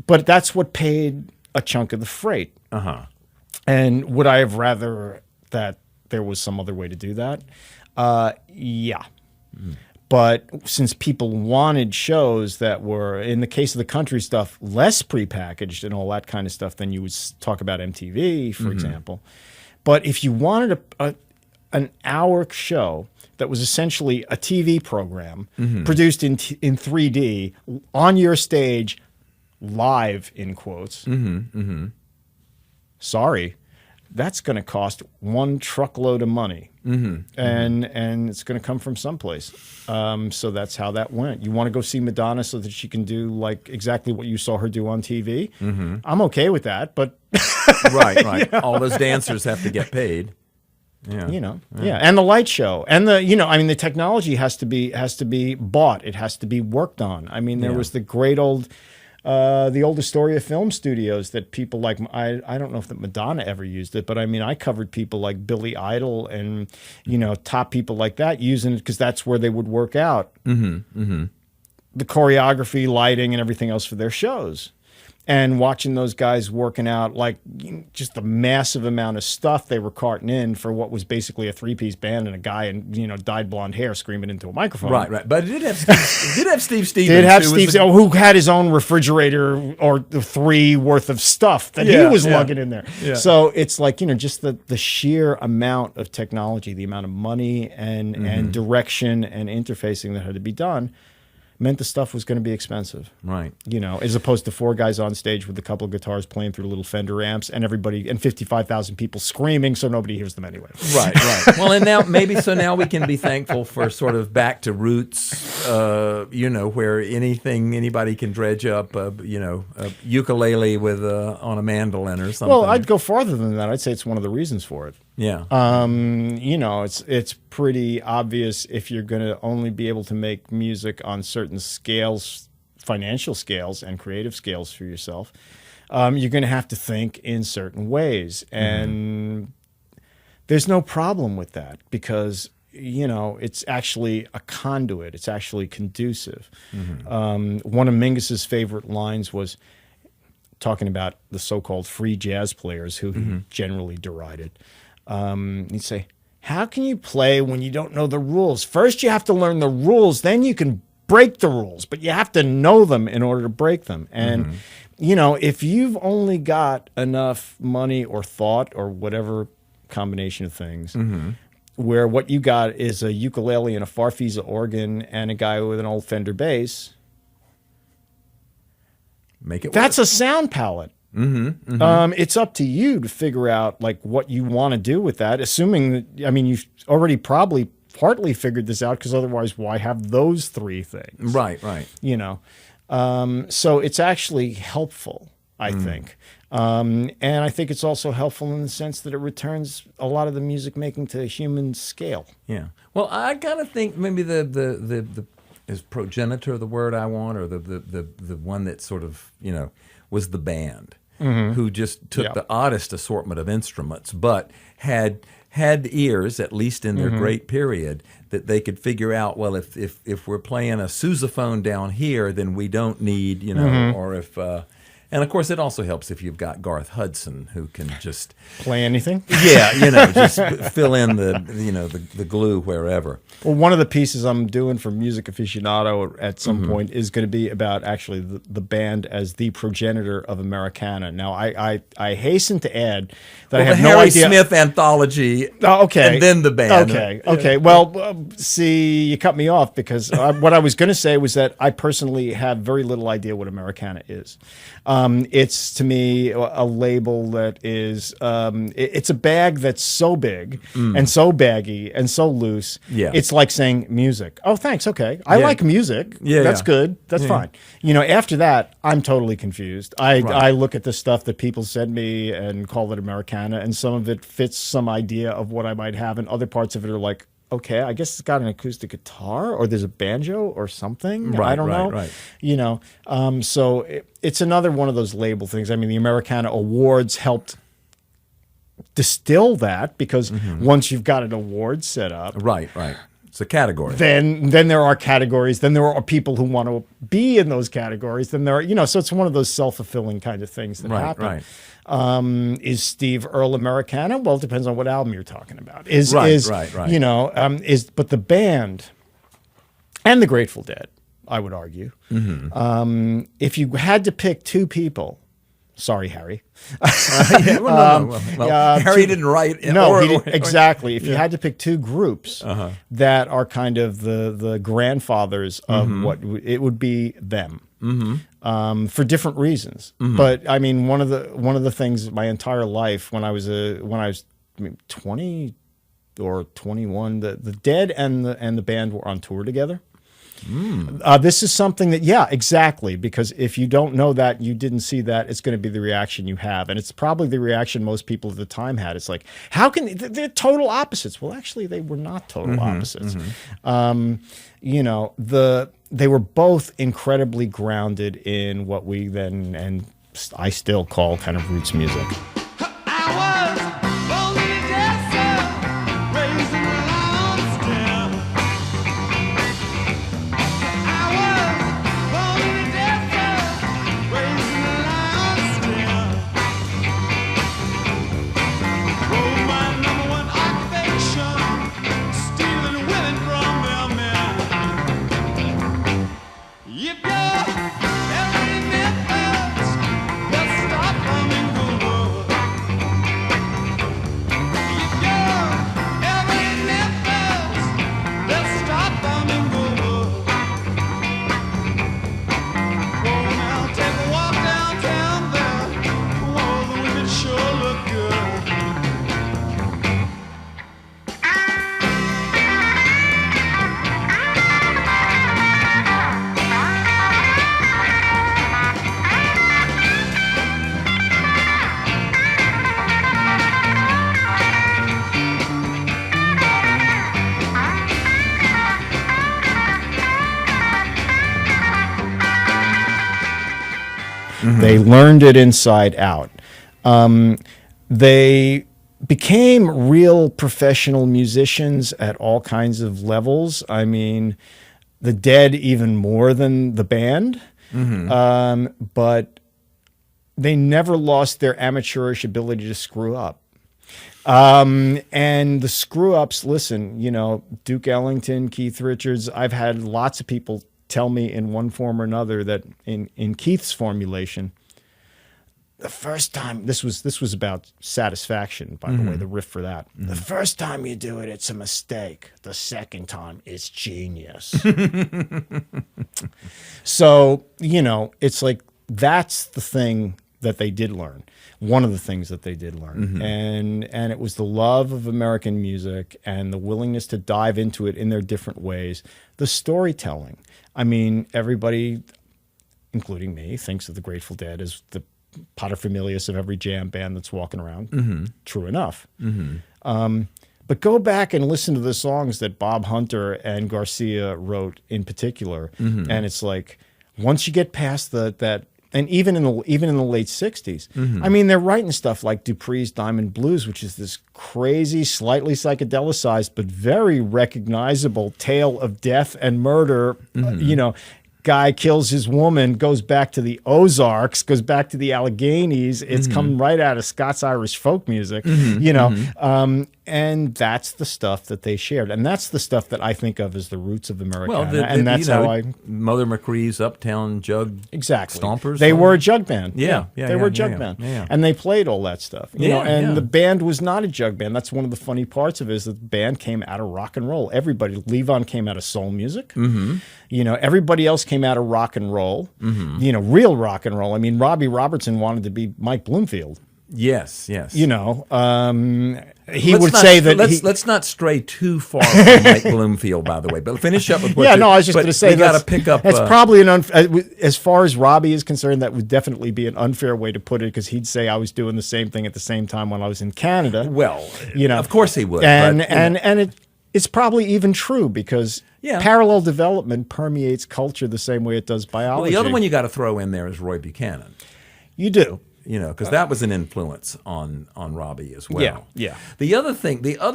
but that's what paid a chunk of the freight. And would I have rather that there was some other way to do that? Yeah. But since people wanted shows that were, in the case of the country stuff, less prepackaged and all that kind of stuff than you would talk about MTV, for example. But if you wanted an hour show that was essentially a TV program produced in 3D on your stage, live in quotes, sorry, that's going to cost one truckload of money. And it's going to come from someplace. So that's how that went. You want to go see Madonna so that she can do like exactly what you saw her do on TV? I'm okay with that, but right. All those dancers have to get paid. Yeah. And the light show and the technology has to be bought. It has to be worked on. There was the great old the old Astoria Film Studios that people like, I don't know if that Madonna ever used it, but I covered people like Billy Idol and, top people like that using it because that's where they would work out the choreography, lighting, and everything else for their shows. And watching those guys working out, like just the massive amount of stuff they were carting in for what was basically a three-piece band and a guy in dyed blonde hair screaming into a microphone. Right. But it did have Steve Stevens. Did have Steve, who had his own refrigerator or three worth of stuff that he was lugging in there. Yeah. So it's like just the sheer amount of technology, the amount of money and direction and interfacing that had to be done meant the stuff was going to be expensive. Right. As opposed to four guys on stage with a couple of guitars playing through little Fender amps and everybody and 55,000 people screaming so nobody hears them anyway. Right. Well, and now now we can be thankful for sort of back to roots, where anybody can dredge up, a ukulele with on a mandolin or something. Well, I'd go farther than that. I'd say it's one of the reasons for it. Yeah. It's pretty obvious if you're going to only be able to make music on certain scales, financial scales and creative scales for yourself, you're going to have to think in certain ways. And there's no problem with that because it's actually a conduit. It's actually conducive. One of Mingus's favorite lines was talking about the so-called free jazz players who he generally derided. He'd say, how can you play when you don't know the rules? First, you have to learn the rules, then you can break the rules, but you have to know them in order to break them. And, if you've only got enough money or thought or whatever combination of things, where what you got is a ukulele and a Farfisa organ and a guy with an old Fender bass, Make it that's work. a sound palette. It's up to you to figure out like what you want to do with that, assuming that, you've already probably partly figured this out, because otherwise why have those three things? Right. So it's actually helpful, I think. And I think it's also helpful in the sense that it returns a lot of the music making to a human scale. Yeah. Well, I kind of think maybe the is progenitor the word I want, or the one that sort of was the band, who just took the oddest assortment of instruments, but had ears, at least in their great period, that they could figure out, well, if we're playing a sousaphone down here, then we don't need, or if and of course it also helps if you've got Garth Hudson, who can just Play anything? just fill in the glue wherever. Well, one of the pieces I'm doing for Music Aficionado at some point is going to be about actually the band as the progenitor of Americana. Now, I hasten to add that I have the no Harry idea. Smith anthology, Oh, okay. and then the band. Okay. Well, see, you cut me off, because what I was going to say was that I personally have very little idea what Americana is. It's, to me, a label that is, it's a bag that's so big and so baggy and so loose. Yeah. It's like saying music. Oh, thanks. Okay. I like music. Yeah, That's yeah. good. That's fine. After that, I'm totally confused. I look at the stuff that people send me and call it Americana, and some of it fits some idea of what I might have, and other parts of it are like, okay, I guess it's got an acoustic guitar, or there's a banjo or something. I don't know. Right. So it's another one of those label things. The Americana Awards helped distill that, because once you've got an award set up, Right. It's a category. then there are categories. Then there are people who want to be in those categories. Then there are, so it's one of those self-fulfilling kind of things that happen. Right. Is Steve Earle Americana? Well, it depends on what album you're talking about. Right. But the band and the Grateful Dead, I would argue, if you had to pick two people, sorry, Harry. Harry didn't write. Exactly. If you had to pick two groups that are kind of the grandfathers of what it would be them. For different reasons. But one of the things my entire life, when I was 20 or 21, the Dead and the band were on tour together. This is something that, exactly, because if you don't know that, you didn't see that, it's going to be the reaction you have. And it's probably the reaction most people at the time had. It's like, how can they're total opposites? Well, actually, they were not total opposites. They were both incredibly grounded in what we then, and I still call, kind of roots music. They learned it inside out. They became real professional musicians at all kinds of levels. I mean, the Dead even more than the band, but they never lost their amateurish ability to screw up. And the screw ups, listen, you know, Duke Ellington, Keith Richards, I've had lots of people tell me in one form or another that in Keith's formulation, the first time, this was about Satisfaction, by the way, the riff for that. The first time you do it, it's a mistake. The second time, it's genius. So, you know, it's like, that's the thing that they did learn. One of the things that they did learn. And it was the love of American music and the willingness to dive into it in their different ways. The storytelling. I mean, everybody, including me, thinks of the Grateful Dead as the paterfamilias of every jam band that's walking around. True enough. But go back and listen to the songs that Bob Hunter and Garcia wrote in particular. And it's like, once you get past that, and even in the late 60s, I mean, they're writing stuff like Dupree's Diamond Blues, which is this crazy, slightly psychedelicized, but very recognizable tale of death and murder. You know, guy kills his woman, goes back to the Ozarks, goes back to the Alleghenies. It's come right out of Scots Irish folk music, you know. And that's the stuff that they shared. And that's the stuff that I think of as the roots of Americana. Well, and that's how I... Mother McCree's Uptown Jug Stompers. They were a jug band. They were a jug band. And they played all that stuff. You know, and the band was not a jug band. That's one of the funny parts of it, is that the band came out of rock and roll. Everybody, Levon came out of soul music. You know, everybody else came out of rock and roll. You know, real rock and roll. I mean, Robbie Robertson wanted to be Mike Bloomfield. Yes. You know, let's not stray too far from Mike Bloomfield, by the way. But finish up with what. I was just going to say we got to pick up. That's probably as far as Robbie is concerned, that would definitely be an unfair way to put it, because he'd say I was doing the same thing at the same time when I was in Canada. Well, you know, of course he would, and it's probably even true, because parallel development permeates culture the same way it does biology. Well, the other one you got to throw in there is Roy Buchanan. You do. You know, because that was an influence on Robbie as well. Yeah. The other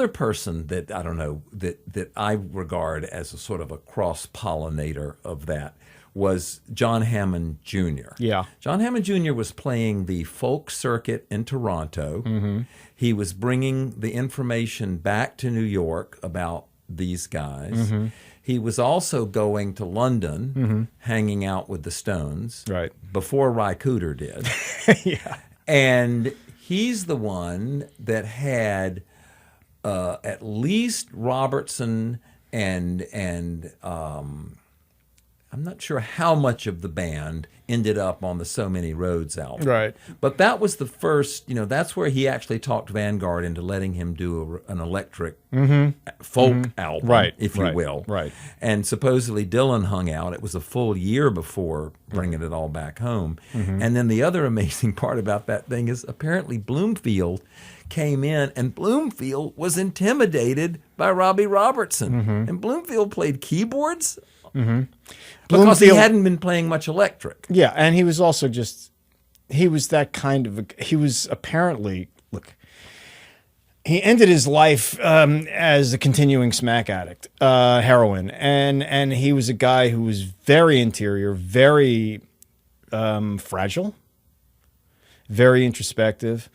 person that I don't know that I regard as a sort of a cross pollinator of that was John Hammond Jr. Yeah. John Hammond Jr. was playing the folk circuit in Toronto. He was bringing the information back to New York about these guys. He was also going to London, hanging out with the Stones, right, before Ry Cooder did. And he's the one that had at least Robertson and I'm not sure how much of the band ended up on the So Many Roads album. Right. But that was the first, you know, that's where he actually talked Vanguard into letting him do an electric folk album, right, if you will. Right. And supposedly Dylan hung out. It was a full year before bringing it all back home. And then the other amazing part about that thing is apparently Bloomfield came in, and Bloomfield was intimidated by Robbie Robertson. And Bloomfield played keyboards because he hadn't been playing much electric. Yeah, and he was also he was that kind of he was apparently, look, he ended his life as a continuing smack addict, heroin, and he was a guy who was very interior, very fragile, very introspective.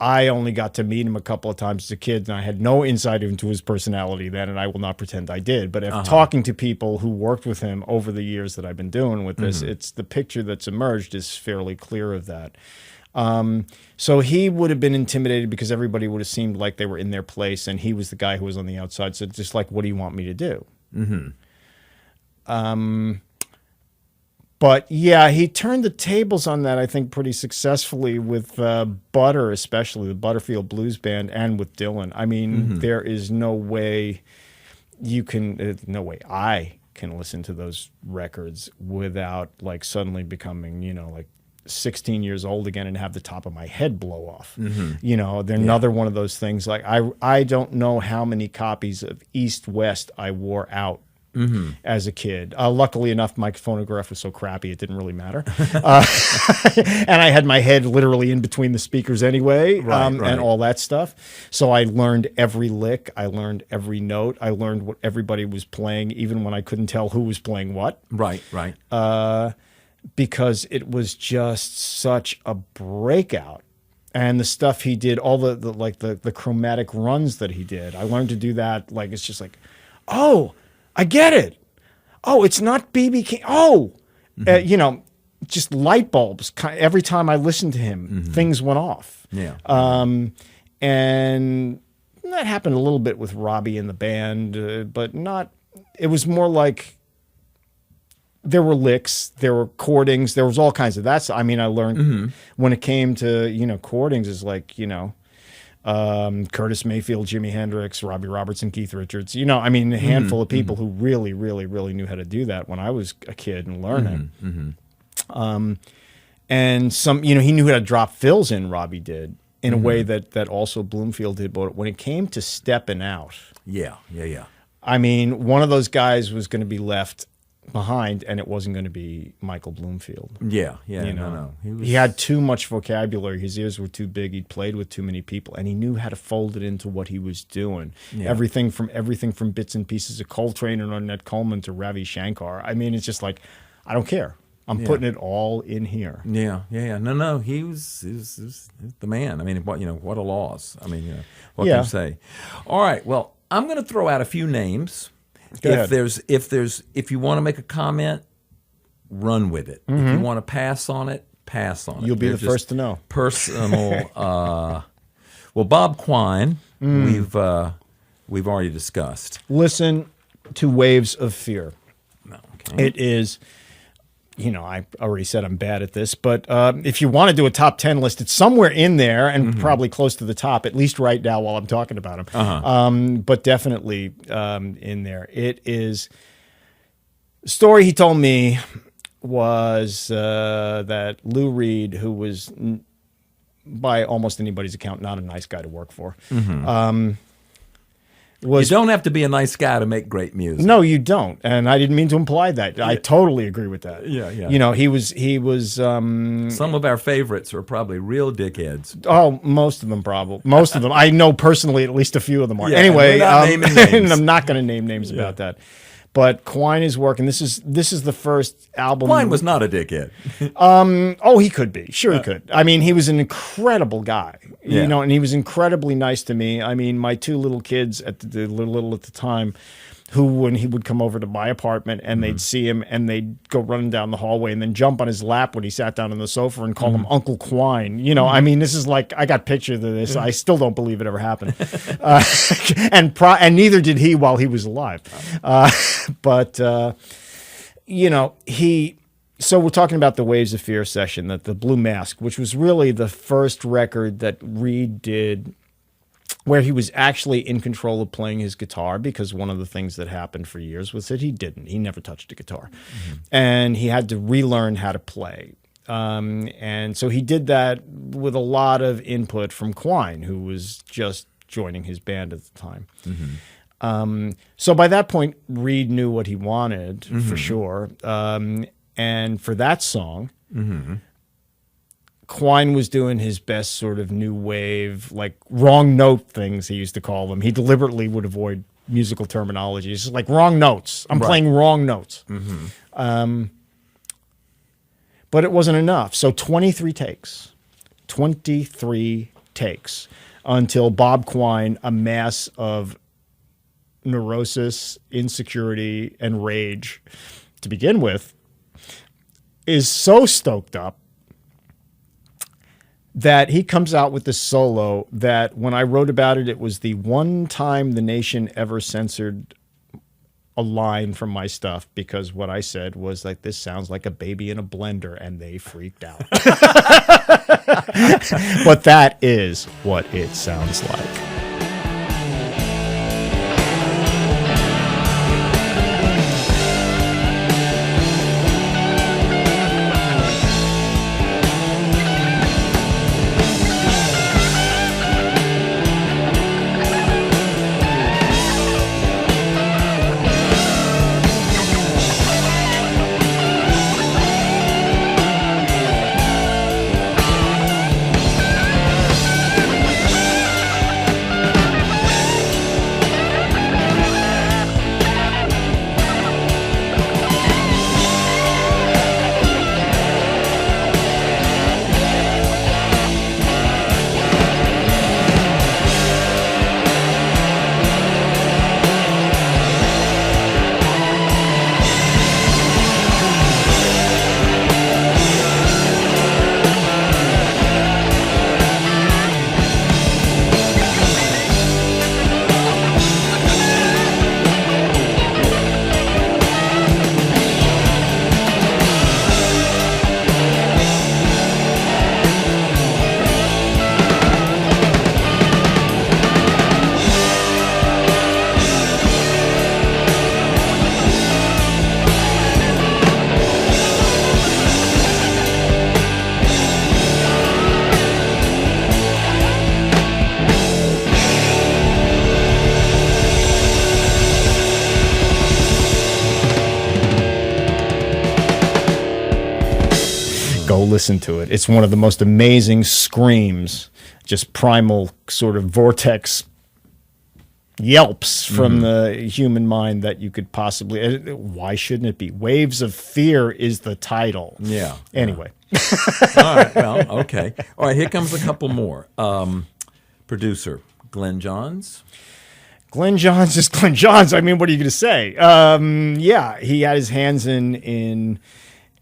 I only got to meet him a couple of times as a kid, and I had no insight into his personality then, and I will not pretend I did. But if talking to people who worked with him over the years that I've been doing with this, it's the picture that's emerged is fairly clear of that. So he would have been intimidated because everybody would have seemed like they were in their place, and he was the guy who was on the outside. So just like, what do you want me to do? But yeah, he turned the tables on that, I think, pretty successfly with Butter, especially the Butterfield Blues Band, and with Dylan. I mean, there is no way no way I can listen to those records without like suddenly becoming, you know, like 16 years old again and have the top of my head blow off. You know, they're another one of those things. Like I don't know how many copies of East West I wore out as a kid. Luckily enough, my phonograph was so crappy it didn't really matter, and I had my head literally in between the speakers anyway, Right. and all that stuff. So I learned every lick, I learned every note, I learned what everybody was playing, even when I couldn't tell who was playing what. Right. Because it was just such a breakout. And the stuff he did, all the chromatic runs that he did, I learned to do that. Like, it's just like, oh, I get it. Oh, it's not B.B. King. Oh, just light bulbs. Every time I listened to him, things went off. Yeah. And that happened a little bit with Robbie and the band, but not. It was more like there were licks, there were chordings, there was all kinds of that. I mean, I learned when it came to chordings is like Curtis Mayfield, Jimi Hendrix, Robbie Robertson, Keith Richards. I mean, a handful of people who really, really, really knew how to do that when I was a kid and learning. And some, he knew how to drop fills in. Robbie did in a way that also Bloomfield did. But when it came to stepping out, Yeah. I mean, one of those guys was going to be left behind, and it wasn't going to be Michael Bloomfield. Yeah. No. No. He had too much vocabulary. His ears were too big. He'd played with too many people, and he knew how to fold it into what he was doing. Yeah. Everything from bits and pieces of Coltrane and Ornette Coleman to Ravi Shankar. I mean, it's just like, I don't care. I'm putting it all in here. Yeah. No. He was the man. I mean, what a loss. I mean, what can you say? All right. Well, I'm going to throw out a few names. Go ahead. If you want to make a comment, run with it. If you want to pass on it, pass on it. You'll be the first to know. Personal. Well, Bob Quine, we've already discussed. Listen to Waves of Fear. Okay. It is, I already said I'm bad at this, but if you want to do a top 10 list, it's somewhere in there and probably close to the top, at least right now while I'm talking about him. But definitely in there. It is, the story he told me was that Lou Reed, who was, by almost anybody's account, not a nice guy to work for, You don't have to be a nice guy to make great music. No, you don't, and I didn't mean to imply that. I totally agree with that. Yeah. He was. Some of our favorites are probably real dickheads. Oh, most of them probably. Most of them. I know personally at least a few of them are. Yeah, Anyway, we're not naming names. and I'm not going to name names about that. But Quine is working. This is the first album. Quine was not a dickhead. Oh, he could be. Sure, he could. I mean, he was an incredible guy. And he was incredibly nice to me. I mean, my two little kids at the little at the time, who when he would come over to my apartment and they'd see him and they'd go running down the hallway and then jump on his lap when he sat down on the sofa and call him Uncle Quine. I mean, this is like, I got pictures of this. I still don't believe it ever happened. And neither did he while he was alive. So we're talking about the Waves of Fear session, that the Blue Mask, which was really the first record that Reed did where he was actually in control of playing his guitar, because one of the things that happened for years was that he didn't. He never touched a guitar. And he had to relearn how to play. And so he did that with a lot of input from Quine, who was just joining his band at the time. So by that point, Reed knew what he wanted, for sure. And for that song, Quine was doing his best sort of new wave, like wrong note things, he used to call them. He deliberately would avoid musical terminology. It's just like wrong notes. I'm playing wrong notes. But it wasn't enough. So 23 takes until Bob Quine, a mass of neurosis, insecurity, and rage to begin with, is so stoked up that he comes out with this solo that when I wrote about it, it was the one time the nation ever censored a line from my stuff, because what I said was like, this sounds like a baby in a blender, and they freaked out. But that is what it sounds like. Go listen to it. It's one of the most amazing screams, just primal sort of vortex yelps from the human mind that you could possibly. Why shouldn't it be? Waves of Fear is the title. Yeah. Anyway. All right. Well, okay. All right. Here comes a couple more. Producer Glenn Johns. Glenn Johns is Glenn Johns. I mean, what are you going to say? Yeah, he had his hands in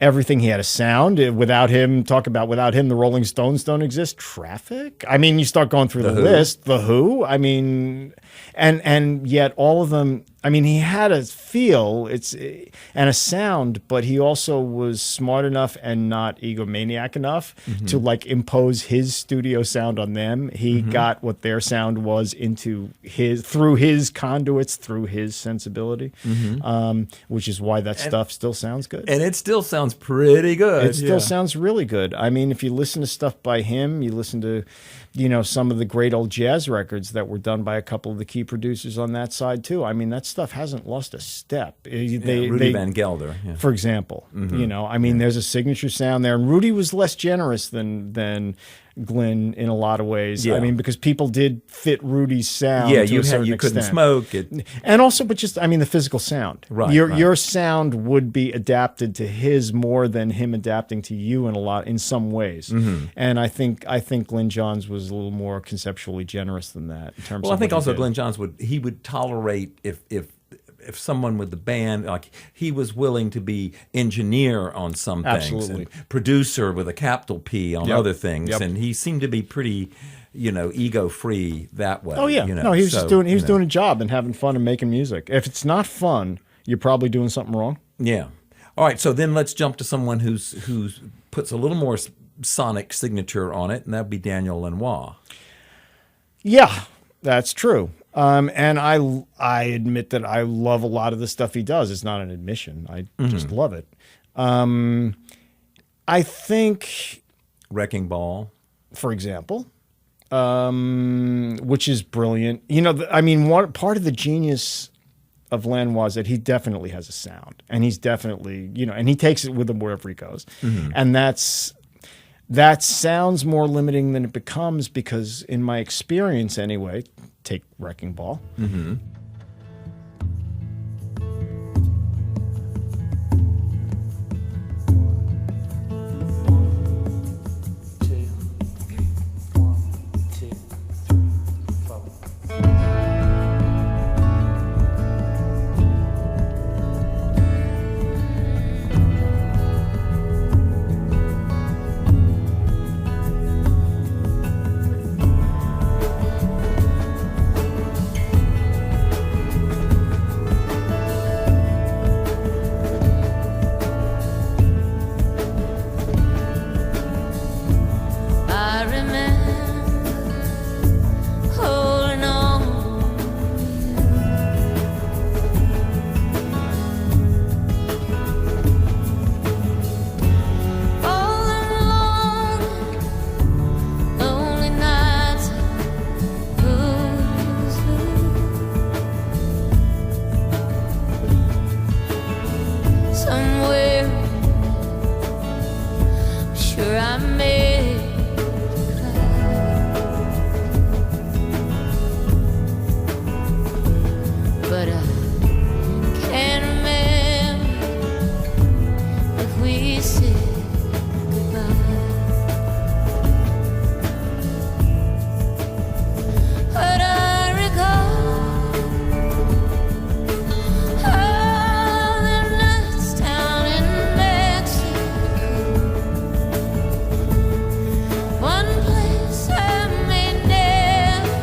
everything. He had a sound. Without him, the Rolling Stones don't exist. Traffic. I mean, you start going through the list. The Who. I mean, and yet all of them. I mean, he had a feel and a sound, but he also was smart enough and not egomaniac enough to like impose his studio sound on them. He got what their sound was through his conduits, through his sensibility, which is why that stuff still sounds good. And it still sounds pretty good. It still sounds really good. I mean, if you listen to stuff by him, you listen to, some of the great old jazz records that were done by a couple of the key producers on that side too. I mean, that stuff hasn't lost a step. Rudy Van Gelder, for example. I mean, there's a signature sound there, and Rudy was less generous than Glenn in a lot of ways. Yeah. I mean, because people did fit Rudy's sound. Yeah, to a certain you couldn't extent. smoke it. And also, but just, I mean, the physical sound. Right. Your sound would be adapted to his more than him adapting to you in some ways. And I think Glenn Johns was a little more conceptually generous than that in terms. Well, of I think what he also did. Glenn Johns would tolerate if someone with the band, like he was willing to be engineer on some things, Absolutely. and producer with a capital P on other things, Yep. and he seemed to be pretty, ego free that way. Oh yeah, no, he was just doing doing a job and having fun and making music. If it's not fun, you're probably doing something wrong. Yeah. All right, so then let's jump to someone who's puts a little more sonic signature on it, and that'd be Daniel Lanois. Yeah, that's true. And I admit that I love a lot of the stuff he does. It's not an admission. I just love it. I think, Wrecking Ball. for example, which is brilliant. I mean, part of the genius of Lanois is that he definitely has a sound, and he's definitely, and he takes it with him wherever he goes. And that sounds more limiting than it becomes because, in my experience anyway, take Wrecking Ball. I remember holding on all alone, lonely nights, who's who. Somewhere, sure I made but I can't remember if we said goodbye. But I recall all the nights down in Mexico, one place I may never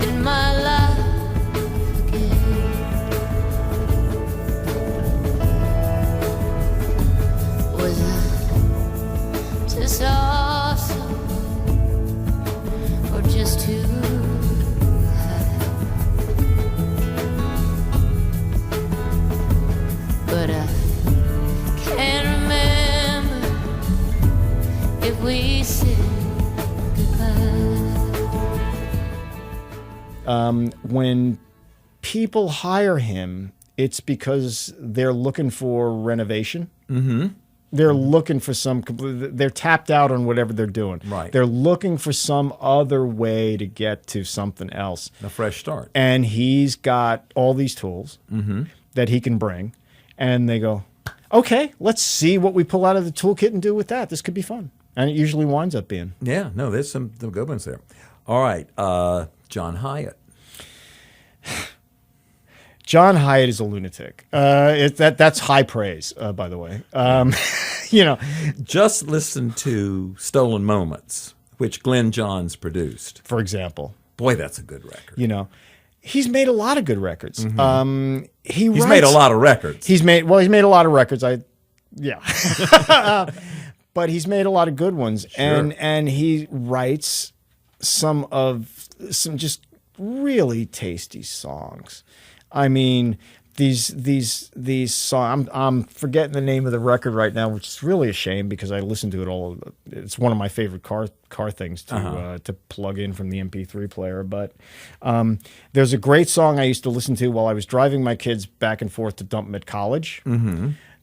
in my life again. Was I just awesome or just too high? But I can't remember if we said goodbye. When people hire him, it's because they're looking for renovation. They're looking for they're tapped out on whatever they're doing. Right. They're looking for some other way to get to something else. A fresh start. And he's got all these tools that he can bring. And they go, okay, let's see what we pull out of the toolkit and do with that. This could be fun. And it usually winds up being. Yeah, no, there's some good ones there. All right, John Hyatt. John Hyatt is a lunatic. That's high praise, by the way. You know, Just listen to Stolen Moments, which Glenn Johns produced. for example, Boy, that's a good record. you know, he's made a lot of good records. He's He's made a lot of records. He's made a lot of records. But he's made a lot of good ones, and he writes some just really tasty songs. I mean, these songs. I'm forgetting the name of the record right now, which is really a shame because I listen to it all. It's one of my favorite car things to plug in from the MP3 player. But there's a great song I used to listen to while I was driving my kids back and forth to dump them at college.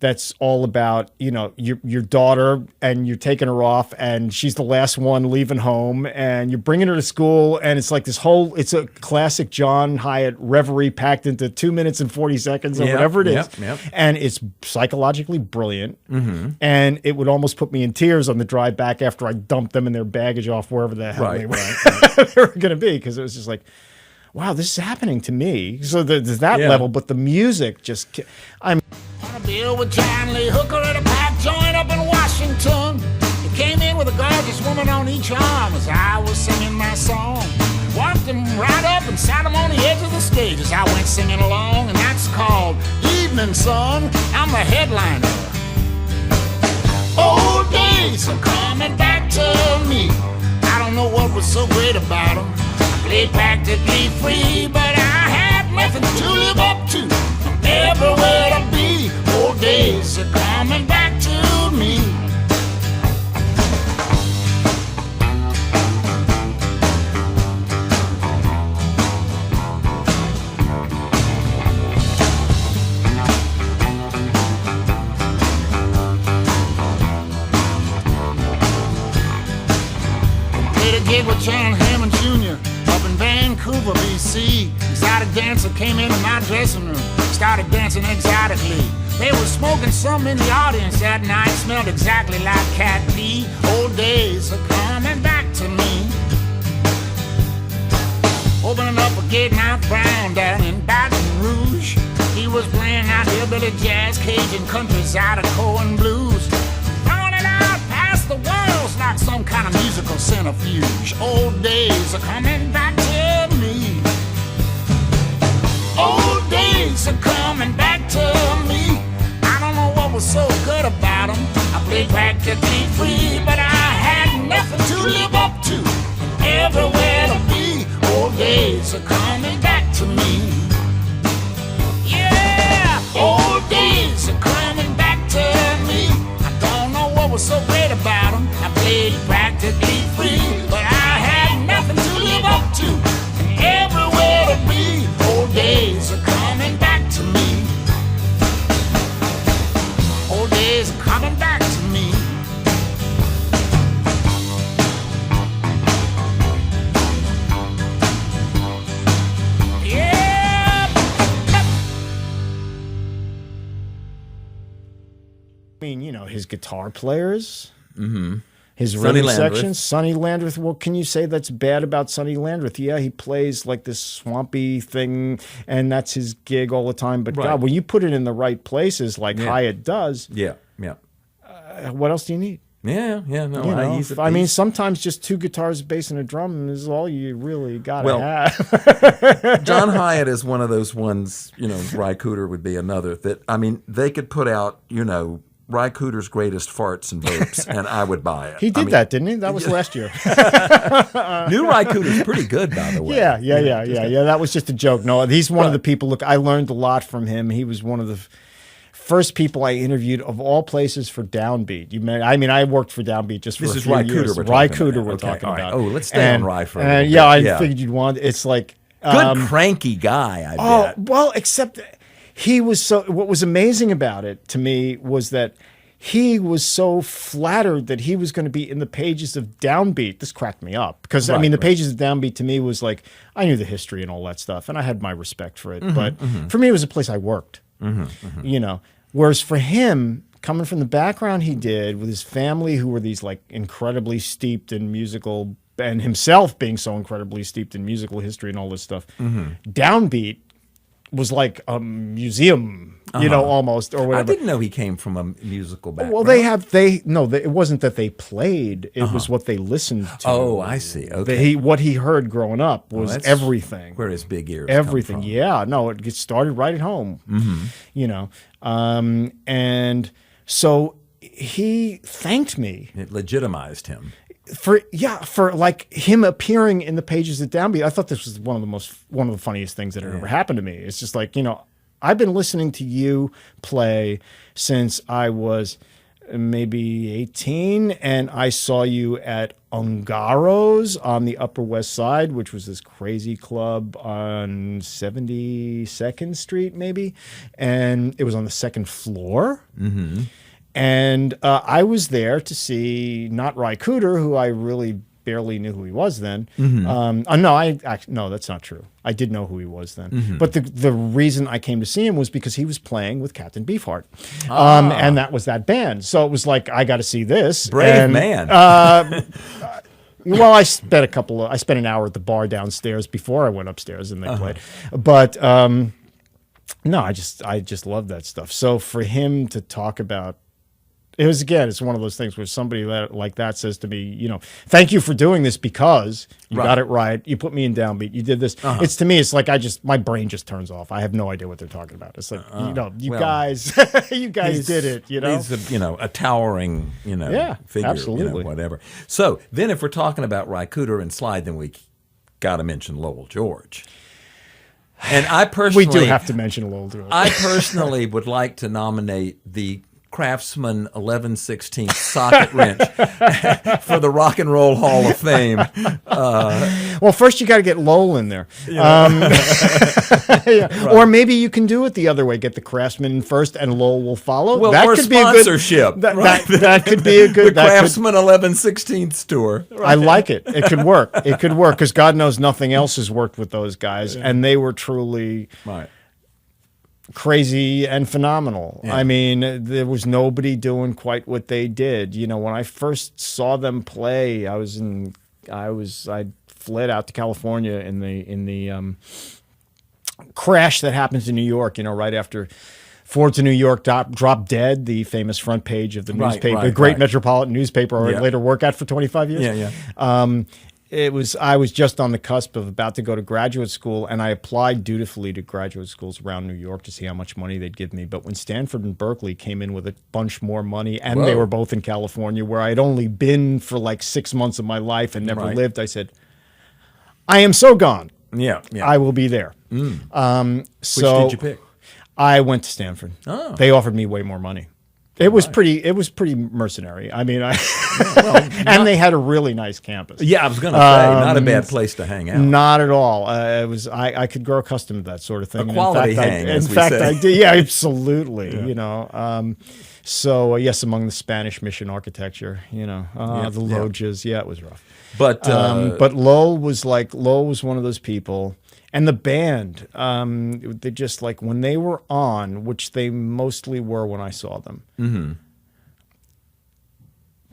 That's all about, you know, your daughter, and you're taking her off and she's the last one leaving home and you're bringing her to school, and it's like it's a classic John Hyatt reverie packed into 2 minutes and 40 seconds or whatever it is. And it's psychologically brilliant. And it would almost put me in tears on the drive back after I dumped them and their baggage off wherever the hell they were going to be, because it was just like, wow, this is happening to me. So there's that level, but the music just, On a bill with John Lee Hooker at a pack joint up in Washington. He came in with a gorgeous woman on each arm as I was singing my song. Walked him right up and sat him on the edge of the stage as I went singing along, and that's called Evening Sun. I'm the headliner. Old days are coming back to me. I don't know what was so great about them. I played practically free, but I had nothing to live up to. Everywhere to be, old days are coming back to me. Played a gig with John Hammond Jr. up in Vancouver, BC. Exotic dancer came into my dressing room, started dancing exotically. They were smoking some in the audience that night, smelled exactly like cat pee. Old days are coming back to me. Opening up a gig Mount Brown down in Baton Rouge. He was playing out hillbilly jazz, Cajun country, Zydeco and blues. Throwing it out past the walls like some kind of musical centrifuge. Old days are coming back to me. Old days are coming back to me. I don't know what was so good about them. I played practically free, but I had nothing to live up to. Everywhere to be, old days are coming back to me. Yeah, old days are coming back to me. I don't know what was so great about them. I played practically free, but I had nothing to live up to. Everywhere to be, old days are coming back to me. Old days are coming back to me. Yeah. I mean, you know, his guitar players, his Sonny rhythm Landreth. sections. Sonny Landreth. What can you say that's bad about Sonny Landreth? Yeah, he plays like this swampy thing, and that's his gig all the time. But God, when you put it in the right places, like Hyatt does, Yeah. what else do you need? No, You know, I mean, sometimes just two guitars, bass, and a drum is all you really gotta have. John Hyatt is one of those ones, you know, Ry Cooder would be another that, I mean, they could put out, you know, Ry Cooder's greatest farts and burps, and I would buy it. He did that, didn't he? That was last year. New Ry Cooder's pretty good, by the way. Yeah. That was just a joke. No, he's one of the people. Look, I learned a lot from him. He was one of the first people I interviewed of all places for Downbeat. I worked for Downbeat just for This a is few Ry years. Cooder Ry talking Cooder about. we're Okay, talking all right. about. Oh, let's stay on Ry for a little bit. Yeah, I Yeah. figured you'd want. It's like Good cranky guy, I bet. well, except he was so. What was amazing about it to me was that he was so flattered that he was going to be in the pages of Downbeat. This cracked me up because, I mean, the pages of Downbeat to me was like, I knew the history and all that stuff, and I had my respect for it. But for me, it was a place I worked, you know. Whereas for him, coming from the background he did with his family, who were these like incredibly steeped in musical, and himself being so incredibly steeped in musical history and all this stuff, Downbeat was like a museum, you know, almost, or whatever. I didn't know he came from a musical background. Well, it wasn't that they played; it was what they listened to. Oh, I see. Okay. What he heard growing up was that's everything. Where his big ears Everything, come from. yeah. No, it gets started right at home, you know. And so he thanked me. It legitimized him. For like him appearing in the pages of Downbeat. I thought this was one of the funniest things that had ever happened to me. It's just like, you know, I've been listening to you play since I was maybe 18, and I saw you at Ungaro's on the Upper West Side, which was this crazy club on 72nd Street, maybe, and it was on the second floor. And I was there to see not Ry Cooder, who I really barely knew who he was then. No, that's not true. I did know who he was then. But the reason I came to see him was because he was playing with Captain Beefheart. And that was that band. So it was like, I got to see this. Brave man. Well, I spent an hour at the bar downstairs before I went upstairs and they played. But no, I just love that stuff. So for him to talk about, it's one of those things where somebody like that says to me, you know, thank you for doing this because you got it right. You put me in Downbeat. You did this. It's to me, it's like my brain just turns off. I have no idea what they're talking about. It's like, you know, you guys did it, you know. He's a towering, figure, absolutely. Whatever. So then if we're talking about Ry Cooder and Slide, then we got to mention Lowell George. And I personally... We do have to mention Lowell George. I personally would like to nominate the Craftsman 11/16 socket wrench for the Rock and Roll Hall of Fame. Well, first you got to get Lowell in there. Or maybe you can do it the other way. Get the Craftsman in first and Lowell will follow. Well, that more could sponsorship. Be a good, that could be a good... The Craftsman 11/16 tour. I like it. It could work. It could work because God knows nothing else has worked with those guys. And they were truly... Right. Crazy and phenomenal. I mean, there was nobody doing quite what they did. You know, when I first saw them play, I fled out to California in the crash that happened in New York. You know, right after Ford to New York dropped dead, the famous front page of the newspaper, the great metropolitan newspaper I later worked at for 25 years. I was just on the cusp of about to go to graduate school, and I applied dutifully to graduate schools around New York to see how much money they'd give me. But when Stanford and Berkeley came in with a bunch more money, and they were both in California, where I'd only been for like 6 months of my life and never lived, I said, I am so gone. I will be there. Which did you pick? I went to Stanford. They offered me way more money. It was pretty mercenary. I mean, and they had a really nice campus. Yeah, I was going to say, not a bad place to hang out. Not at all. I could grow accustomed to that sort of thing. A quality hang, in fact, I did. Yeah, absolutely. You know, so yes, among the Spanish mission architecture, you know, the loges. Yeah, it was rough. But Lowell was one of those people. And the band, they just like when they were on, which they mostly were when I saw them.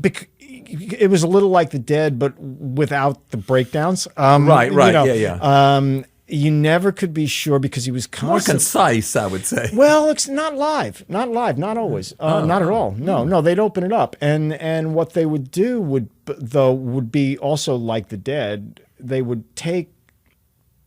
It was a little like the Dead, but without the breakdowns. Right. You know, you never could be sure because he was more concise, I would say. Well, it's not live, not always, not at all. No, they'd open it up, and what they would do would be also like the Dead. They would take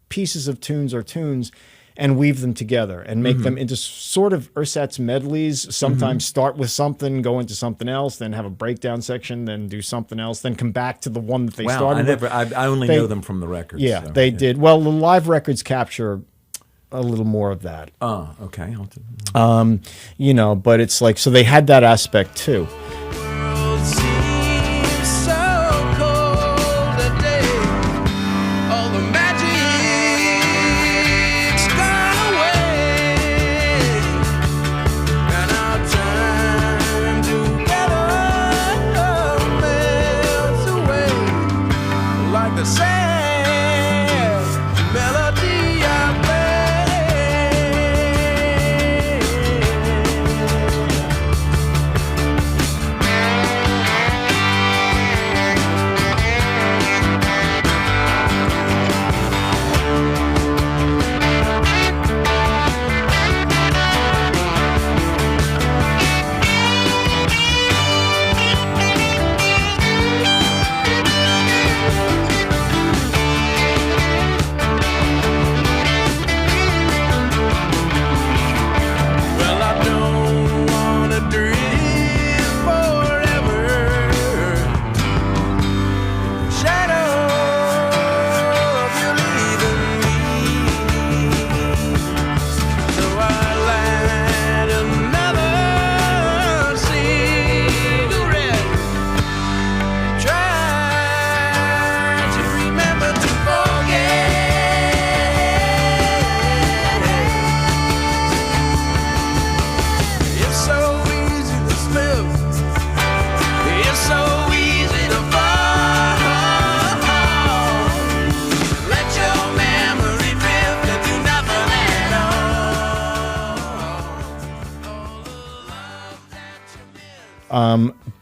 pieces of tunes and weave them together and make them into sort of ersatz medleys. Sometimes start with something, go into something else, then have a breakdown section, then do something else, then come back to the one that they started with. I only know them from the records. Yeah, so, they did. Well, the live records capture a little more of that. Oh, okay. You know, but it's like, so they had that aspect too.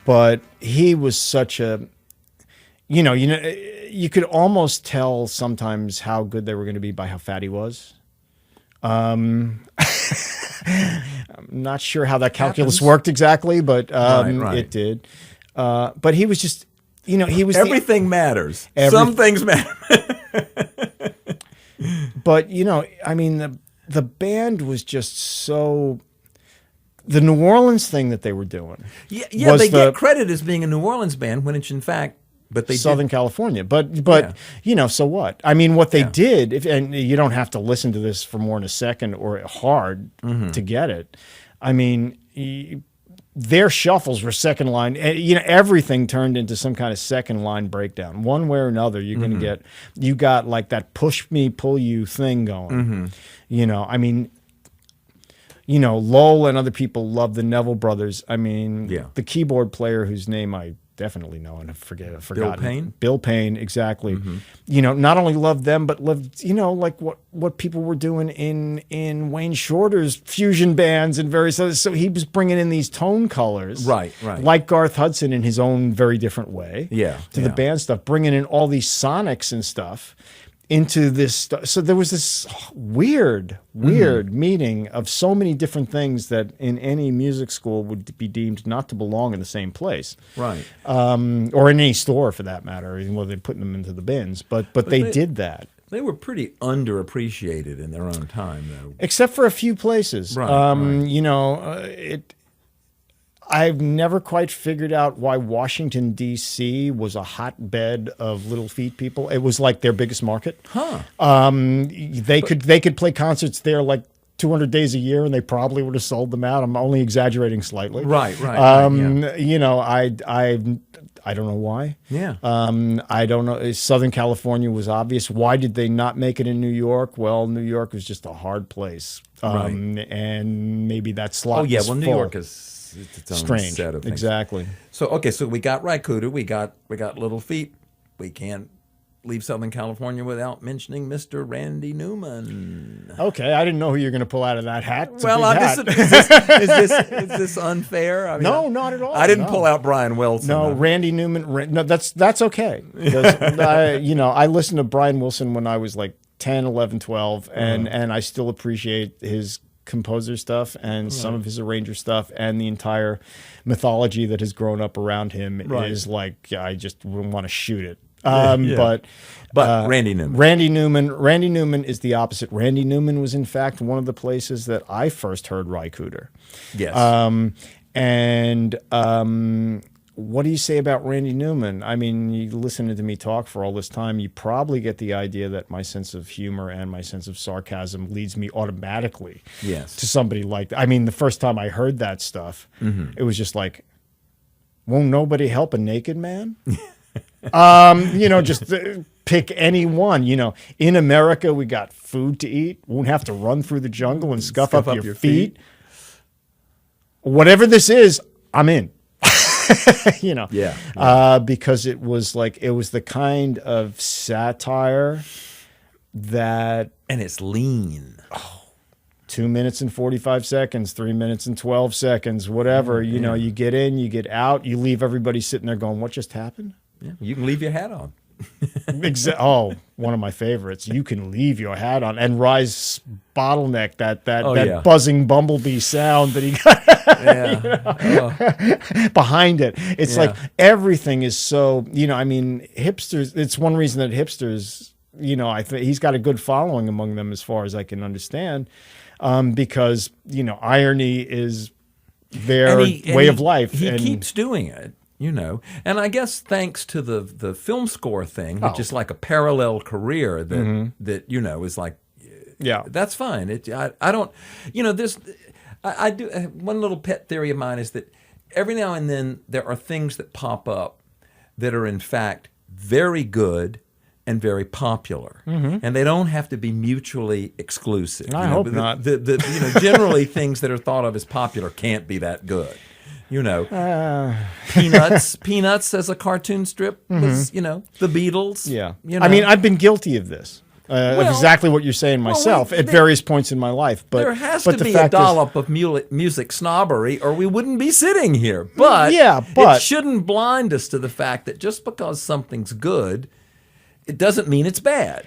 But he was such a, you could almost tell sometimes how good they were going to be by how fat he was. I'm not sure how that calculus worked exactly, but Right. it did. But he was just, he was Everything matters. Some things matter. But I mean, the band was just so. The New Orleans thing that they were doing, Yeah, was they the get credit as being a New Orleans band when it's in fact, but they Southern did. California. But Yeah. so what? I mean, what they Yeah. did, and you don't have to listen to this for more than a second or hard Mm-hmm. to get it. I mean, their shuffles were second line. Everything turned into some kind of second line breakdown. One way or another, you're Mm-hmm. going to get. You got like that push me, pull you thing going. Mm-hmm. I mean. Lowell and other people love the Neville brothers. I mean, Yeah. the keyboard player whose name I definitely know and I've forgotten. Payne? Bill Payne, exactly. Not only loved them, but loved, like what people were doing in Wayne Shorter's fusion bands and various others. So he was bringing in these tone colors. Right. Like Garth Hudson in his own very different way. Yeah, To the yeah. band stuff, bringing in all these sonics and stuff into this so there was this weird meeting of so many different things that in any music school would be deemed not to belong in the same place, Right. or in any store for that matter, even though they're putting them into the bins, but they did that, They were pretty underappreciated in their own time, though. except for a few places. Right. I've never quite figured out why Washington, D.C. was a hotbed of Little Feat people. It was like their biggest market. Huh. They could play concerts there like 200 days a year, and they probably would have sold them out. I'm only exaggerating slightly. Right. I don't know why. Yeah. I don't know. Southern California was obvious. Why did they not make it in New York? Well, New York was just a hard place. Right. And maybe that slot Oh, yeah. was Well, New full. York is its own Strange. set of things. Exactly. So we got Rycuda, we got Little Feat. We can't leave Southern California without mentioning Mr. Randy Newman. Okay, I didn't know who you're going to pull out of that hat. It's a Well, big hat. is this unfair? I mean, No, not at all. I didn't No. pull out Brian Wilson. No, Randy Newman. No, that's okay. Because I listened to Brian Wilson when I was like 10, 11, 12, and I still appreciate his composer stuff and some of his arranger stuff, and the entire mythology that has grown up around him is like, I just want to shoot it. But Randy Newman. Randy Newman is the opposite. Randy Newman was in fact one of the places that I first heard Rycuda. Yes. What do you say about Randy Newman? I mean, you listening to me talk for all this time, you probably get the idea that my sense of humor and my sense of sarcasm leads me automatically Yes. to somebody like that. I mean, the first time I heard that stuff, it was just like, won't nobody help a naked man? Just pick any one. In America, we got food to eat. Won't have to run through the jungle and scuff up your feet. Whatever this is, I'm in. Yeah. Because it was the kind of satire that And it's lean. 2 minutes and 45 seconds, 3 minutes and 12 seconds, whatever, you get in, you get out, you leave everybody sitting there going, what just happened? Yeah. You can leave your hat on. One of my favorites. You can leave your hat on. And Rise Bottleneck, that yeah. buzzing bumblebee sound that he got Yeah. behind it. It's Yeah. like everything is so, hipsters, it's one reason that hipsters, I think he's got a good following among them as far as I can understand, because, irony is their way of life. He keeps doing it. And I guess thanks to the film score thing, which is like a parallel career that is like, yeah, that's fine. I don't, this, I do. One little pet theory of mine is that every now and then there are things that pop up that are in fact very good and very popular, and they don't have to be mutually exclusive. I hope not. Generally things that are thought of as popular can't be that good. Peanuts as a cartoon strip was, the Beatles. Yeah. I mean, I've been guilty of this. of exactly what you're saying myself at various points in my life. But there has but to the be a fact is, dollop of music snobbery, or we wouldn't be sitting here. But but it shouldn't blind us to the fact that just because something's good, it doesn't mean it's bad.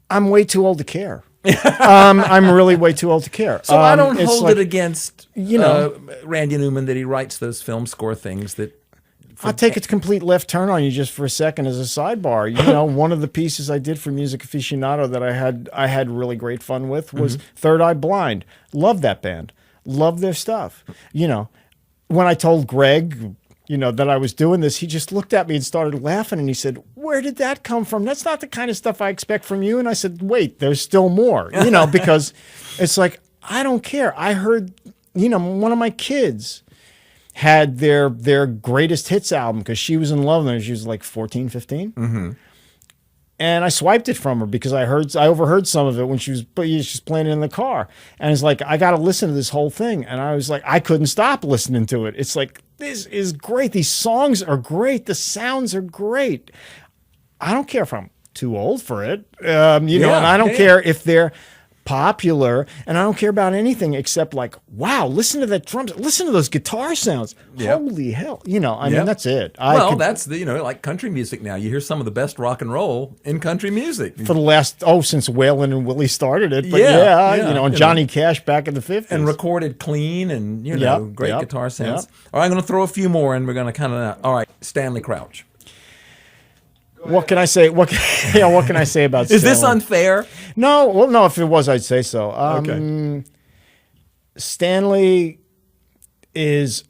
I'm way too old to care. I'm really way too old to care. So I don't it's hold like, it against Randy Newman that he writes those film score things that. I'll take its complete left turn on you just for a second as a sidebar. You know, one of the pieces I did for Music Aficionado that I had really great fun with was Third Eye Blind. Love that band. Love their stuff. You know, when I told Greg, you know, that I was doing this, he just looked at me and started laughing and he said, "Where did that come from? That's not the kind of stuff I expect from you." And I said, "Wait, there's still more." You know, because it's like, I don't care. I heard, you know, one of my kids had their greatest hits album because she was in love with her. She was like 14, 15. Mm-hmm. And I swiped it from her because I overheard some of it when she was playing it in the car. And it's like, I got to listen to this whole thing. And I was like, I couldn't stop listening to it. It's like, this is great. These songs are great. The sounds are great. I don't care if I'm too old for it. You know, and I don't care if they're popular, and I don't care about anything except like, wow, listen to that drums, listen to those guitar sounds. Holy hell. You know, I mean, that's it. That's the, you know, like country music now. You hear some of the best rock and roll in country music. For the last, since Waylon and Willie started it. But you know, and Johnny Cash back in the 50s. And recorded clean and, you know, great guitar sounds. All right, I'm going to throw a few more and we're going to kind of, all right, Stanley Crouch. What can I say? What can I say about Stanley? Is this unfair? No. Well, no, if it was, I'd say so. Okay. Stanley is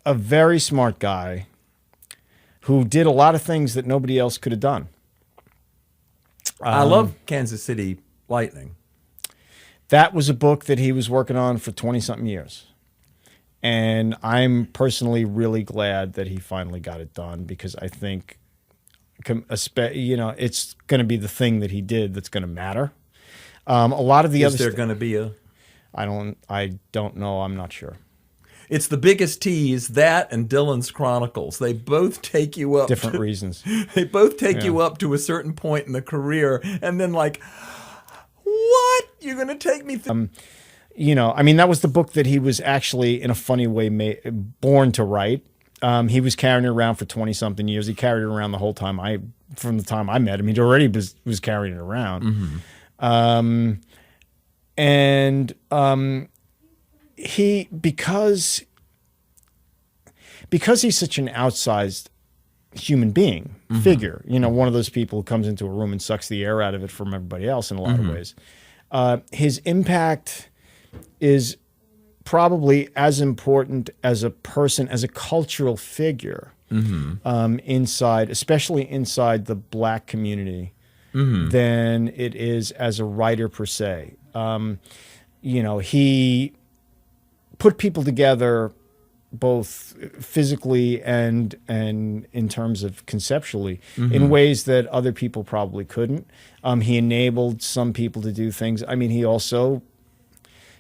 a very smart guy who did a lot of things that nobody else could have done. I love Kansas City Lightning. That was a book that he was working on for 20-something years. And I'm personally really glad that he finally got it done because I think, you know, it's going to be the thing that he did that's going to matter. A lot of the other. Is there going to be a? I don't know. I'm not sure. It's the biggest tease, that and Dylan's Chronicles. They both take you up. Different reasons. They both take you up to a certain point in the career, and then like, what? You're going to take me through? You know, I mean, that was the book that he was actually, in a funny way, born to write. He was carrying it around for 20-something years. He carried it around the whole time from the time I met him. He'd already was carrying it around. Mm-hmm. He because he's such an outsized human being figure, you know, one of those people who comes into a room and sucks the air out of it from everybody else in a lot of ways. His impact is probably as important as a person, as a cultural figure, especially inside the Black community, than it is as a writer per se. You know, he put people together both physically and in terms of conceptually in ways that other people probably couldn't. He enabled some people to do things. I mean, he also,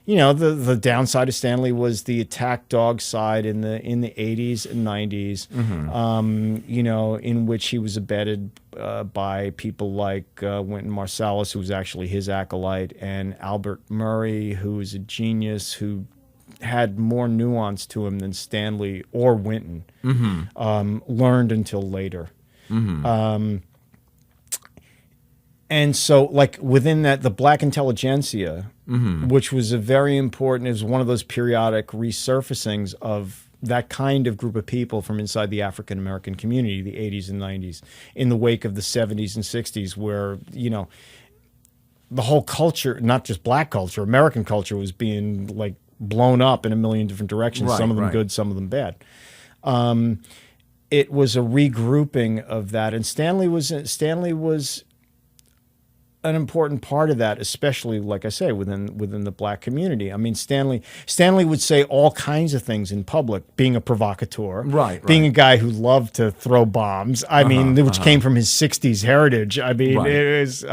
you know, the downside of Stanley was the attack dog side in the 80s and 90s, you know, in which he was abetted by people like Wynton Marsalis, who was actually his acolyte, and Albert Murray, who was a genius who had more nuance to him than Stanley or Wynton learned until later. And so, like, within that, the Black intelligentsia, which was a very important, it was one of those periodic resurfacings of that kind of group of people from inside the African-American community, the 80s and 90s, in the wake of the 70s and 60s, where, you know, the whole culture, not just Black culture, American culture was being, like, blown up in a million different directions, some of them good, some of them bad. It was a regrouping of that, and Stanley was an important part of that, especially, like I say, within the Black community. I mean, Stanley would say all kinds of things in public, being a provocateur, being a guy who loved to throw bombs. I mean, which came from his 60s heritage. I mean, it was,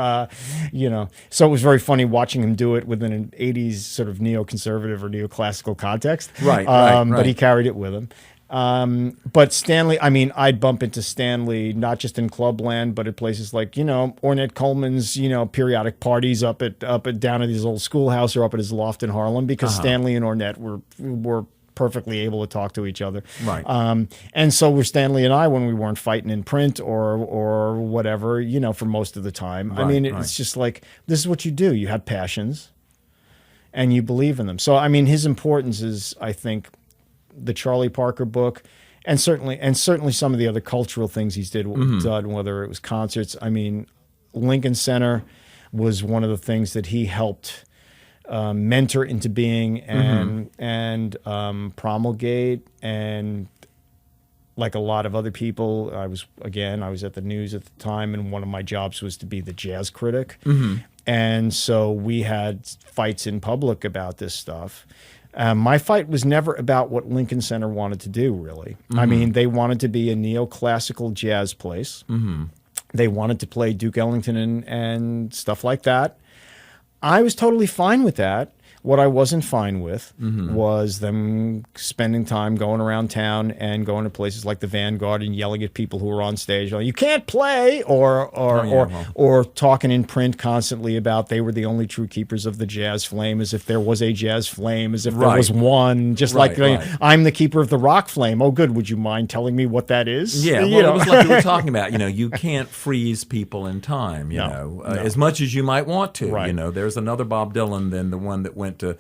you know, so it was very funny watching him do it within an 80s sort of neoconservative or neoclassical context. But he carried it with him. But Stanley, I mean, I'd bump into Stanley not just in Clubland, but at places like, Ornette Coleman's, periodic parties up down at his old schoolhouse or up at his loft in Harlem, because Stanley and Ornette were perfectly able to talk to each other. Right. And so were Stanley and I when we weren't fighting in print or whatever, for most of the time. I mean, it's just like, this is what you do. You have passions and you believe in them. So, I mean, his importance is, I think, the Charlie Parker book, and certainly some of the other cultural things he's done, whether it was concerts. I mean, Lincoln Center was one of the things that he helped mentor into being and promulgate, and like a lot of other people, I was at the news at the time, and one of my jobs was to be the jazz critic, and so we had fights in public about this stuff. My fight was never about what Lincoln Center wanted to do, really. I mean, they wanted to be a neoclassical jazz place. They wanted to play Duke Ellington and stuff like that. I was totally fine with that. What I wasn't fine with was them spending time going around town and going to places like the Vanguard and yelling at people who were on stage, "You can't play," or talking in print constantly about they were the only true keepers of the jazz flame, as if there was a jazz flame, as if there was one. Just like I'm the keeper of the rock flame. Oh, good. Would you mind telling me what that is? Yeah, well, it was like we were talking about. You can't freeze people in time. As much as you might want to. Right. There's another Bob Dylan than the one that went to,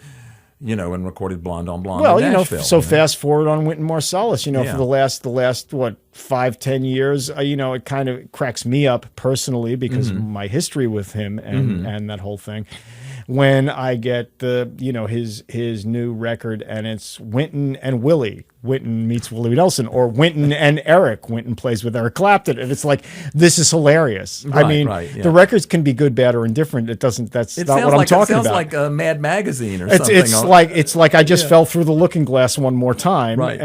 and recorded Blonde on Blonde well, in Nashville. Fast forward on Wynton Marsalis, for the last what 5-10 years, it kind of cracks me up personally because of my history with him and that whole thing. When I get his new record and it's Wynton and Willie. Wynton meets Willie Nelson, or Wynton and Eric. Wynton plays with Eric Clapton, and it's like, this is hilarious. I mean, the records can be good, bad, or indifferent. It doesn't. That's not what I'm talking about. It sounds like a Mad Magazine or something. It's like I just fell through the looking glass one more time. Right.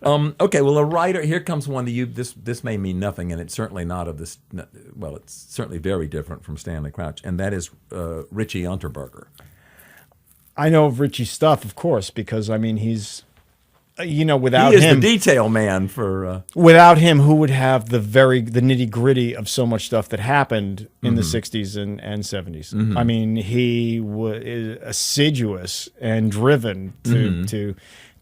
Okay. Well, a writer. Here comes one that this may mean nothing, and it's certainly not of this. Well, it's certainly very different from Stanley Crouch, and that is Richie Unterberger. I know of Richie's stuff, of course, because I mean he's. Without him, he is the detail man for. Without him, who would have the nitty gritty of so much stuff that happened in the '60s and '70s? I mean, he was assiduous and driven to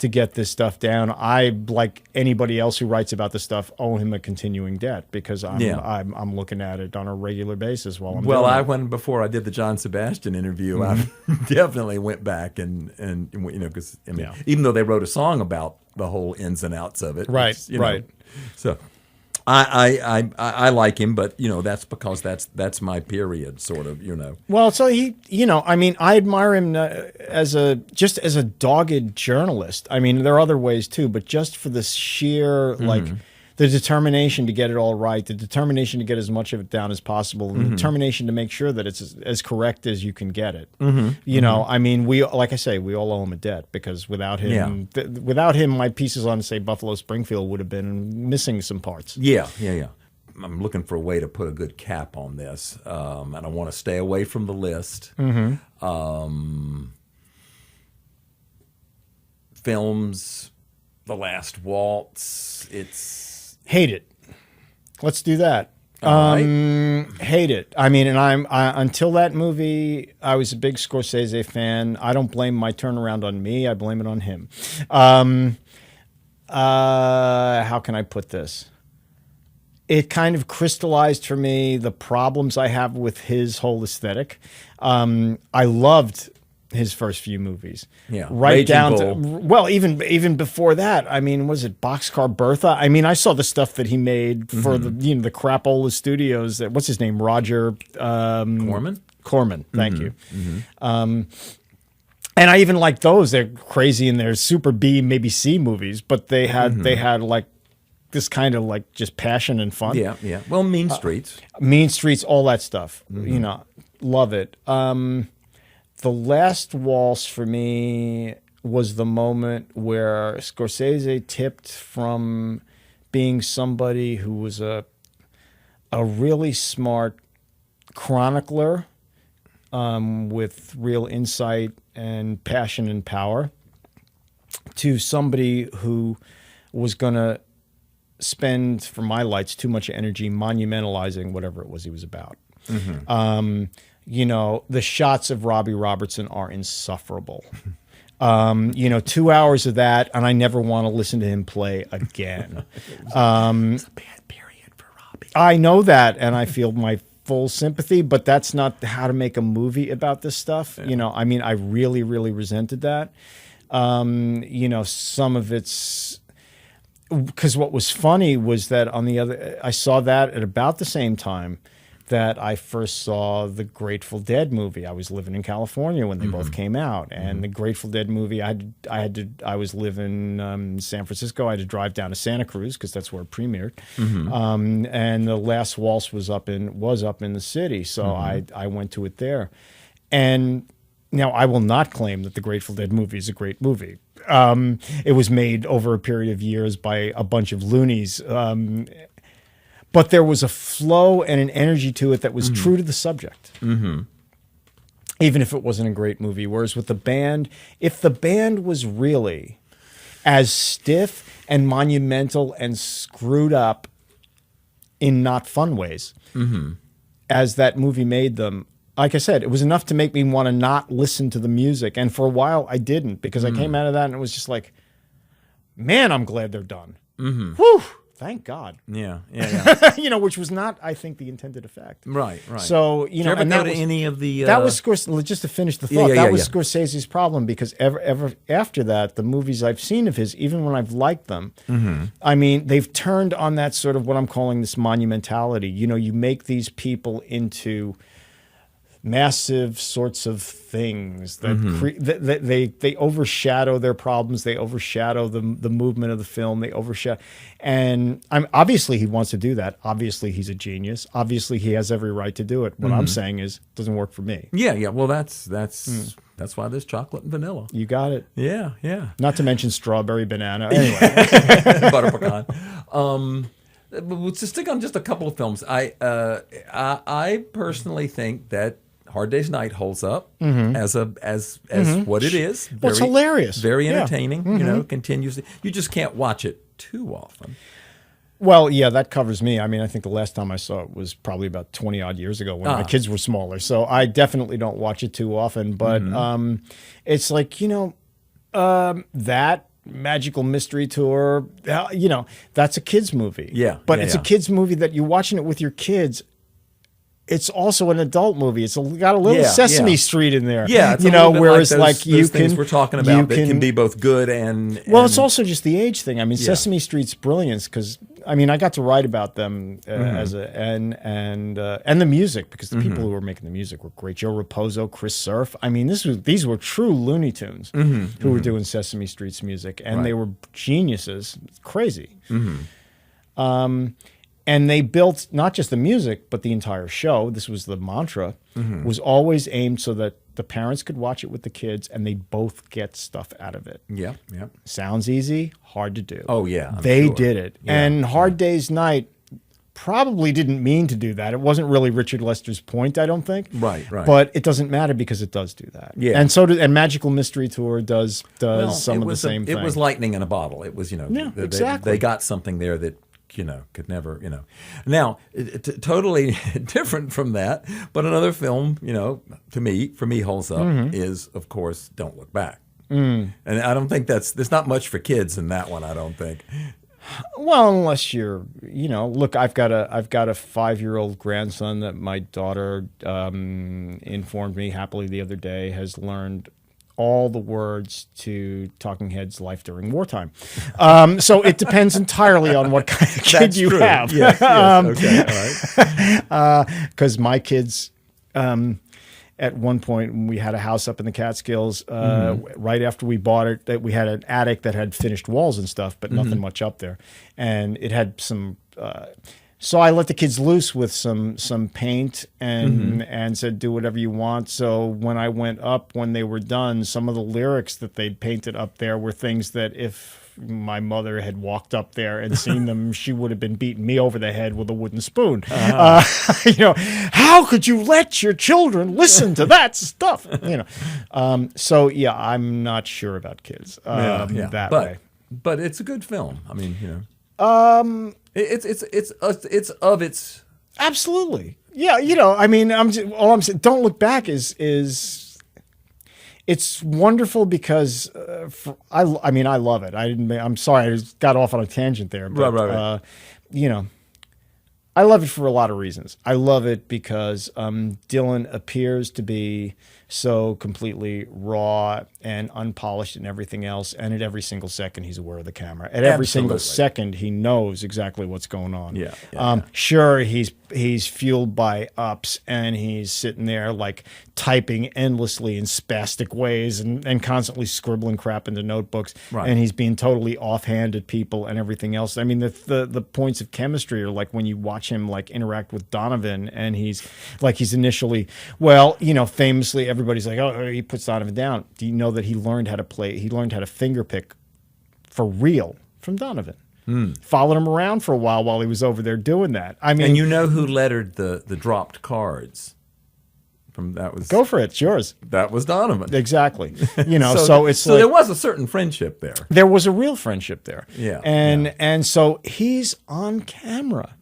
get this stuff down. I, like anybody else who writes about this stuff, owe him a continuing debt because I'm looking at it on a regular basis while I'm doing it. Before I did the John Sebastian interview, I definitely went back and because even though they wrote a song about the whole ins and outs of it, right. So I like him, but that's because that's my period, sort of. Well, so he, I mean, I admire him as a dogged journalist. I mean, there are other ways too, but just for the sheer the determination to get it all right, the determination to get as much of it down as possible, and the determination to make sure that it's as correct as you can get it. I mean, like I say, we all owe him a debt because without him, my pieces on, say, Buffalo Springfield would have been missing some parts. Yeah. I'm looking for a way to put a good cap on this, and I want to stay away from the list. Films, The Last Waltz. Hate it. Let's do that. Right. Hate it. I mean, and until that movie, I was a big Scorsese fan. I don't blame my turnaround on me. I blame it on him. How can I put this? It kind of crystallized for me the problems I have with his whole aesthetic. I loved his first few movies. Yeah. Right Raging down Bull. to, even before that. I mean, was it Boxcar Bertha? I mean, I saw the stuff that he made for the Crapola Studios. What's his name? Roger Corman? Corman. Thank you. And I even like those. They're crazy and they're super B, maybe C movies, but they had like this kind of like just passion and fun. Yeah. Well, Mean Streets. Mean Streets, all that stuff. Love it. The Last Waltz for me was the moment where Scorsese tipped from being somebody who was a really smart chronicler with real insight and passion and power to somebody who was going to spend, for my lights, too much energy monumentalizing whatever it was he was about. You know, the shots of Robbie Robertson are insufferable. You know, 2 hours of that, and I never want to listen to him play again. It's a bad period for Robbie. I know that, and I feel my full sympathy, but that's not how to make a movie about this stuff. You know, I mean, I really, really resented that. You know, some of it's because what was funny was that I saw that at about the same time that I first saw the Grateful Dead movie. I was living in California when they both came out, and the Grateful Dead movie, I was living in San Francisco. I had to drive down to Santa Cruz because that's where it premiered, and the Last Waltz was up in the city, so I went to it there, and. Now, I will not claim that the Grateful Dead movie is a great movie. It was made over a period of years by a bunch of loonies. But there was a flow and an energy to it that was true to the subject. Even if it wasn't a great movie. Whereas with the band, if the band was really as stiff and monumental and screwed up in not fun ways as that movie made them, like I said, it was enough to make me want to not listen to the music. And for a while, I didn't, because I came out of that and it was just like, man, I'm glad they're done. Whew, thank God. Yeah. You know, which was not, I think, the intended effect. Right. So, you know, Did you and ever that go to was, any of the... that was just to finish the thought, Yeah, that was yeah. Scorsese's problem, because ever after that, the movies I've seen of his, even when I've liked them, I mean, they've turned on that sort of what I'm calling this monumentality. You know, you make these people into massive sorts of things that they overshadow their problems. They overshadow the movement of the film. They overshadow, and obviously he wants to do that. Obviously he's a genius. Obviously he has every right to do it. What I'm saying is, it doesn't work for me. Yeah. Well, that's why there's chocolate and vanilla. You got it. Yeah. Not to mention strawberry banana. Anyway, Butter pecan. But to stick on just a couple of films, I personally think that Hard Day's Night holds up as what it is. Well, it's hilarious. Very Yeah. entertaining. You know, continues. You just can't watch it too often. well, yeah, that covers me. I mean, I think the last time I saw it was probably about 20 odd years ago when my kids were smaller. So I definitely don't watch it too often. But it's like, you know, that Magical Mystery Tour, you know, that's a kid's movie. Yeah. But it's a kid's movie that you're watching it with your kids. It's also an adult movie. It's got a little Sesame Street in there. Yeah, it's you a know, little bit whereas like those you things can we're talking about that can be both good and well, it's also just the age thing. I mean, Sesame Street's brilliance because I mean, I got to write about them as and the music, because the people who were making the music were great. Joe Raposo, Chris Surf. I mean, these were true Looney Tunes who were doing Sesame Street's music, and they were geniuses. It's crazy. And they built not just the music, but the entire show. This was the mantra, was always aimed so that the parents could watch it with the kids and they both get stuff out of it. Yeah. Sounds easy, hard to do. Oh, yeah. They sure. did it. Yeah, and Hard Day's Night probably didn't mean to do that. It wasn't really Richard Lester's point, I don't think. Right. But it doesn't matter because it does do that. Yeah. And Magical Mystery Tour does some of the same thing. It was lightning in a bottle. It was, exactly. They got something there that, could never, Now, totally different from that, but another film, for me holds up is, of course, Don't Look Back. And I don't think there's not much for kids in that one, I don't think. Well, unless you're, look, I've got a 5-year-old grandson that my daughter informed me happily the other day has learned all the words to Talking Heads' Life During Wartime. So it depends entirely on what kind of kid you have. Yes, okay, all right. Because my kids, at one point, when we had a house up in the Catskills, right after we bought it, that we had an attic that had finished walls and stuff, but nothing much up there. And it had some... So I let the kids loose with some paint and said, do whatever you want. So when I went up, when they were done, some of the lyrics that they'd painted up there were things that if my mother had walked up there and seen them, she would have been beating me over the head with a wooden spoon. How could you let your children listen to that stuff? So yeah, I'm not sure about kids that way. But it's a good film. I mean, it's of its. Absolutely. Yeah, I mean, all I'm saying, Don't Look Back is it's wonderful because I love it. I'm sorry I just got off on a tangent there, but right. I love it for a lot of reasons. I love it because Dylan appears to be so completely raw and unpolished and everything else, and at every single second he's aware of the camera. At every single second he knows exactly what's going on. Sure, he's fueled by ups, and he's sitting there like typing endlessly in spastic ways and constantly scribbling crap into notebooks, and he's being totally offhand at people and everything else. I mean, the points of chemistry are like when you watch him like interact with Donovan, and he's initially, famously everybody's like, oh, he puts Donovan down. Do you know that he learned how to play? He learned how to fingerpick for real from Donovan. Followed him around for a while he was over there doing that. I mean, and you know who lettered the dropped cards? Go for it. It's yours. That was Donovan. Exactly. So there was a certain friendship there. There was a real friendship there. Yeah. And so he's on camera.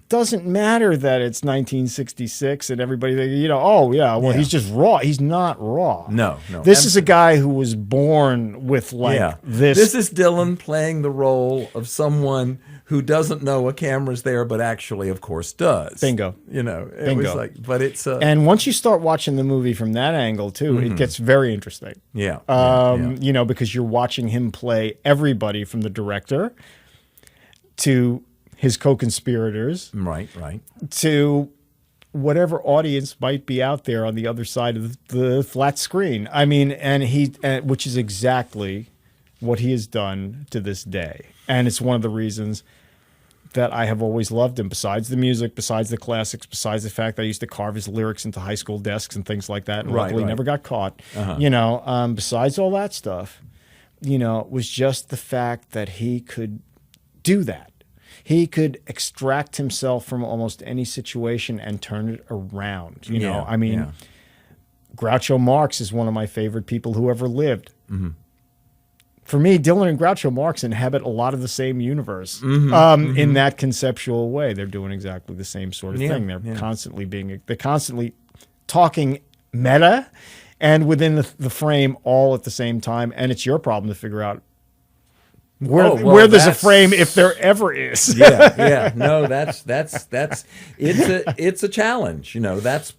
Doesn't matter that it's 1966 and everybody, he's just raw. He's not raw. No. This is a guy who was born with this. This is Dylan playing the role of someone who doesn't know a camera's there, but actually, of course, does. Bingo. It was like, but it's. And once you start watching the movie from that angle too, it gets very interesting. Yeah. Because you're watching him play everybody from the director to his co-conspirators, right, to whatever audience might be out there on the other side of the flat screen. I mean, which is exactly what he has done to this day, and it's one of the reasons that I have always loved him, besides the music, besides the classics, besides the fact that I used to carve his lyrics into high school desks and things like that, and luckily never got caught. Besides all that stuff, it was just the fact that he could do that. He could extract himself from almost any situation and turn it around. Groucho Marx is one of my favorite people who ever lived. For me, Dylan and Groucho Marx inhabit a lot of the same universe in that conceptual way. They're doing exactly the same sort of thing. They're constantly talking meta and within the frame all at the same time. And it's your problem to figure out where there's a frame, if there ever is. No, that's it's a challenge.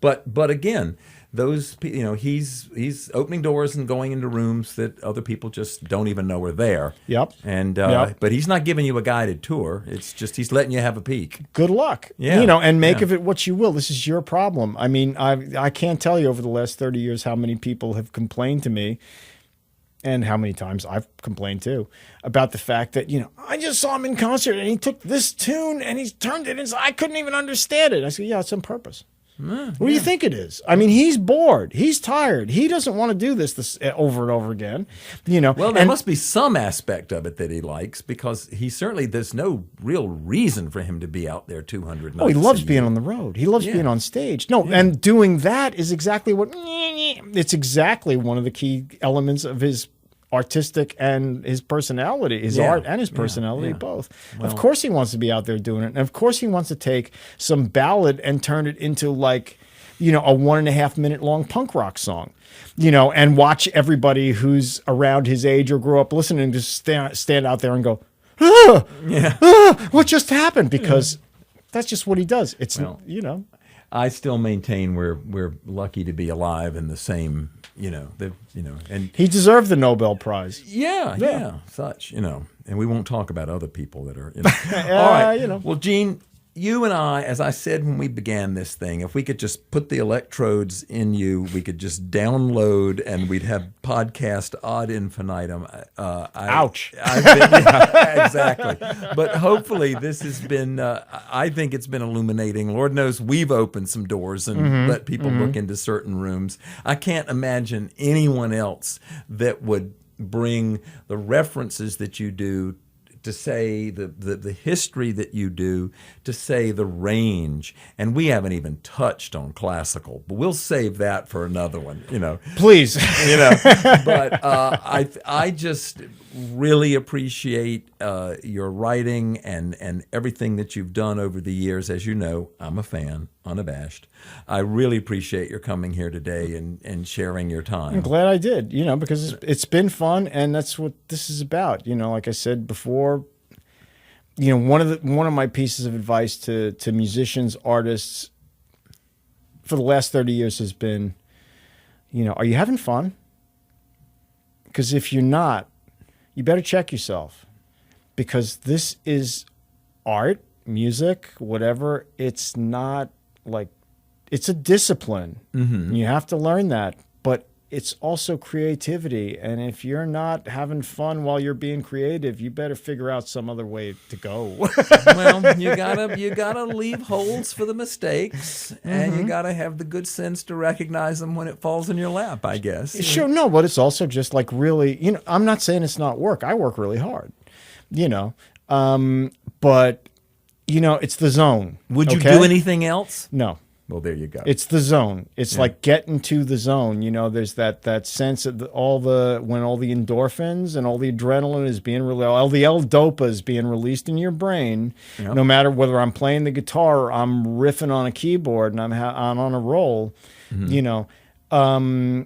But again, those, he's opening doors and going into rooms that other people just don't even know are there. Yep. And but he's not giving you a guided tour. It's just he's letting you have a peek. Good luck. Yeah. And make of it what you will. This is your problem. I mean, I can't tell you over the last 30 years how many people have complained to me, and how many times I've complained too, about the fact that, I just saw him in concert and he took this tune and he turned it into, I couldn't even understand it. I said, yeah, it's on purpose. What do you think it is? I mean, he's bored. He's tired. He doesn't want to do this over and over again. Well, there must be some aspect of it that he likes, because there's no real reason for him to be out there 200 nights. Oh, he loves being on the road. He loves being on stage. And doing that is exactly it's exactly one of the key elements of his artistic and his personality, his art and his personality, both. Well, of course he wants to be out there doing it. And of course he wants to take some ballad and turn it into a 1.5 minute long punk rock song, and watch everybody who's around his age or grew up listening just stand out there and go, what just happened? Because that's just what he does. It's, I still maintain we're lucky to be alive in the same, and he deserved the Nobel Prize. Such, and we won't talk about other people that are, all right. Well, Gene, you and I, as I said when we began this thing, if we could just put the electrodes in you, we could just download and we'd have podcast ad infinitum. Ouch. Exactly. But hopefully this has been, I think it's been illuminating. Lord knows we've opened some doors and let people look into certain rooms. I can't imagine anyone else that would bring the references that you do, to say the history that you do, to say the range. And we haven't even touched on classical, but we'll save that for another one, Please. But I just really appreciate your writing and everything that you've done over the years. As you know, I'm a fan, unabashed. I really appreciate your coming here today and sharing your time. I'm glad I did, because it's been fun, and that's what this is about. Like I said before, one of my pieces of advice to musicians, artists for the last 30 years has been, are you having fun? Because if you're not, you better check yourself, because this is art, music, whatever. It's not like, it's a discipline. Mm-hmm. You have to learn that, but it's also creativity. And if you're not having fun while you're being creative, you better figure out some other way to go. Well, you gotta leave holes for the mistakes, and you gotta have the good sense to recognize them when it falls in your lap, I guess. Sure, no, but it's also just like really, I'm not saying it's not work. I work really hard, but it's the zone. Would you do anything else? No. Well, there you go. It's the zone. It's like getting to the zone. There's that sense of when all the endorphins and all the adrenaline is being released, all the L-dopa is being released in your brain. Yep. No matter whether I'm playing the guitar or I'm riffing on a keyboard and I'm on a roll. Mm-hmm.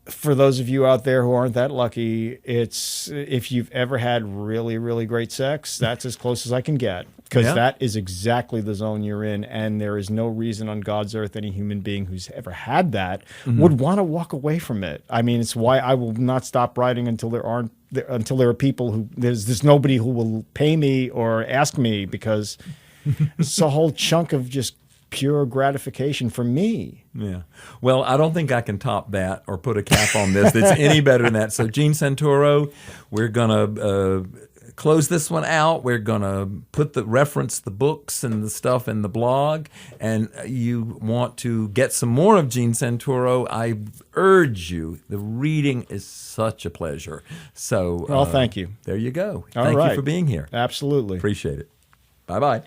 For those of you out there who aren't that lucky, it's if you've ever had really, really great sex, that's as close as I can get, because that is exactly the zone you're in, and there is no reason on God's earth any human being who's ever had that would want to walk away from it. I mean, it's why I will not stop writing until there are people who there's nobody who will pay me or ask me, because it's a whole chunk of just pure gratification for me. Yeah. Well, I don't think I can top that or put a cap on this that's any better than that. So, Gene Santoro, we're going to close this one out. We're going to reference the books and the stuff in the blog. And you want to get some more of Gene Santoro, I urge you. The reading is such a pleasure. So, well, thank you. There you go. All Thank right. you for being here. Absolutely. Appreciate it. Bye-bye.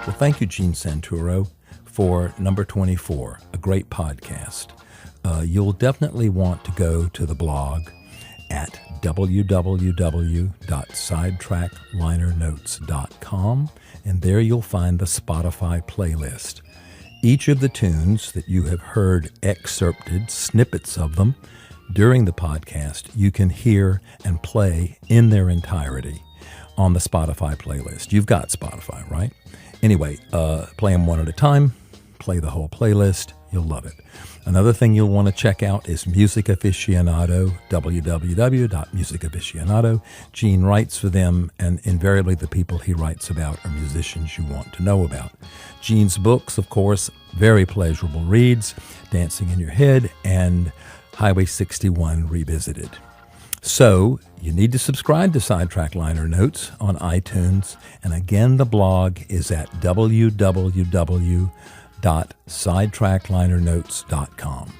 Well, thank you, Gene Santoro, for number 24, a great podcast. You'll definitely want to go to the blog at www.sidetracklinernotes.com, and there you'll find the Spotify playlist. Each of the tunes that you have heard excerpted, snippets of them, during the podcast, you can hear and play in their entirety on the Spotify playlist. You've got Spotify, right? Anyway, play them one at a time, play the whole playlist, you'll love it. Another thing you'll want to check out is Music Aficionado, www.musicaficionado. Gene writes for them, and invariably the people he writes about are musicians you want to know about. Gene's books, of course, very pleasurable reads, Dancing in Your Head and Highway 61 Revisited. So, you need to subscribe to Sidetrack Liner Notes on iTunes. And again, the blog is at www.sidetracklinernotes.com.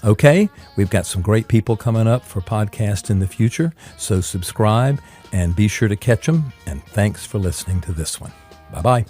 Okay, we've got some great people coming up for podcasts in the future, so subscribe and be sure to catch them. And thanks for listening to this one. Bye-bye.